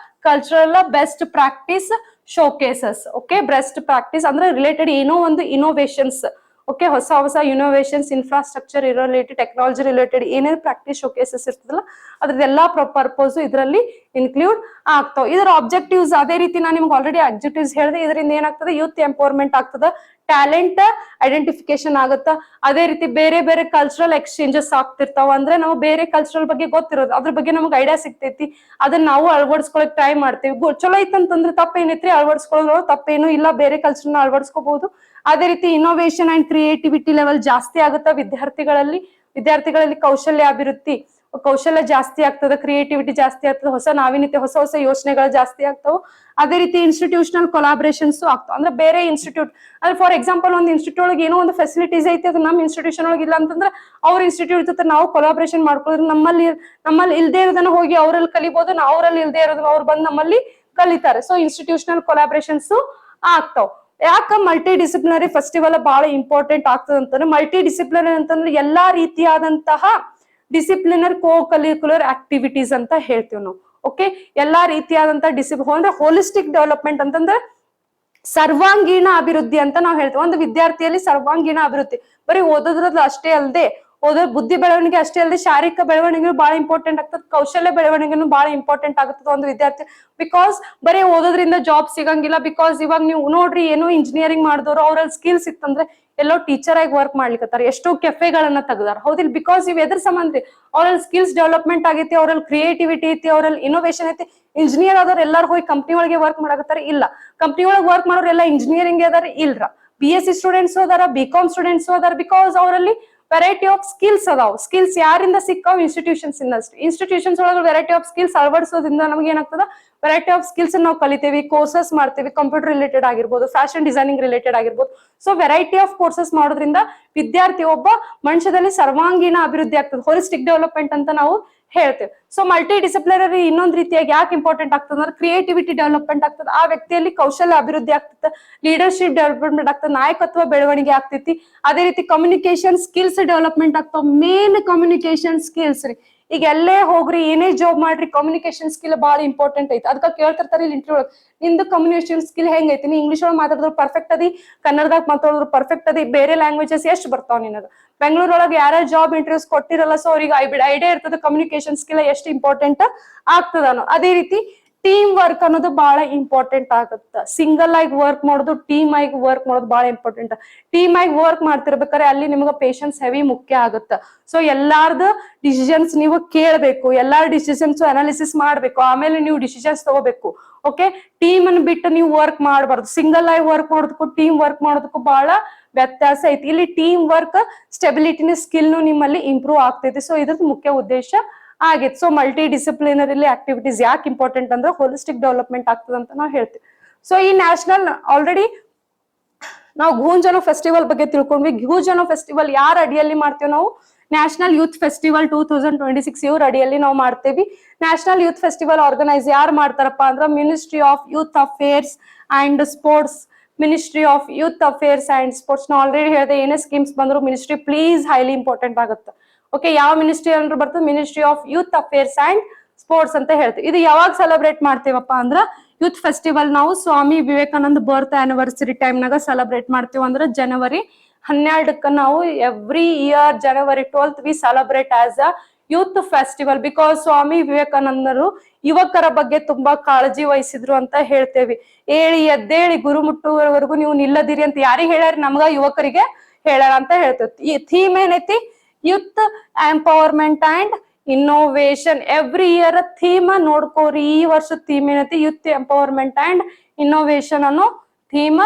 cultural, best practice, showcases. Okay best practice ಅಂದ್ರೆ ರಿಲೇಟೆಡ್ ಏನೋ ಒಂದು ಇನೋವೇಷನ್ಸ್. ಓಕೆ ಹೊಸ ಹೊಸ innovations, infrastructure related, technology related ಏನೇನು ಪ್ರಾಕ್ಟೀಸ್ ಶೋಕೇಸಸ್ ಇರ್ತದಲ್ಲ ಅದ್ರದ್ದೆಲ್ಲಾ ಪರ್ಪಸ್ ಇದರಲ್ಲಿ ಇನ್ಕ್ಲೂಡ್ ಆಗ್ತಾವ. ಇದರ ಆಬ್ಜೆಕ್ಟಿವ್ಸ್ ಅದೇ ರೀತಿ ನಾನು ನಿಮ್ಗೆ ಆಲ್ರೆಡಿ ಆಬ್ಜೆಕ್ಟಿವ್ಸ್ ಹೇಳಿದೆ. ಇದರಿಂದ ಏನಾಗ್ತದೆ, ಯೂತ್ ಎಂಪವರ್ಮೆಂಟ್ ಆಗ್ತದ, ಟ್ಯಾಲೆಂಟ್ ಐಡೆಂಟಿಫಿಕೇಶನ್ ಆಗುತ್ತ. ಅದೇ ರೀತಿ ಬೇರೆ ಬೇರೆ ಕಲ್ಚರಲ್ ಎಕ್ಸ್ಚೇಂಜಸ್ ಆಗ್ತಿರ್ತಾವ. ಅಂದ್ರೆ ನಾವು ಬೇರೆ ಕಲ್ಚರಲ್ ಬಗ್ಗೆ ಗೊತ್ತಿರೋದು, ಅದ್ರ ಬಗ್ಗೆ ನಮ್ಗೆ ಐಡಿಯಾ ಸಿಗ್ತೈತಿ, ಅದನ್ನ ನಾವು ಅಳವಡಿಸ್ಕೊಳಕ್ ಟ್ರೈ ಮಾಡ್ತೀವಿ. ಚಲೋ ಐತಂತಂದ್ರೆ ತಪ್ಪೇನೈತ್ರಿ, ಅಳವಡಿಸ್ಕೊಳ್ಳೋ ತಪ್ಪೇನು ಇಲ್ಲ, ಬೇರೆ ಕಲ್ಚರ್ನ ಅಳವಡಿಸ್ಕೋಬಹುದು. ಅದೇ ರೀತಿ ಇನೋವೇಷನ್ ಅಂಡ್ ಕ್ರಿಯೇಟಿವಿಟಿ ಲೆವೆಲ್ ಜಾಸ್ತಿ ಆಗುತ್ತಾ ವಿದ್ಯಾರ್ಥಿಗಳಲ್ಲಿ ಕೌಶಲ್ಯ ಜಾಸ್ತಿ ಆಗ್ತದೆ, ಕ್ರಿಯೇಟಿವಿಟಿ ಜಾಸ್ತಿ ಆಗ್ತದೆ, ಹೊಸ ನಾವೀನ್ಯತೆ, ಹೊಸ ಹೊಸ ಯೋಚನೆಗಳು ಜಾಸ್ತಿ ಆಗ್ತಾವ. ಅದೇ ರೀತಿ ಇನ್ಸ್ಟಿಟ್ಯೂಷನಲ್ ಕೊಲಾಬ್ರೇಷನ್ಸ್ ಆಗ್ತಾವ. ಅಂದ್ರೆ ಬೇರೆ ಇನ್ಸ್ಟಿಟ್ಯೂಟ್ ಅಂದ್ರೆ ಫಾರ್ ಎಕ್ಸಾಂಪಲ್ ಒಂದು ಇನ್ಸ್ಟಿಟ್ಯೂಟ್ ಒಳಗೆ ಏನೋ ಒಂದು ಫೆಸಿಲಿಟೀಸ್ ಐತಿ, ಅದು ನಮ್ಮ ಇನ್ಸ್ಟಿಟ್ಯೂಷನ್ ಒಳಗೆ ಇಲ್ಲ ಅಂತಂದ್ರೆ ಅವ್ರ ಇನ್ಸ್ಟಿಟ್ಯೂಟ್ ಜೊತೆ ನಾವು ಕೊಲಾಬ್ರೇಷನ್ ಮಾಡ್ಕೊಳ್ಳೋದ್ರೆ ನಮ್ಮಲ್ಲಿ ಇಲ್ದೇ ಇರೋದನ್ನ ಹೋಗಿ ಅವರಲ್ಲಿ ಕಲಿಬಹುದು, ಅವರಲ್ಲಿ ಇಲ್ದೇ ಇರೋದನ್ನ ಅವ್ರು ಬಂದು ನಮ್ಮಲ್ಲಿ ಕಲಿತಾರೆ. ಸೊ ಇನ್ಸ್ಟಿಟ್ಯೂಷನಲ್ ಕೊಲಾಬ್ರೇಷನ್ಸ್ ಆಗ್ತಾವ. ಯಾಕ ಮಲ್ಟಿ ಡಿಸಿಪ್ಲಿನರಿ ಫೆಸ್ಟಿವಲ್ ಬಹಳ ಇಂಪಾರ್ಟೆಂಟ್ ಆಗ್ತದೆ ಅಂತಂದ್ರೆ, ಮಲ್ಟಿ ಡಿಸಿಪ್ಲಿನರಿ ಅಂತಂದ್ರೆ ಎಲ್ಲಾ ರೀತಿಯಾದಂತಹ ಡಿಸಿಪ್ಲಿನರ್ ಕೋ ಕರಿಕ್ಯುಲರ್ ಆಕ್ಟಿವಿಟೀಸ್ ಅಂತ ಹೇಳ್ತೀವಿ ನಾವು. ಓಕೆ. ಎಲ್ಲಾ ರೀತಿಯಾದಂತ ಅಂದ್ರೆ ಹೋಲಿಸ್ಟಿಕ್ ಡೆವಲಪ್ಮೆಂಟ್ ಅಂತಂದ್ರೆ ಸರ್ವಾಂಗೀಣ ಅಭಿವೃದ್ಧಿ ಅಂತ ನಾವು ಹೇಳ್ತೇವೆ. ಒಂದು ವಿದ್ಯಾರ್ಥಿಯಲ್ಲಿ ಸರ್ವಾಂಗೀಣ ಅಭಿವೃದ್ಧಿ ಬರೀ ಓದೋದ್ರದ್ದು ಅಷ್ಟೇ ಅಲ್ಲದೆ ಬುದ್ಧಿ ಬೆಳವಣಿಗೆ ಅಷ್ಟೇ ಅಲ್ಲದೆ ಶಾರೀರಿಕ ಬೆಳವಣಿಗೆ ಬಹಳ ಇಂಪಾರ್ಟೆಂಟ್ ಆಗ್ತದೆ, ಕೌಶಲ್ಯ ಬೆಳವಣಿಗೆನು ಬಹಳ ಇಂಪಾರ್ಟೆಂಟ್ ಆಗುತ್ತದೆ ಒಂದು ವಿದ್ಯಾರ್ಥಿ. ಬಿಕಾಸ್ ಬರೀ ಓದೋದ್ರಿಂದ ಜಾಬ್ ಸಿಗಂಗಿಲ್ಲ. ಬಿಕಾಸ್ ಇವಾಗ ನೀವು ನೋಡ್ರಿ, ಏನೋ ಇಂಜಿನಿಯರಿಂಗ್ ಮಾಡಿದವರು ಅವ್ರಲ್ಲಿ ಸ್ಕಿಲ್ಸ್ ಇತ್ತಂದ್ರೆ ಎಲ್ಲೋ ಟೀಚರ್ ಆಗಿ ವರ್ಕ್ ಮಾಡ್ಲಿಕ್ಕತ್ತಾರ, ಎಷ್ಟೋ ಕೆಫೆಗಳನ್ನ ತೆಗ್ದಾರ, ಹೌದಿಲ್ಲ? ಬಿಕಾಸ್ ಇವ್ ಎದ್ರ ಸಂಬಂಧ ಅವ್ರಲ್ಲಿ ಸ್ಕಿಲ್ಸ್ ಡೆವಲಪ್ಮೆಂಟ್ ಆಗೈತಿ, ಅವ್ರಲ್ಲಿ ಕ್ರಿಯೇಟಿವಿಟಿ ಐತಿ, ಅವ್ರಲ್ಲಿ ಇನೋವೇಷನ್ ಐತಿ. ಇಂಜಿನಿಯರ್ ಆದವ್ರು ಎಲ್ಲಾರು ಹೋಗಿ ಕಂಪ್ನಿ ಒಳಗೆ ವರ್ಕ್ ಮಾಡಕತ್ತಾರ? ಇಲ್ಲ. ಕಂಪ್ನಿ ಒಳಗೆ ವರ್ಕ್ ಮಾಡೋರು ಎಲ್ಲ ಇಂಜಿನಿಯರಿಂಗ್ ಅದಾರ? ಇಲ್ರ. BSc ಸ್ಟೂಡೆಂಟ್ಸ್ ಅದಾರ, BCom ಸ್ಟೂಡೆಂಟ್ಸ್ ಅದಾರ. ಬಿಕಾಸ್ ಅವರಲ್ಲಿ ವೆರೈಟಿ ಆಫ್ ಸ್ಕಿಲ್ಸ್ ಅದಾವ. ಸ್ಕಿಲ್ಸ್ ಯಾರಿಂದ ಸಿಕ್ಕಾವ್? ಇನ್ಸ್ಟಿಟ್ಯೂಷನ್ಸ್ ಇಂದ. ಇನ್ಸ್ಟಿಟ್ಯೂಷನ್ಸ್ ಒಳಗೆ ವೆರೈಟಿ ಆಫ್ ಸ್ಕಿಲ್ಸ್ ಅಳವಡಿಸೋದ್ರಿಂದ ನಮ್ಗೆ ಏನಾಗ್ತದ, ವೆರೈಟಿ ಆಫ್ ಸ್ಕಿಲ್ಸ್ ನಾವು ಕಲಿತೇವಿ, ಕೋರ್ಸಸ್ ಮಾಡ್ತೇವಿ, ಕಂಪ್ಯೂಟರ್ ರಿಲೇಟೆಡ್ ಆಗಿರ್ಬೋದು, ಫ್ಯಾಷನ್ ಡಿಸೈನಿಂಗ್ ರಿಲೇಟೆಡ್ ಆಗಿರ್ಬೋದು. ಸೊ ವೆರೈಟಿ ಆಫ್ ಕೋರ್ಸಸ್ ಮಾಡೋದ್ರಿಂದ ವಿದ್ಯಾರ್ಥಿ ಒಬ್ಬ ಮನುಷ್ಯದಲ್ಲಿ ಸರ್ವಾಂಗೀಣ ಅಭಿವೃದ್ಧಿ ಆಗ್ತದೆ, ಹೋಲಿಸ್ಟಿಕ್ ಡೆವಲಪ್ಮೆಂಟ್ ಅಂತ ನಾವು ಹೇಳ್ತೇವೆ. ಸೊ ಮಲ್ಟಿ ಡಿಸಿಪ್ಲಿನರಿ ಇನ್ನೊಂದ್ ರೀತಿಯಾಗಿ ಯಾಕೆ ಇಂಪಾರ್ಟೆಂಟ್ ಆಗ್ತದೆ ಅಂದ್ರೆ ಕ್ರಿಯೇಟಿವಿಟಿ ಡೆವಲಪ್ಮೆಂಟ್ ಆಗ್ತದೆ, ಆ ವ್ಯಕ್ತಿಯಲ್ಲಿ ಕೌಶಲ್ಯ ಅಭಿವೃದ್ಧಿ ಆಗ್ತದೆ, ಲೀಡರ್ಶಿಪ್ ಡೆವಲಪ್ಮೆಂಟ್ ಆಗ್ತದೆ, ನಾಯಕತ್ವ ಬೆಳವಣಿಗೆ ಆಗ್ತೈತಿ. ಅದೇ ರೀತಿ ಕಮ್ಯುನಿಕೇಶನ್ ಸ್ಕಿಲ್ಸ್ ಡೆವಲಪ್ಮೆಂಟ್ ಆಗ್ತಾವ. ಮೇನ್ ಕಮ್ಯುನಿಕೇಶನ್ ಸ್ಕಿಲ್ಸ್ ರೀ. ಈಗ ಎಲ್ಲೇ ಹೋಗ್ರಿ, ಏನೇ ಜಾಬ್ ಮಾಡ್ರಿ, ಕಮ್ಯುನಿಕೇಶನ್ ಸ್ಕಿಲ್ ಬಹಳ ಇಂಪಾರ್ಟೆಂಟ್ ಐತಿ. ಅದಕ್ಕೆ ಕೇಳ್ತಿರ್ತಾರೆ ಇಲ್ಲಿ ಇಂಟರ್ವ್ಯೂ ಒಳಗೆ, ನಿಂದು ಕಮ್ಯುನಿಕೇಶನ್ ಸ್ಕಿಲ್ ಹೆಂಗೈತಿ? ನೀ ಇಂಗ್ಲಿಷ್ ಒಳಗೆ ಮಾತಾಡಿದ್ರು ಪರ್ಫೆಕ್ಟ್ ಅದಿ, ಕನ್ನಡದಾಗ ಮಾತಾಡಿದ್ರು ಪರ್ಫೆಕ್ಟ್ ಅದಿ, ಬೇರೆ ಲ್ಯಾಂಗ್ವೇಜಸ್ ಎಷ್ಟು ಬರ್ತಾವ ನಿನಗ? ಬೆಂಗಳೂರೊಳಗೆ ಯಾರ್ಯಾರು ಜಾಬ್ ಇಂಟರ್ವ್ಯೂಸ್ ಕೊಟ್ಟಿರಲ್ಲ, ಸೊ ಅವ್ರಿಗೆ ಐಡಿಯಾ ಇರ್ತದೆ ಕಮ್ಯುನಿಕೇಶನ್ ಸ್ಕಿಲ್ ಎಷ್ಟು ಇಂಪಾರ್ಟೆಂಟ್ ಆಗ್ತದ. ಅದೇ ರೀತಿ ಟೀಮ್ ವರ್ಕ್ ಅನ್ನೋದು ಬಹಳ ಇಂಪಾರ್ಟೆಂಟ್ ಆಗುತ್ತೆ. ಸಿಂಗಲ್ ಆಗಿ ವರ್ಕ್ ಮಾಡೋದು, ಟೀಮ್ ಆಗಿ ವರ್ಕ್ ಮಾಡೋದು ಬಹಳ ಇಂಪಾರ್ಟೆಂಟ್. ಟೀಮ್ ಆಗಿ ವರ್ಕ್ ಮಾಡ್ತಿರ್ಬೇಕಾದ್ರೆ ಅಲ್ಲಿ ನಿಮ್ಗೆ ಪೇಶನ್ಸ್ ಹೆವಿ ಮುಖ್ಯ ಆಗುತ್ತೆ. ಸೊ ಎಲ್ಲಾರ್ದು ಡಿಸಿಷನ್ಸ್ ನೀವು ಕೇಳಬೇಕು, ಎಲ್ಲಾರ ಡಿಸಿಷನ್ಸ್ ಅನಾಲಿಸಿಸ್ ಮಾಡ್ಬೇಕು, ಆಮೇಲೆ ನೀವು ಡಿಸಿಷನ್ಸ್ ತಗೋಬೇಕು. ಓಕೆ. ಟೀಮ್ ಅನ್ನು ಬಿಟ್ಟು ನೀವು ವರ್ಕ್ ಮಾಡಬಾರ್ದು. ಸಿಂಗಲ್ ಆಗಿ ವರ್ಕ್ ಮಾಡೋದಕ್ಕೂ ಟೀಮ್ ವರ್ಕ್ ಮಾಡೋದಕ್ಕೂ ಬಹಳ ವ್ಯತ್ಯಾಸ ಐತಿ. ಇಲ್ಲಿ ಟೀಮ್ ವರ್ಕ್ ಸ್ಟೆಬಿಲಿಟಿನ ಸ್ಕಿಲ್ ನಿಮ್ಮಲ್ಲಿ ಇಂಪ್ರೂವ್ ಆಗ್ತೈತಿ. ಸೊ ಇದ್ರದ್ದು ಮುಖ್ಯ ಉದ್ದೇಶ ಆಗೈತಿ. ಸೊ ಮಲ್ಟಿ ಡಿಸಿಪ್ಲಿನರಿ ಆಕ್ಟಿವಿಟೀಸ್ ಯಾಕೆ ಇಂಪಾರ್ಟೆಂಟ್ ಅಂದ್ರೆ ಹೋಲಿಸ್ಟಿಕ್ ಡೆವಲಪ್ಮೆಂಟ್ ಆಗ್ತದೆ ಅಂತ ನಾವು ಹೇಳ್ತೀವಿ. ಸೊ ಈ ನ್ಯಾಷನಲ್ ಆಲ್ರೆಡಿ ನಾವು ಗೂಂಜ್ ಅನ್ನೋ ಫೆಸ್ಟಿವಲ್ ಬಗ್ಗೆ ತಿಳ್ಕೊಂಡ್ವಿ. ಗೂಂಜ್ ಅನ್ನೋ ಫೆಸ್ಟಿವಲ್ ಯಾರ ಅಡಿಯಲ್ಲಿ ಮಾಡ್ತೀವಿ ನಾವು? ನ್ಯಾಷನಲ್ ಯೂತ್ ಫೆಸ್ಟಿವಲ್ 2026 ಇವ್ರ ಅಡಿಯಲ್ಲಿ ನಾವು ಮಾಡ್ತೇವಿ. ನ್ಯಾಷನಲ್ ಯೂತ್ ಫೆಸ್ಟಿವಲ್ ಆರ್ಗನೈಸ್ ಯಾರು ಮಾಡ್ತಾರಪ್ಪ ಅಂದ್ರೆ ministry of youth affairs and sports. Ministry of youth affairs and sports ನಾ ಆಲ್ರೆಡಿ ಹೇಳಿದೆ, ಏನೇ ಸ್ಕೀಮ್ಸ್ ಬಂದ್ರು ಮಿನಿಸ್ಟ್ರಿ ಪ್ಲೀಸ್ ಹೈಲಿ ಇಂಪಾರ್ಟೆಂಟ್ ಆಗುತ್ತೆ. ಓಕೆ. ಯಾವ ಮಿನಿಸ್ಟ್ರಿ ಅಂದ್ರೆ ಬರ್ತದೆ? Ministry of youth affairs and sports ಅಂತ ಹೇಳ್ತೀವಿ. ಇದು ಯಾವಾಗ ಸೆಲೆಬ್ರೇಟ್ ಮಾಡ್ತೇವಪ್ಪ ಅಂದ್ರ ಯೂತ್ ಫೆಸ್ಟಿವಲ್ ನಾವು ಸ್ವಾಮಿ ವಿವೇಕಾನಂದ ಬರ್ತ್ ಆನಿವರ್ಸರಿ ಟೈಮ್ನಾಗ ಸೆಲೆಬ್ರೇಟ್ ಮಾಡ್ತೀವಿ. ಅಂದ್ರೆ ಜನವರಿ 12ಕ್ಕೆ ನಾವು every year January 12th we celebrate as a youth festival. Because Swami ವಿವೇಕಾನಂದರು ಯುವಕರ ಬಗ್ಗೆ ತುಂಬಾ ಕಾಳಜಿ ವಹಿಸಿದ್ರು ಅಂತ ಹೇಳ್ತೇವಿ. ಏಳಿ ಎದ್ದೇಳಿ ಗುರು ಮುಟ್ಟುವವರೆಗೂ ನೀವು ನಿಲ್ಲದಿರಿ ಅಂತ ಯಾರಿಗೆ ಹೇಳ್ಯಾರ? ನಮ್ಗ ಯುವಕರಿಗೆ ಹೇಳ್ಯಾರ ಅಂತ ಹೇಳ್ತೇವೆ. ಈ ಥೀಮ್ ಏನೈತಿ? Youth empowerment and innovation. Every year theme ನೋಡ್ಕೋರಿ. ಈ ವರ್ಷದ ಥೀಮ್ ಏನೈತಿ? ಯೂತ್ ಎಂಪವರ್ಮೆಂಟ್ ಅಂಡ್ ಇನ್ನೋವೇಷನ್ ಅನ್ನೋ ಥೀಮ್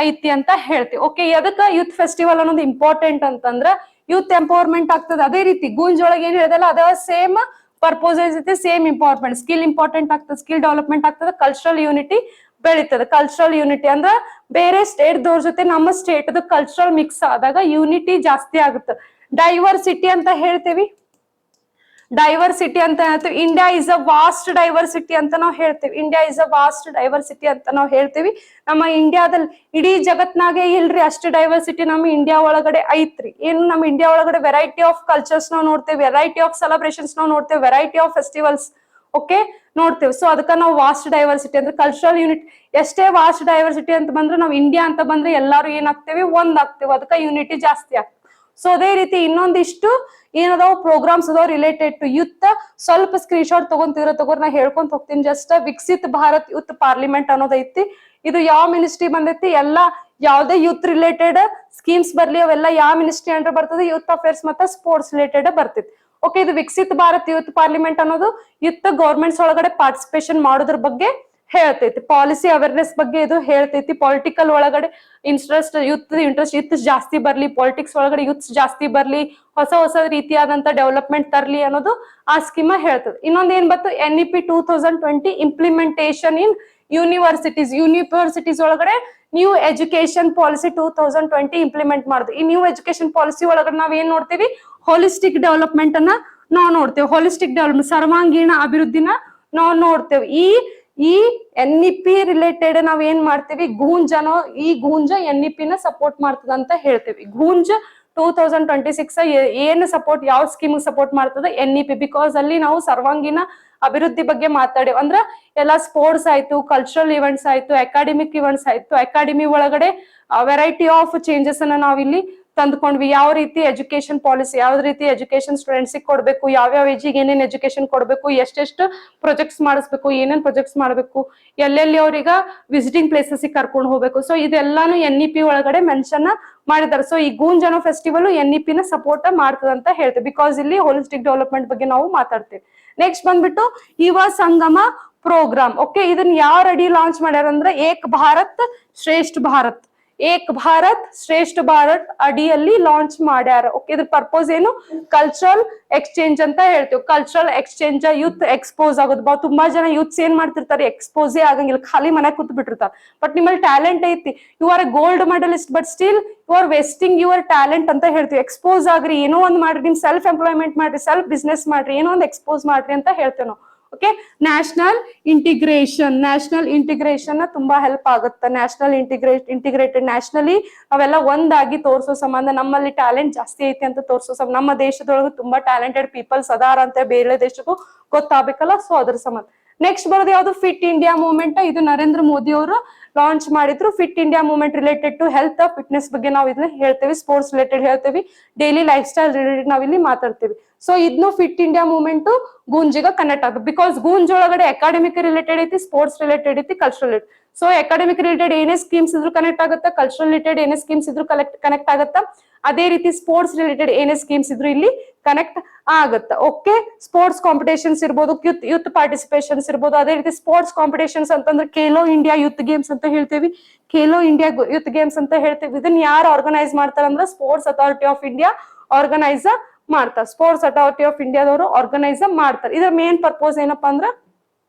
ಐತಿ ಅಂತ ಹೇಳ್ತೀವಿ. ಓಕೆ. ಅದಕ್ಕೆ ಯೂತ್ ಫೆಸ್ಟಿವಲ್ ಅನ್ನೋದು ಇಂಪಾರ್ಟೆಂಟ್ ಅಂತಂದ್ರ ಯೂತ್ ಎಂಪವರ್ಮೆಂಟ್ ಆಗ್ತದೆ. ಅದೇ ರೀತಿ ಗೂಂಜ್ ಒಳಗೆ ಏನ್ ಹೇಳಿದಲ್ಲ ಅದ ಸೇಮ್ ಪರ್ಪೋಸ್ ಐತಿ, ಸೇಮ್ ಇಂಪಾರ್ಟೆಂಟ್. ಸ್ಕಿಲ್ ಇಂಪಾರ್ಟೆಂಟ್ ಆಗ್ತದೆ, ಸ್ಕಿಲ್ ಡೆವಲಪ್ಮೆಂಟ್ ಆಗ್ತದೆ, ಕಲ್ಚರಲ್ ಯೂನಿಟಿ ಬೆಳಿತದೆ. ಕಲ್ಚರಲ್ ಯೂನಿಟಿ ಅಂದ್ರ ಬೇರೆ ಸ್ಟೇಟ್ ದವ್ರ ಜೊತೆ ನಮ್ಮ ಸ್ಟೇಟ್ ಕಲ್ಚರಲ್ ಮಿಕ್ಸ್ ಆದಾಗ ಯೂನಿಟಿ ಜಾಸ್ತಿ ಆಗುತ್ತೆ. ಡೈವರ್ಸಿಟಿ ಅಂತ ಹೇಳ್ತೇವಿ. ಡೈವರ್ಸಿಟಿ ಅಂತ ಹೇಳ್ತೀವಿ. India is a vast diversity ಅಂತ ನಾವು ಹೇಳ್ತೇವಿ. India is a vast diversity ಅಂತ ನಾವು ಹೇಳ್ತೇವಿ. ನಮ್ಮ ಇಂಡಿಯಾದಲ್ಲಿ ಇಡೀ ಜಗತ್ನಾಗೆ ಇಲ್ರಿ ಅಷ್ಟು ಡೈವರ್ಸಿಟಿ ನಮ್ಮ ಇಂಡಿಯಾ ಒಳಗಡೆ ಐತ್ರಿ. ಏನು ನಮ್ಮ ಇಂಡಿಯಾ ಒಳಗಡೆ ವೆರೈಟಿ ಆಫ್ ಕಲ್ಚರ್ಸ್ ನಾವು ನೋಡ್ತೇವೆ, ವೆರೈಟಿ ಆಫ್ ಸೆಲೆಬ್ರೇಷನ್ಸ್ ನಾವು ನೋಡ್ತೇವೆ, ವೆರೈಟಿ ಆಫ್ ಫೆಸ್ಟಿವಲ್ಸ್ ಓಕೆ ನೋಡ್ತೇವೆ. ಸೊ ಅದಕ್ಕೆ ನಾವು ವಾಸ್ಟ್ ಡೈವರ್ಸಿಟಿ ಅಂದ್ರೆ ಕಲ್ಚರಲ್ ಯೂನಿಟ್. ಎಷ್ಟೇ ವಾಸ್ಟ್ ಡೈವರ್ಸಿಟಿ ಅಂತ ಬಂದ್ರೆ ನಾವು ಇಂಡಿಯಾ ಅಂತ ಬಂದ್ರೆ ಎಲ್ಲಾರು ಏನಾಗ್ತೇವೆ? ಒಂದ್ ಆಗ್ತೇವೆ. ಅದಕ್ಕೆ ಯೂನಿಟಿ ಜಾಸ್ತಿ ಆಗ್ತದೆ. ಸೊ ಅದೇ ರೀತಿ ಇನ್ನೊಂದಿಷ್ಟು ಏನದಾವ ಪ್ರೋಗ್ರಾಮ್ಸ್ ಅದಾವ ರಿಲೇಟೆಡ್ ಟು ಯೂತ್. ಸ್ವಲ್ಪ ಸ್ಕ್ರೀನ್ ಶಾಟ್ ತಗೋರ್ ನಾ ಹೇಳ್ಕೊಂತ ಹೋಗ್ತೀನಿ. Just Viksit Bharat youth parliament ಅನ್ನೋದೈತಿ. ಇದು ಯಾವ ಮಿನಿಸ್ಟ್ರಿ ಬಂದೈತಿ? ಎಲ್ಲಾ ಯಾವ್ದೇ ಯೂತ್ ರಿಲೇಟೆಡ್ ಸ್ಕೀಮ್ಸ್ ಬರ್ಲಿ ಅವೆಲ್ಲ ಯಾವ ಮಿನಿಸ್ಟ್ರಿ ಅಂಡರ್ ಬರ್ತದೆ? ಯೂತ್ ಅಫೇರ್ಸ್ ಮತ್ತೆ ಸ್ಪೋರ್ಟ್ಸ್ ರಿಲೇಟೆಡ್ ಬರ್ತೈತಿ. ಓಕೆ. ಇದು ವಿಕಸಿತ್ ಭಾರತ್ ಯೂತ್ ಪಾರ್ಲಿಮೆಂಟ್ ಅನ್ನೋದು ಯೂತ್ ಗವರ್ಮೆಂಟ್ಸ್ ಒಳಗಡೆ ಪಾರ್ಟಿಸಿಪೇಷನ್ ಮಾಡೋದ್ರ ಬಗ್ಗೆ ಹೇಳ್ತೈತಿ. ಪಾಲಿಸಿ ಅವೇರ್ನೆಸ್ ಬಗ್ಗೆ ಇದು ಹೇಳ್ತೈತಿ. ಪೊಲಿಟಿಕಲ್ ಒಳಗಡೆ ಇಂಟ್ರೆಸ್ಟ್ ಜಾಸ್ತಿ ಬರ್ಲಿ, ಪಾಲಿಟಿಕ್ಸ್ ಒಳಗಡೆ ಯೂತ್ಸ್ ಜಾಸ್ತಿ ಬರ್ಲಿ, ಹೊಸ ಹೊಸ ರೀತಿಯಾದಂತ ಡೆವಲಪ್ಮೆಂಟ್ ತರ್ಲಿ ಅನ್ನೋದು ಆ ಸ್ಕೀಮ್ ಹೇಳ್ತದೆ. ಇನ್ನೊಂದ್ ಏನ್ ಬಂತು? NEP 2020 ಇಂಪ್ಲಿಮೆಂಟೇಷನ್ ಇನ್ ಯೂನಿವರ್ಸಿಟೀಸ್ ಒಳಗಡೆ ನ್ಯೂ ಎಜುಕೇಶನ್ ಪಾಲಿಸಿ 2020 ಇಂಪ್ಲಿಮೆಂಟ್ ಮಾಡುದು. ಈ ನ್ಯೂ ಎಜುಕೇಶನ್ ಪಾಲಿಸಿ ಒಳಗಡೆ ನಾವ್ ಏನ್ ನೋಡ್ತೇವಿ? ಹೋಲಿಸ್ಟಿಕ್ ಡೆವಲಪ್ಮೆಂಟ್ ಅನ್ನ ನಾವು ನೋಡ್ತೇವೆ. ಹೋಲಿಸ್ಟಿಕ್ ಡೆವಲಪ್ಮೆಂಟ್ ಸರ್ವಾಂಗೀಣ ಅಭಿವೃದ್ಧಿನ ನಾವು ನೋಡ್ತೇವೆ. ಈ NEP ರಿಲೇಟೆಡ್ ನಾವ್ ಏನ್ ಮಾಡ್ತೇವಿ? ಗೂಂಜ್ ಅನ್ನೋ ಈ ಗೂಂಜ NEP ನ ಸಪೋರ್ಟ್ ಮಾಡ್ತದ ಅಂತ ಹೇಳ್ತೇವಿ. ಗೂಂಜ್ 2026 ಏನ್ ಸಪೋರ್ಟ್ ಯಾವ ಸ್ಕೀಮ್ ಸಪೋರ್ಟ್ ಮಾಡ್ತದೆ NEP, ಬಿಕಾಸ್ ಅಲ್ಲಿ ನಾವು ಸರ್ವಾಂಗೀಣ ಅಭಿವೃದ್ಧಿ ಬಗ್ಗೆ ಮಾತಾಡಿ ಅಂದ್ರ ಎಲ್ಲ ಸ್ಪೋರ್ಟ್ಸ್ ಆಯ್ತು, ಕಲ್ಚರಲ್ ಇವೆಂಟ್ಸ್ ಆಯ್ತು, ಅಕಾಡೆಮಿಕ್ ಇವೆಂಟ್ಸ್ ಆಯ್ತು, ಅಕಾಡೆಮಿ ಒಳಗಡೆ ವೆರೈಟಿ ಆಫ್ ಚೇಂಜಸ್ ಅನ್ನ ನಾವಿಲ್ಲಿ ತಂದ್ಕೊಂಡ್ವಿ. ಯಾವ ರೀತಿ ಎಜುಕೇಶನ್ ಪಾಲಿಸಿ, ಯಾವ ರೀತಿ ಎಜುಕೇಶನ್ ಸ್ಟೂಡೆಂಟ್ಸ್ ಕೊಡ್ಬೇಕು, ಯಾವ್ಯಾವ ಏಜಿಗೆ ಏನೇನ್ ಎಜುಕೇಶನ್ ಕೊಡ್ಬೇಕು, ಎಷ್ಟೆಷ್ಟು ಪ್ರೊಜೆಕ್ಟ್ಸ್ ಮಾಡಿಸ್ಬೇಕು, ಏನೇನ್ ಪ್ರೊಜೆಕ್ಟ್ಸ್ ಮಾಡ್ಬೇಕು, ಎಲ್ಲೆಲ್ಲಿ ಅವ್ರಿಗೆ ವಿಸಿಟಿಂಗ್ ಪ್ಲೇಸಸ್ ಕರ್ಕೊಂಡು ಹೋಗ್ಬೇಕು. ಸೊ ಇದೆಲ್ಲಾನು NEP ಒಳಗಡೆ ಮೆನ್ಷನ್ ಮಾಡಿದ್ದಾರೆ. ಸೊ ಈ ಗೂಂಜ್ ಅನ್ನೋ ಫೆಸ್ಟಿವಲ್ NEP ನ ಸಪೋರ್ಟ್ ಮಾಡ್ತದ ಅಂತ ಹೇಳ್ತೇವೆ, ಬಿಕಾಸ್ ಇಲ್ಲಿ ಹೋಲಿಸ್ಟಿಕ್ ಡೆವಲಪ್ಮೆಂಟ್ ಬಗ್ಗೆ ನಾವು ಮಾತಾಡ್ತೇವೆ. ನೆಕ್ಸ್ಟ್ ಬಂದ್ಬಿಟ್ಟು ಯುವ ಸಂಗಮ ಪ್ರೋಗ್ರಾಮ್. ಓಕೆ, ಇದನ್ನ ಯಾವ ಅಡಿ ಲಾಂಚ್ ಮಾಡ್ಯಾರ ಅಂದ್ರೆ ಏಕ್ ಭಾರತ್ ಶ್ರೇಷ್ಠ ಭಾರತ್ ಅಡಿಯಲ್ಲಿ ಲಾಂಚ್ ಮಾಡ್ಯಾರ. ಓಕೆ, ಇದ್ರ ಪರ್ಪೋಸ್ ಏನು? ಕಲ್ಚರಲ್ ಎಕ್ಸ್ಚೇಂಜ್ ಅಂತ ಹೇಳ್ತೀವಿ. ಕಲ್ಚರಲ್ ಎಕ್ಸ್ಚೇಂಜ್, ಯೂತ್ ಎಕ್ಸ್ಪೋಸ್ ಆಗೋದು. ತುಂಬಾ ಜನ ಯೂತ್ಸ್ ಏನ್ ಮಾಡ್ತಿರ್ತಾರೆ, ಎಕ್ಸ್ಪೋಸೇ ಆಗಂಗಿಲ್ಲ, ಖಾಲಿ ಮನೆ ಕೂತ್ ಬಿಟ್ಟಿರ್ತಾರೆ. ಬಟ್ ನಿಮ್ಮಲ್ಲಿ ಟ್ಯಾಲೆಂಟ್ ಐತಿ, you are a gold medallist, but still you are wasting your talent ಅಂತ ಹೇಳ್ತೀವಿ. ಎಕ್ಸ್ಪೋಸ್ ಆಗ್ರಿ, ಏನೋ ಒಂದ್ ಮಾಡ್ರಿ, ನಿಮ್ ಸೆಲ್ಫ್ ಎಂಪ್ಲಾಯ್ಮೆಂಟ್ ಮಾಡ್ರಿ, ಸೆಲ್ಫ್ ಬಿಸ್ನೆಸ್ ಮಾಡ್ರಿ, ಏನೋ ಒಂದು ಎಕ್ಸ್ಪೋಸ್ ಮಾಡ್ರಿ ಅಂತ ಹೇಳ್ತೇವೆ ನಾವು. ಓಕೆ, ನ್ಯಾಷನಲ್ ಇಂಟಿಗ್ರೇಷನ್ ತುಂಬಾ ಹೆಲ್ಪ್ ಆಗುತ್ತೆ. ನ್ಯಾಷನಲ್ ಇಂಟಿಗ್ರೇಟೆಡ್ ನ್ಯಾಷನಲಿ ನಾವೆಲ್ಲ ಒಂದಾಗಿ ತೋರಿಸೋ ಸಂಬಂಧ, ನಮ್ಮಲ್ಲಿ ಟ್ಯಾಲೆಂಟ್ ಜಾಸ್ತಿ ಐತಿ ಅಂತ ತೋರಿಸೋ ಸಂಬಂಧ, ನಮ್ಮ ದೇಶದೊಳಗೆ ತುಂಬಾ ಟ್ಯಾಲೆಂಟೆಡ್ ಪೀಪಲ್ಸ್ ಅದಾರ ಅಂತ ಬೇರೆ ದೇಶಕ್ಕೂ ಗೊತ್ತಾಗಬೇಕಲ್ಲ. ಸೊ ಅದ್ರ ಸಂಬಂಧ ನೆಕ್ಸ್ಟ್ ಬರೋದು ಯಾವ್ದು? Fit India movement. ಇದು ನರೇಂದ್ರ ಮೋದಿ ಅವರು ಲಾಂಚ್ ಮಾಡಿದ್ರು. Fit India movement related to health, fitness ಬಗ್ಗೆ ನಾವು ಇದನ್ನ ಹೇಳ್ತೇವೆ, ಸ್ಪೋರ್ಟ್ಸ್ ರಿಲೇಟೆಡ್ ಹೇಳ್ತೇವೆ, ಡೈಲಿ ಲೈಫ್ ಸ್ಟೈಲ್ ರಿಲೇಟೆಡ್ ನಾವಿಲ್ಲಿ ಮಾತಾಡ್ತೇವೆ. ಸೊ ಇದನ್ನು ಫಿಟ್ ಇಂಡಿಯಾ ಮೂವ್ಮೆಂಟ್ ಗೂಂಜಿಗ ಕನೆಕ್ಟ್ ಆಗುತ್ತೆ, ಬಿಕಾಸ್ ಗೂಂಜ್ ಒಳಗಡೆ ಅಕಾಡೆಮಿಕ್ ರಿಲೇಟೆಡ್ ಐತಿ, ಸ್ಪೋರ್ಟ್ಸ್ ರಿಲೇಟೆಡ್ ಐತಿ, cultural related. So academic related ಏನೇ ಸ್ಕೀಮ್ಸ್ ಇದ್ರು ಕನೆಕ್ಟ್ ಆಗುತ್ತೆ, ಕಲ್ಚರಲ್ ರಿಲೇಟೆಡ್ ಏನೇ ಸ್ಕೀಮ್ಸ್ ಇದ್ರು ಕನೆಕ್ಟ್ ಆಗುತ್ತೆ, ಅದೇ ರೀತಿ ಸ್ಪೋರ್ಟ್ಸ್ ರಿಲೇಟೆಡ್ ಏನೇ ಸ್ಕೀಮ್ಸ್ ಇದ್ರು ಇಲ್ಲಿ ಕನೆಕ್ಟ್ ಆಗುತ್ತೆ. ಓಕೆ, ಸ್ಪೋರ್ಟ್ಸ್ ಕಾಂಪಿಟೇಷನ್ಸ್ ಇರ್ಬೋದು, ಯೂತ್ ಪಾರ್ಟಿಸಿಪೇಷನ್ಸ್ ಇರ್ಬೋದು, ಅದೇ ರೀತಿ ಸ್ಪೋರ್ಟ್ಸ್ ಕಾಂಪಿಟೇಷನ್ಸ್ ಅಂತಂದ್ರೆ ಖೇಲೋ ಇಂಡಿಯಾ ಯೂತ್ ಗೇಮ್ಸ್ ಅಂತ ಹೇಳ್ತೇವಿ, ಖೇಲೋ ಇಂಡಿಯಾ ಯೂತ್ ಗೇಮ್ಸ್ ಅಂತ ಹೇಳ್ತೇವೆ. ಇದನ್ನ ಯಾರು ಆರ್ಗನೈಸ್ ಮಾಡ್ತಾರೆ ಅಂದ್ರೆ sports authority of India organise ಮಾಡ್ತಾರೆ. ಸ್ಪೋರ್ಟ್ಸ್ ಅಥಾರಿಟಿ ಆಫ್ ಇಂಡಿಯಾದವರು ಆರ್ಗನೈಸ್ ಮಾಡ್ತಾರೆ. ಇದರ ಮೇನ್ ಪರ್ಪೋಸ್ ಏನಪ್ಪಾ ಅಂದ್ರೆ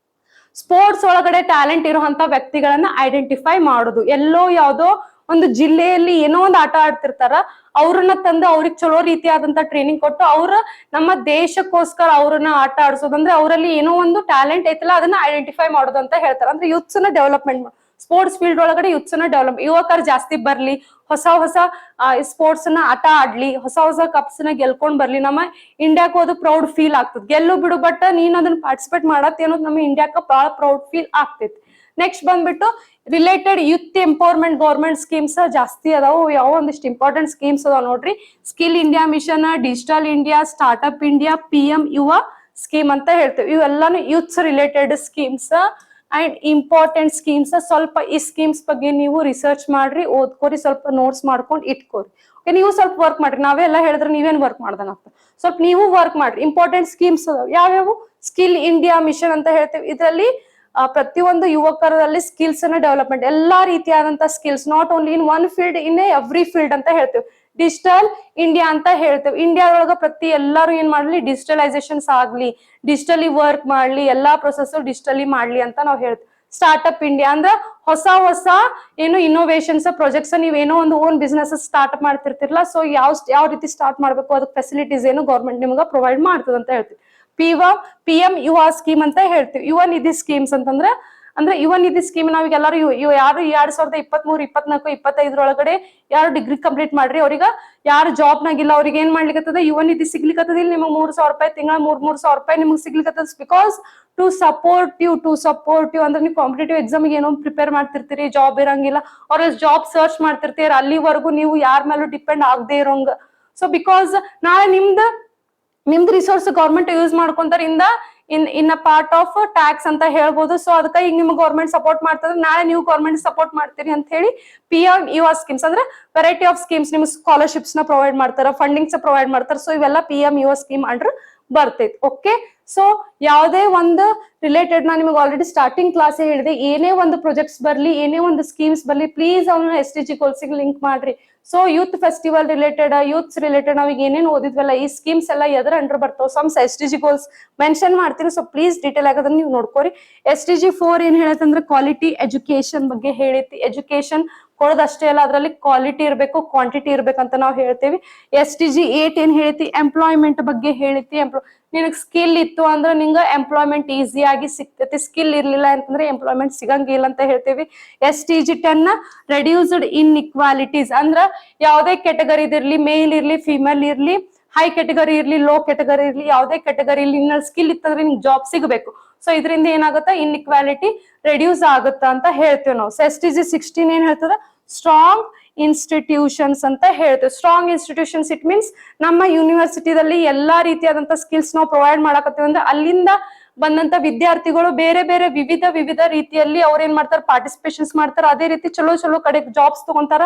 ಸ್ಪೋರ್ಟ್ಸ್ ಒಳಗಡೆ ಟ್ಯಾಲೆಂಟ್ ಇರುವಂತ ವ್ಯಕ್ತಿಗಳನ್ನ ಐಡೆಂಟಿಫೈ ಮಾಡೋದು. ಎಲ್ಲೋ ಯಾವ್ದೋ ಒಂದು ಜಿಲ್ಲೆಯಲ್ಲಿ ಏನೋ ಒಂದು ಆಟ ಆಡ್ತಿರ್ತಾರ, ಅವ್ರನ್ನ ತಂದು ಅವ್ರಿಗೆ ಚಲೋ ರೀತಿಯಾದಂತ ಟ್ರೈನಿಂಗ್ ಕೊಟ್ಟು ಅವ್ರ ನಮ್ಮ ದೇಶಕ್ಕೋಸ್ಕರ ಅವ್ರನ್ನ ಆಟ ಆಡ್ಸೋದಂದ್ರೆ ಅವರಲ್ಲಿ ಏನೋ ಒಂದು ಟ್ಯಾಲೆಂಟ್ ಐತಲ್ಲ ಅದನ್ನ ಐಡೆಂಟಿಫೈ ಮಾಡೋದು ಅಂತ ಹೇಳ್ತಾರೆ. ಅಂದ್ರೆ ಯೂತ್ಸ್ ನ ಡೆವಲಪ್ಮೆಂಟ್, ಸ್ಪೋರ್ಟ್ಸ್ ಫೀಲ್ಡ್ ಒಳಗಡೆ ಯೂತ್ಸ್ ನ ಡೆವಲಪ್, ಯುವಕರು ಜಾಸ್ತಿ ಬರ್ಲಿ, ಹೊಸ ಸ್ಪೋರ್ಟ್ಸ್ ನ ಆಟ ಆಡ್ಲಿ, ಹೊಸ ಕಪ್ಸ್ ನ ಗೆಲ್ಕೊಂಡ್ ಬರ್ಲಿ, ನಮ್ಮ ಇಂಡಿಯಾಕ್ ಹೋದ್ ಪ್ರೌಡ್ ಫೀಲ್ ಆಗ್ತದೆ. ಗೆಲ್ಲು ಬಿಡು, ಬಟ್ ನೀನ್ ಅದನ್ನ ಪಾರ್ಟಿಸಿಪೇಟ್ ಮಾಡತ್ತೆ ಅನ್ನೋದು ನಮ್ಮ ಇಂಡಿಯಾಕ ಬಹಳ ಪ್ರೌಡ್ ಫೀಲ್ ಆಗ್ತೈತಿ. ನೆಕ್ಸ್ಟ್ ಬಂದ್ಬಿಟ್ಟು related youth empowerment government schemes ಜಾಸ್ತಿ ಅದಾವು. ಯಾವ ಒಂದಿಷ್ಟು ಇಂಪಾರ್ಟೆಂಟ್ ಸ್ಕೀಮ್ಸ್ ಅದಾವ ನೋಡ್ರಿ. Skill India mission, digital India, startup India, PM Yuva scheme ಅಂತ ಹೇಳ್ತೇವೆ. ಇವೆಲ್ಲಾನು youths related schemes and important schemes. ಸ್ವಲ್ಪ ಈ ಸ್ಕೀಮ್ಸ್ ಬಗ್ಗೆ ನೀವು ರಿಸರ್ಚ್ ಮಾಡ್ರಿ, ಓದ್ಕೋರಿ, ಸ್ವಲ್ಪ ನೋಟ್ಸ್ ಮಾಡ್ಕೊಂಡು ಇಟ್ಕೋರಿ. ಓಕೆ, ನೀವು ಸ್ವಲ್ಪ ವರ್ಕ್ ಮಾಡ್ರಿ. ನಾವೆಲ್ಲ ಹೇಳಿದ್ರೆ ನೀವೇನ್ ವರ್ಕ್ ಮಾಡ್ದಂಗ ಆಗ್ತದೆ, ಸ್ವಲ್ಪ ನೀವು ವರ್ಕ್ ಮಾಡ್ರಿ. ಇಂಪಾರ್ಟೆಂಟ್ ಸ್ಕೀಮ್ಸ್ ಯಾವ್ಯಾವು? ಸ್ಕಿಲ್ ಇಂಡಿಯಾ ಮಿಷನ್ ಅಂತ ಹೇಳ್ತೇವೆ. ಇದರಲ್ಲಿ ಪ್ರತಿಯೊಂದು ಯುವಕರಲ್ಲಿ ಸ್ಕಿಲ್ಸ್ ನ ಡೆವಲಪ್ಮೆಂಟ್, ಎಲ್ಲಾ ರೀತಿಯಾದಂತಹ skills, not only in one field, in every field ಅಂತ ಹೇಳ್ತೇವೆ. ಡಿಜಿಟಲ್ ಇಂಡಿಯಾ ಅಂತ ಹೇಳ್ತೇವೆ. ಇಂಡಿಯಾದೊಳಗ ಪ್ರತಿ ಎಲ್ಲಾರು ಏನ್ ಮಾಡ್ಲಿ, ಡಿಜಿಟಲೈಸೇಷನ್ಸ್ ಆಗ್ಲಿ, ಡಿಜಿಟಲಿ ವರ್ಕ್ ಮಾಡ್ಲಿ, ಎಲ್ಲಾ ಪ್ರೊಸೆಸ್ ಡಿಜಿಟಲಿ ಮಾಡ್ಲಿ ಅಂತ ನಾವು ಹೇಳ್ತೇವೆ. ಸ್ಟಾರ್ಟ್ಅಪ್ ಇಂಡಿಯಾ ಅಂದ್ರೆ ಹೊಸ ಏನು ಇನೋವೇಷನ್ಸ್ ಪ್ರಾಜೆಕ್ಟ್ಸ್, ನೀವೇನೋ ಒಂದು ಓನ್ ಬಿಸ್ನೆಸ್ ಸ್ಟಾರ್ಟ್ ಮಾಡ್ತಿರ್ತಿರಲ್ಲ, ಸೊ ಯಾವ ರೀತಿ ಸ್ಟಾರ್ಟ್ ಮಾಡ್ಬೇಕು, ಅದಕ್ಕೆ ಫೆಸಿಲಿಟೀಸ್ ಏನು ಗೌರ್ಮೆಂಟ್ ನಿಮ್ಗೆ ಪ್ರೊವೈಡ್ ಮಾಡ್ತದೆ ಅಂತ ಹೇಳ್ತೀವಿ. PM ಯುವ ಸ್ಕೀಮ್ ಅಂತ ಹೇಳ್ತೀವಿ. ಯುವ ನಿಧಿ ಸ್ಕೀಮ್ಸ್ ಅಂತಂದ್ರೆ ಯುವ ನಿಧಿ ಸ್ಕೀಮ್ ನಾವೀಗ ಎಲ್ಲರೂ ಯಾರು 2023, 24, 25 ಯಾರು ಡಿಗ್ರಿ ಕಂಪ್ಲೀಟ್ ಮಾಡ್ರಿ, ಅವ್ರಿಗೆ ಯಾರು ಜಾಬ್ ನಾಗಿಲ್ಲ, ಅವ್ರಿಗೆ ಏನ್ ಮಾಡ್ಲಿಕ್ಕತ್ತದ, ಯುವ ನಿಧಿ ಸಿಗ್ಲಿಕ್ಕತ್ತದ. ಇಲ್ಲಿ ನಿಮಗೆ 3,000 ರೂಪಾಯಿ ತಿಂಗಳ 3,000 ರೂಪಾಯಿ ನಿಮ್ಗೆ ಸಿಗ್ಲಿಕ್ಕತ್ತದ. ಬಿಕಾಸ್ ಟು ಸಪೋರ್ಟ್ ಯು ಅಂದ್ರೆ ನೀವು ಕಾಂಪಿಟೇಟಿವ್ ಎಕ್ಸಾಮ್ ಏನೋ ಪ್ರಿಪೇರ್ ಮಾಡ್ತಿರ್ತೀರಿ, ಜಾಬ್ ಇರಂಗಿಲ್ಲ, ಅವ್ರ ಜಾಬ್ ಸರ್ಚ್ ಮಾಡ್ತಿರ್ತೀರಿ, ಅಲ್ಲಿವರೆಗೂ ನೀವು ಯಾರ ಮೇಲೂ ಡಿಪೆಂಡ್ ಆಗದೆ ಇರೋಂಗ. ಸೊ ಬಿಕಾಸ್ ನಾಳೆ ನಿಮ್ದು ರಿಸೋರ್ಸ್ ಗೌರ್ಮೆಂಟ್ ಯೂಸ್ ಮಾಡ್ಕೊಂತಾರ ಇನ್ ಪಾರ್ಟ್ ಆಫ್ ಟ್ಯಾಕ್ಸ್ ಅಂತ ಹೇಳ್ಬೋದು. ಸೊ ಅದಕ್ಕೆ ಈಗ ನಿಮ್ಗೆ ಗೌರ್ಮೆಂಟ್ ಸಪೋರ್ಟ್ ಮಾಡ್ತದ್ರೆ ನಾಳೆ ನೀವು ಗೌರ್ಮೆಂಟ್ ಸಪೋರ್ಟ್ ಮಾಡ್ತೀರಿ ಅಂತ ಹೇಳಿ PM ಯುವ ಸ್ಕೀಮ್ಸ್ ಅಂದ್ರೆ ವೆರೈಟಿ ಆಫ್ ಸ್ಕೀಮ್ಸ್, ನಿಮ್ಗೆ ಸ್ಕಾಲರ್ಶಿಪ್ಸ್ ನ ಪ್ರೊವೈಡ್ ಮಾಡ್ತಾರ, ಫಂಡಿಂಗ್ಸ್ ಪ್ರೊವೈಡ್ ಮಾಡ್ತಾರೆ. ಸೊ ಇವೆಲ್ಲ PM ಯುವ ಸ್ಕೀಮ್ ಅಂಡ್ರ್ ಬರ್ತೈತಿ. ಓಕೆ, ಸೊ ಯಾವುದೇ ಒಂದು ರಿಲೇಟೆಡ್ ನಾನು ನಿಮಗೆ ಆಲ್ರೆಡಿ ಸ್ಟಾರ್ಟಿಂಗ್ ಕ್ಲಾಸ್ ಹೇಳಿದೆ, ಏನೇ ಒಂದು ಪ್ರೊಜೆಕ್ಟ್ಸ್ ಬರ್ಲಿ, ಏನೇ ಒಂದು ಸ್ಕೀಮ್ಸ್ ಬರ್ಲಿ, ಪ್ಲೀಸ್ ಅವನ್ನ SDG ಗೋಲ್ಸಿಗೆ ಲಿಂಕ್ ಮಾಡ್ರಿ. So youth festival related, youths related ನಾವೀಗ ಏನೇನು ಓದಿದ್ವಲ್ಲ, ಈ ಸ್ಕೀಮ್ಸ್ ಎಲ್ಲ ಎದರ ಅಂಡರ್ ಬರ್ತಾವ, ಸಮ್ಸ್ SDG ಗೋಲ್ಸ್ ಮೆನ್ಷನ್ ಮಾಡ್ತೀನಿ. ಸೊ ಪ್ಲೀಸ್ ಡೀಟೇಲ್ ಆಗೋದನ್ನ ನೀವು ನೋಡ್ಕೋರಿ. SDG 4 ಏನ್ ಹೇಳತ್ತಂದ್ರೆ ಕ್ವಾಲಿಟಿ ಎಜುಕೇಶನ್ ಬಗ್ಗೆ ಹೇಳೈತಿ. ಎಜುಕೇಶನ್ ಕೊಡೋದಷ್ಟೇ ಅಲ್ಲ, ಅದರಲ್ಲಿ ಕ್ವಾಲಿಟಿ ಇರಬೇಕು, ಕ್ವಾಂಟಿಟಿ ಇರ್ಬೇಕಂತ ನಾವು ಹೇಳ್ತೇವಿ. SDG 8 ಏನ್ ಹೇಳ್ತಿ, ಎಂಪ್ಲಾಯ್ಮೆಂಟ್ ಬಗ್ಗೆ ಹೇಳ್ತಿ. ನಿನಗ್ ಸ್ಕಿಲ್ ಇತ್ತು ಅಂದ್ರೆ ನಿಂಗ ಎಂಪ್ಲಾಯ್ಮೆಂಟ್ ಈಸಿ ಆಗಿ ಸಿಗ್ತೈತಿ. ಸ್ಕಿಲ್ ಇರ್ಲಿಲ್ಲ ಅಂತಂದ್ರೆ ಎಂಪ್ಲಾಯ್ಮೆಂಟ್ ಸಿಗಂಗಿಲ್ಲ ಅಂತ ಹೇಳ್ತೇವಿ. SDG 10 ರೆಡ್ಯೂಸ್ಡ್ ಇನ್ಇಕ್ವಾಲಿಟೀಸ್ ಅಂದ್ರ ಯಾವುದೇ ಕೆಟಗರಿ ಇರ್ಲಿ, ಮೇಲ್ ಇರ್ಲಿ, ಫಿಮೇಲ್ ಇರ್ಲಿ, ಹೈ ಕೆಟಗರಿ ಇರ್ಲಿ, ಲೋ ಕೆಟಗರಿ ಇರ್ಲಿ, ಯಾವುದೇ ಕೆಟಗರಿ ಇರ್ಲಿ, ನಿನ್ನ ಸ್ಕಿಲ್ ಇತ್ತಂದ್ರೆ ನಿಂಗೆ ಜಾಬ್ ಸಿಗಬೇಕು. ಸೊ ಇದರಿಂದ ಏನಾಗುತ್ತಾ, ಇನ್ಇಕ್ವಾಲಿಟಿ ರೆಡ್ಯೂಸ್ ಆಗುತ್ತಾ ಅಂತ ಹೇಳ್ತೇವೆ ನಾವು. ಸೊ SDG 16 ಏನ್ ಹೇಳ್ತದ, ಸ್ಟ್ರಾಂಗ್ ಇನ್ಸ್ಟಿಟ್ಯೂಷನ್ಸ್ ಅಂತ ಹೇಳ್ತೇವೆ. ಸ್ಟ್ರಾಂಗ್ ಇನ್ಸ್ಟಿಟ್ಯೂಷನ್ಸ್ ಇಟ್ ಮೀನ್ಸ್ ನಮ್ಮ ಯೂನಿವರ್ಸಿಟಿದಲ್ಲಿ ಎಲ್ಲಾ ರೀತಿಯಾದಂತ ಸ್ಕಿಲ್ಸ್ ನಾವು ಪ್ರೊವೈಡ್ ಮಾಡಕತ್ತೀವಿ ಅಂದ್ರೆ ಅಲ್ಲಿಂದ ಬಂದಂತ ವಿದ್ಯಾರ್ಥಿಗಳು ಬೇರೆ ಬೇರೆ ವಿವಿಧ ರೀತಿಯಲ್ಲಿ ಅವ್ರ ಏನ್ ಮಾಡ್ತಾರೆ, ಪಾರ್ಟಿಸಿಪೇಷನ್ಸ್ ಮಾಡ್ತಾರೆ. ಅದೇ ರೀತಿ ಚಲೋ ಚಲೋ ಕಡೆ ಜಾಬ್ಸ್ ತಗೊಂತಾರ.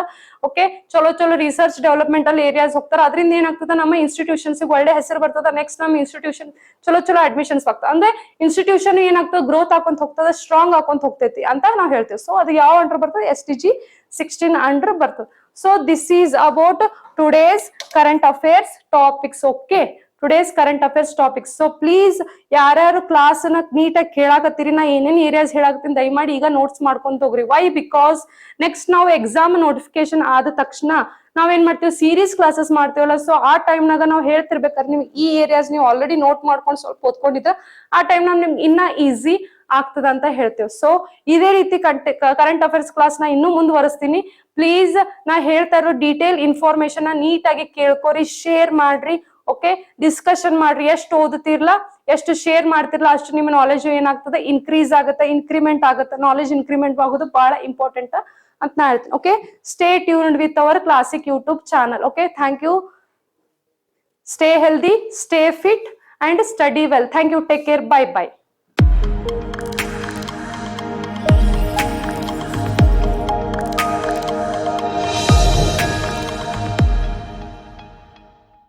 ಓಕೆ, ಚಲೋ ಚಲೋ ರಿಸರ್ಚ್ ಡೆವಲಪ್ಮೆಂಟಲ್ ಏರಿಯಾಸ್ ಹೋಗ್ತಾರ. ಅದರಿಂದ ಏನಾಗ್ತದೆ, ನಮ್ಮ ಇನ್ಸ್ಟಿಟ್ಯೂಷನ್ಸ್ ಒಳ್ಳೆ ಹೆಸರು ಬರ್ತದ. ನೆಕ್ಸ್ಟ್ ನಮ್ಮ ಇನ್ಸ್ಟಿಟ್ಯೂಷನ್ ಚಲೋ ಚಲೋ ಅಡ್ಮಿಷನ್ಸ್ ಆಗ್ತದೆ. ಅಂದ್ರೆ ಇನ್ಸ್ಟಿಟ್ಯೂಷನ್ ಏನಾಗ್ತದೆ, ಗ್ರೋತ್ ಹಾಕೊಂತ ಹೋಗ್ತದೆ, ಸ್ಟ್ರಾಂಗ್ ಹಾಕೊಂತ ಹೋಗ್ತೈತಿ ಅಂತ ನಾವು ಹೇಳ್ತೇವೆ. ಸೊ ಅದು ಯಾವ ಅಂಡರ್ ಬರ್ತದೆ, SDG 16 ಅಂಡರ್ ಬರ್ತದೆ. So this is about today's current affairs topics. Okay, today's current affairs topics. So please ಯಾರ್ಯಾರು ಕ್ಲಾಸ್ ನ ನೀಟಾಗಿ ಕೇಳಾಕತ್ತೀರಿ, ನಾ ಏನೇನ್ ಏರಿಯಾಸ್ ಹೇಳಾಕತ್ತೀನಿ ದಯಮಾಡಿ ಈಗ ನೋಟ್ಸ್ ಮಾಡ್ಕೊಂತ ಹೋಗ್ರಿ. ವೈ, ಬಿಕಾಸ್ ನೆಕ್ಸ್ಟ್ ನಾವು ಎಕ್ಸಾಮ್ ನೋಟಿಫಿಕೇಶನ್ ಆದ ತಕ್ಷಣ ನಾವೇನ್ ಮಾಡ್ತೀವಿ, ಸೀರೀಸ್ ಕ್ಲಾಸಸ್ ಮಾಡ್ತೀವಲ್ಲ. ಸೊ ಆ ಟೈಮ್ನಾಗ ನಾವು ಹೇಳ್ತಿರ್ಬೇಕಾದ್ರೆ ನೀವು ಈ ಏರಿಯಾಸ್ ನೀವು ಆಲ್ರೆಡಿ ನೋಟ್ ಮಾಡ್ಕೊಂಡು ಸ್ವಲ್ಪ ಓದ್ಕೊಂಡಿದ್ರೆ ಆ ಟೈಮ್ ನಾವ್ ನಿಮ್ಗೆ ಇನ್ನ ಈಸಿ ಆಗ್ತದ ಅಂತ ಹೇಳ್ತೇವೆ. ಸೊ ಇದೇ ರೀತಿ ಕರೆಂಟ್ ಅಫೇರ್ಸ್ ಕ್ಲಾಸ್ ನ ಇನ್ನೂ ಮುಂದುವರಿಸ್ತೀನಿ. ಪ್ಲೀಸ್ ನಾ ಹೇಳ್ತಾ ಇರೋ ಡೀಟೇಲ್ ಇನ್ಫಾರ್ಮೇಶನ್ ನೀಟಾಗಿ ಕೇಳ್ಕೊರಿ, ಶೇರ್ ಮಾಡ್ರಿ. ಓಕೆ, ಡಿಸ್ಕಷನ್ ಮಾಡ್ರಿ. ಎಷ್ಟು ಓದುತ್ತಿರ್ಲ, ಎಷ್ಟು ಶೇರ್ ಮಾಡ್ತಿರ್ಲ, ಅಷ್ಟು ನಿಮ್ಮ ನಾಲೆಜ್ ಏನಾಗ್ತದೆ, ಇನ್ಕ್ರೀಸ್ ಆಗುತ್ತೆ, ಇನ್ಕ್ರಿಮೆಂಟ್ ಆಗುತ್ತೆ. ನಾಲೆಜ್ ಇನ್ಕ್ರಿಮೆಂಟ್ ಆಗೋದು ಬಹಳ ಇಂಪಾರ್ಟೆಂಟ್ ಅಂತ ನಾ ಹೇಳ್ತೀನಿ. Okay, stay tuned with our classic YouTube channel. Okay, thank you. Stay healthy, stay fit and study well. Thank you. Take care. Bye by.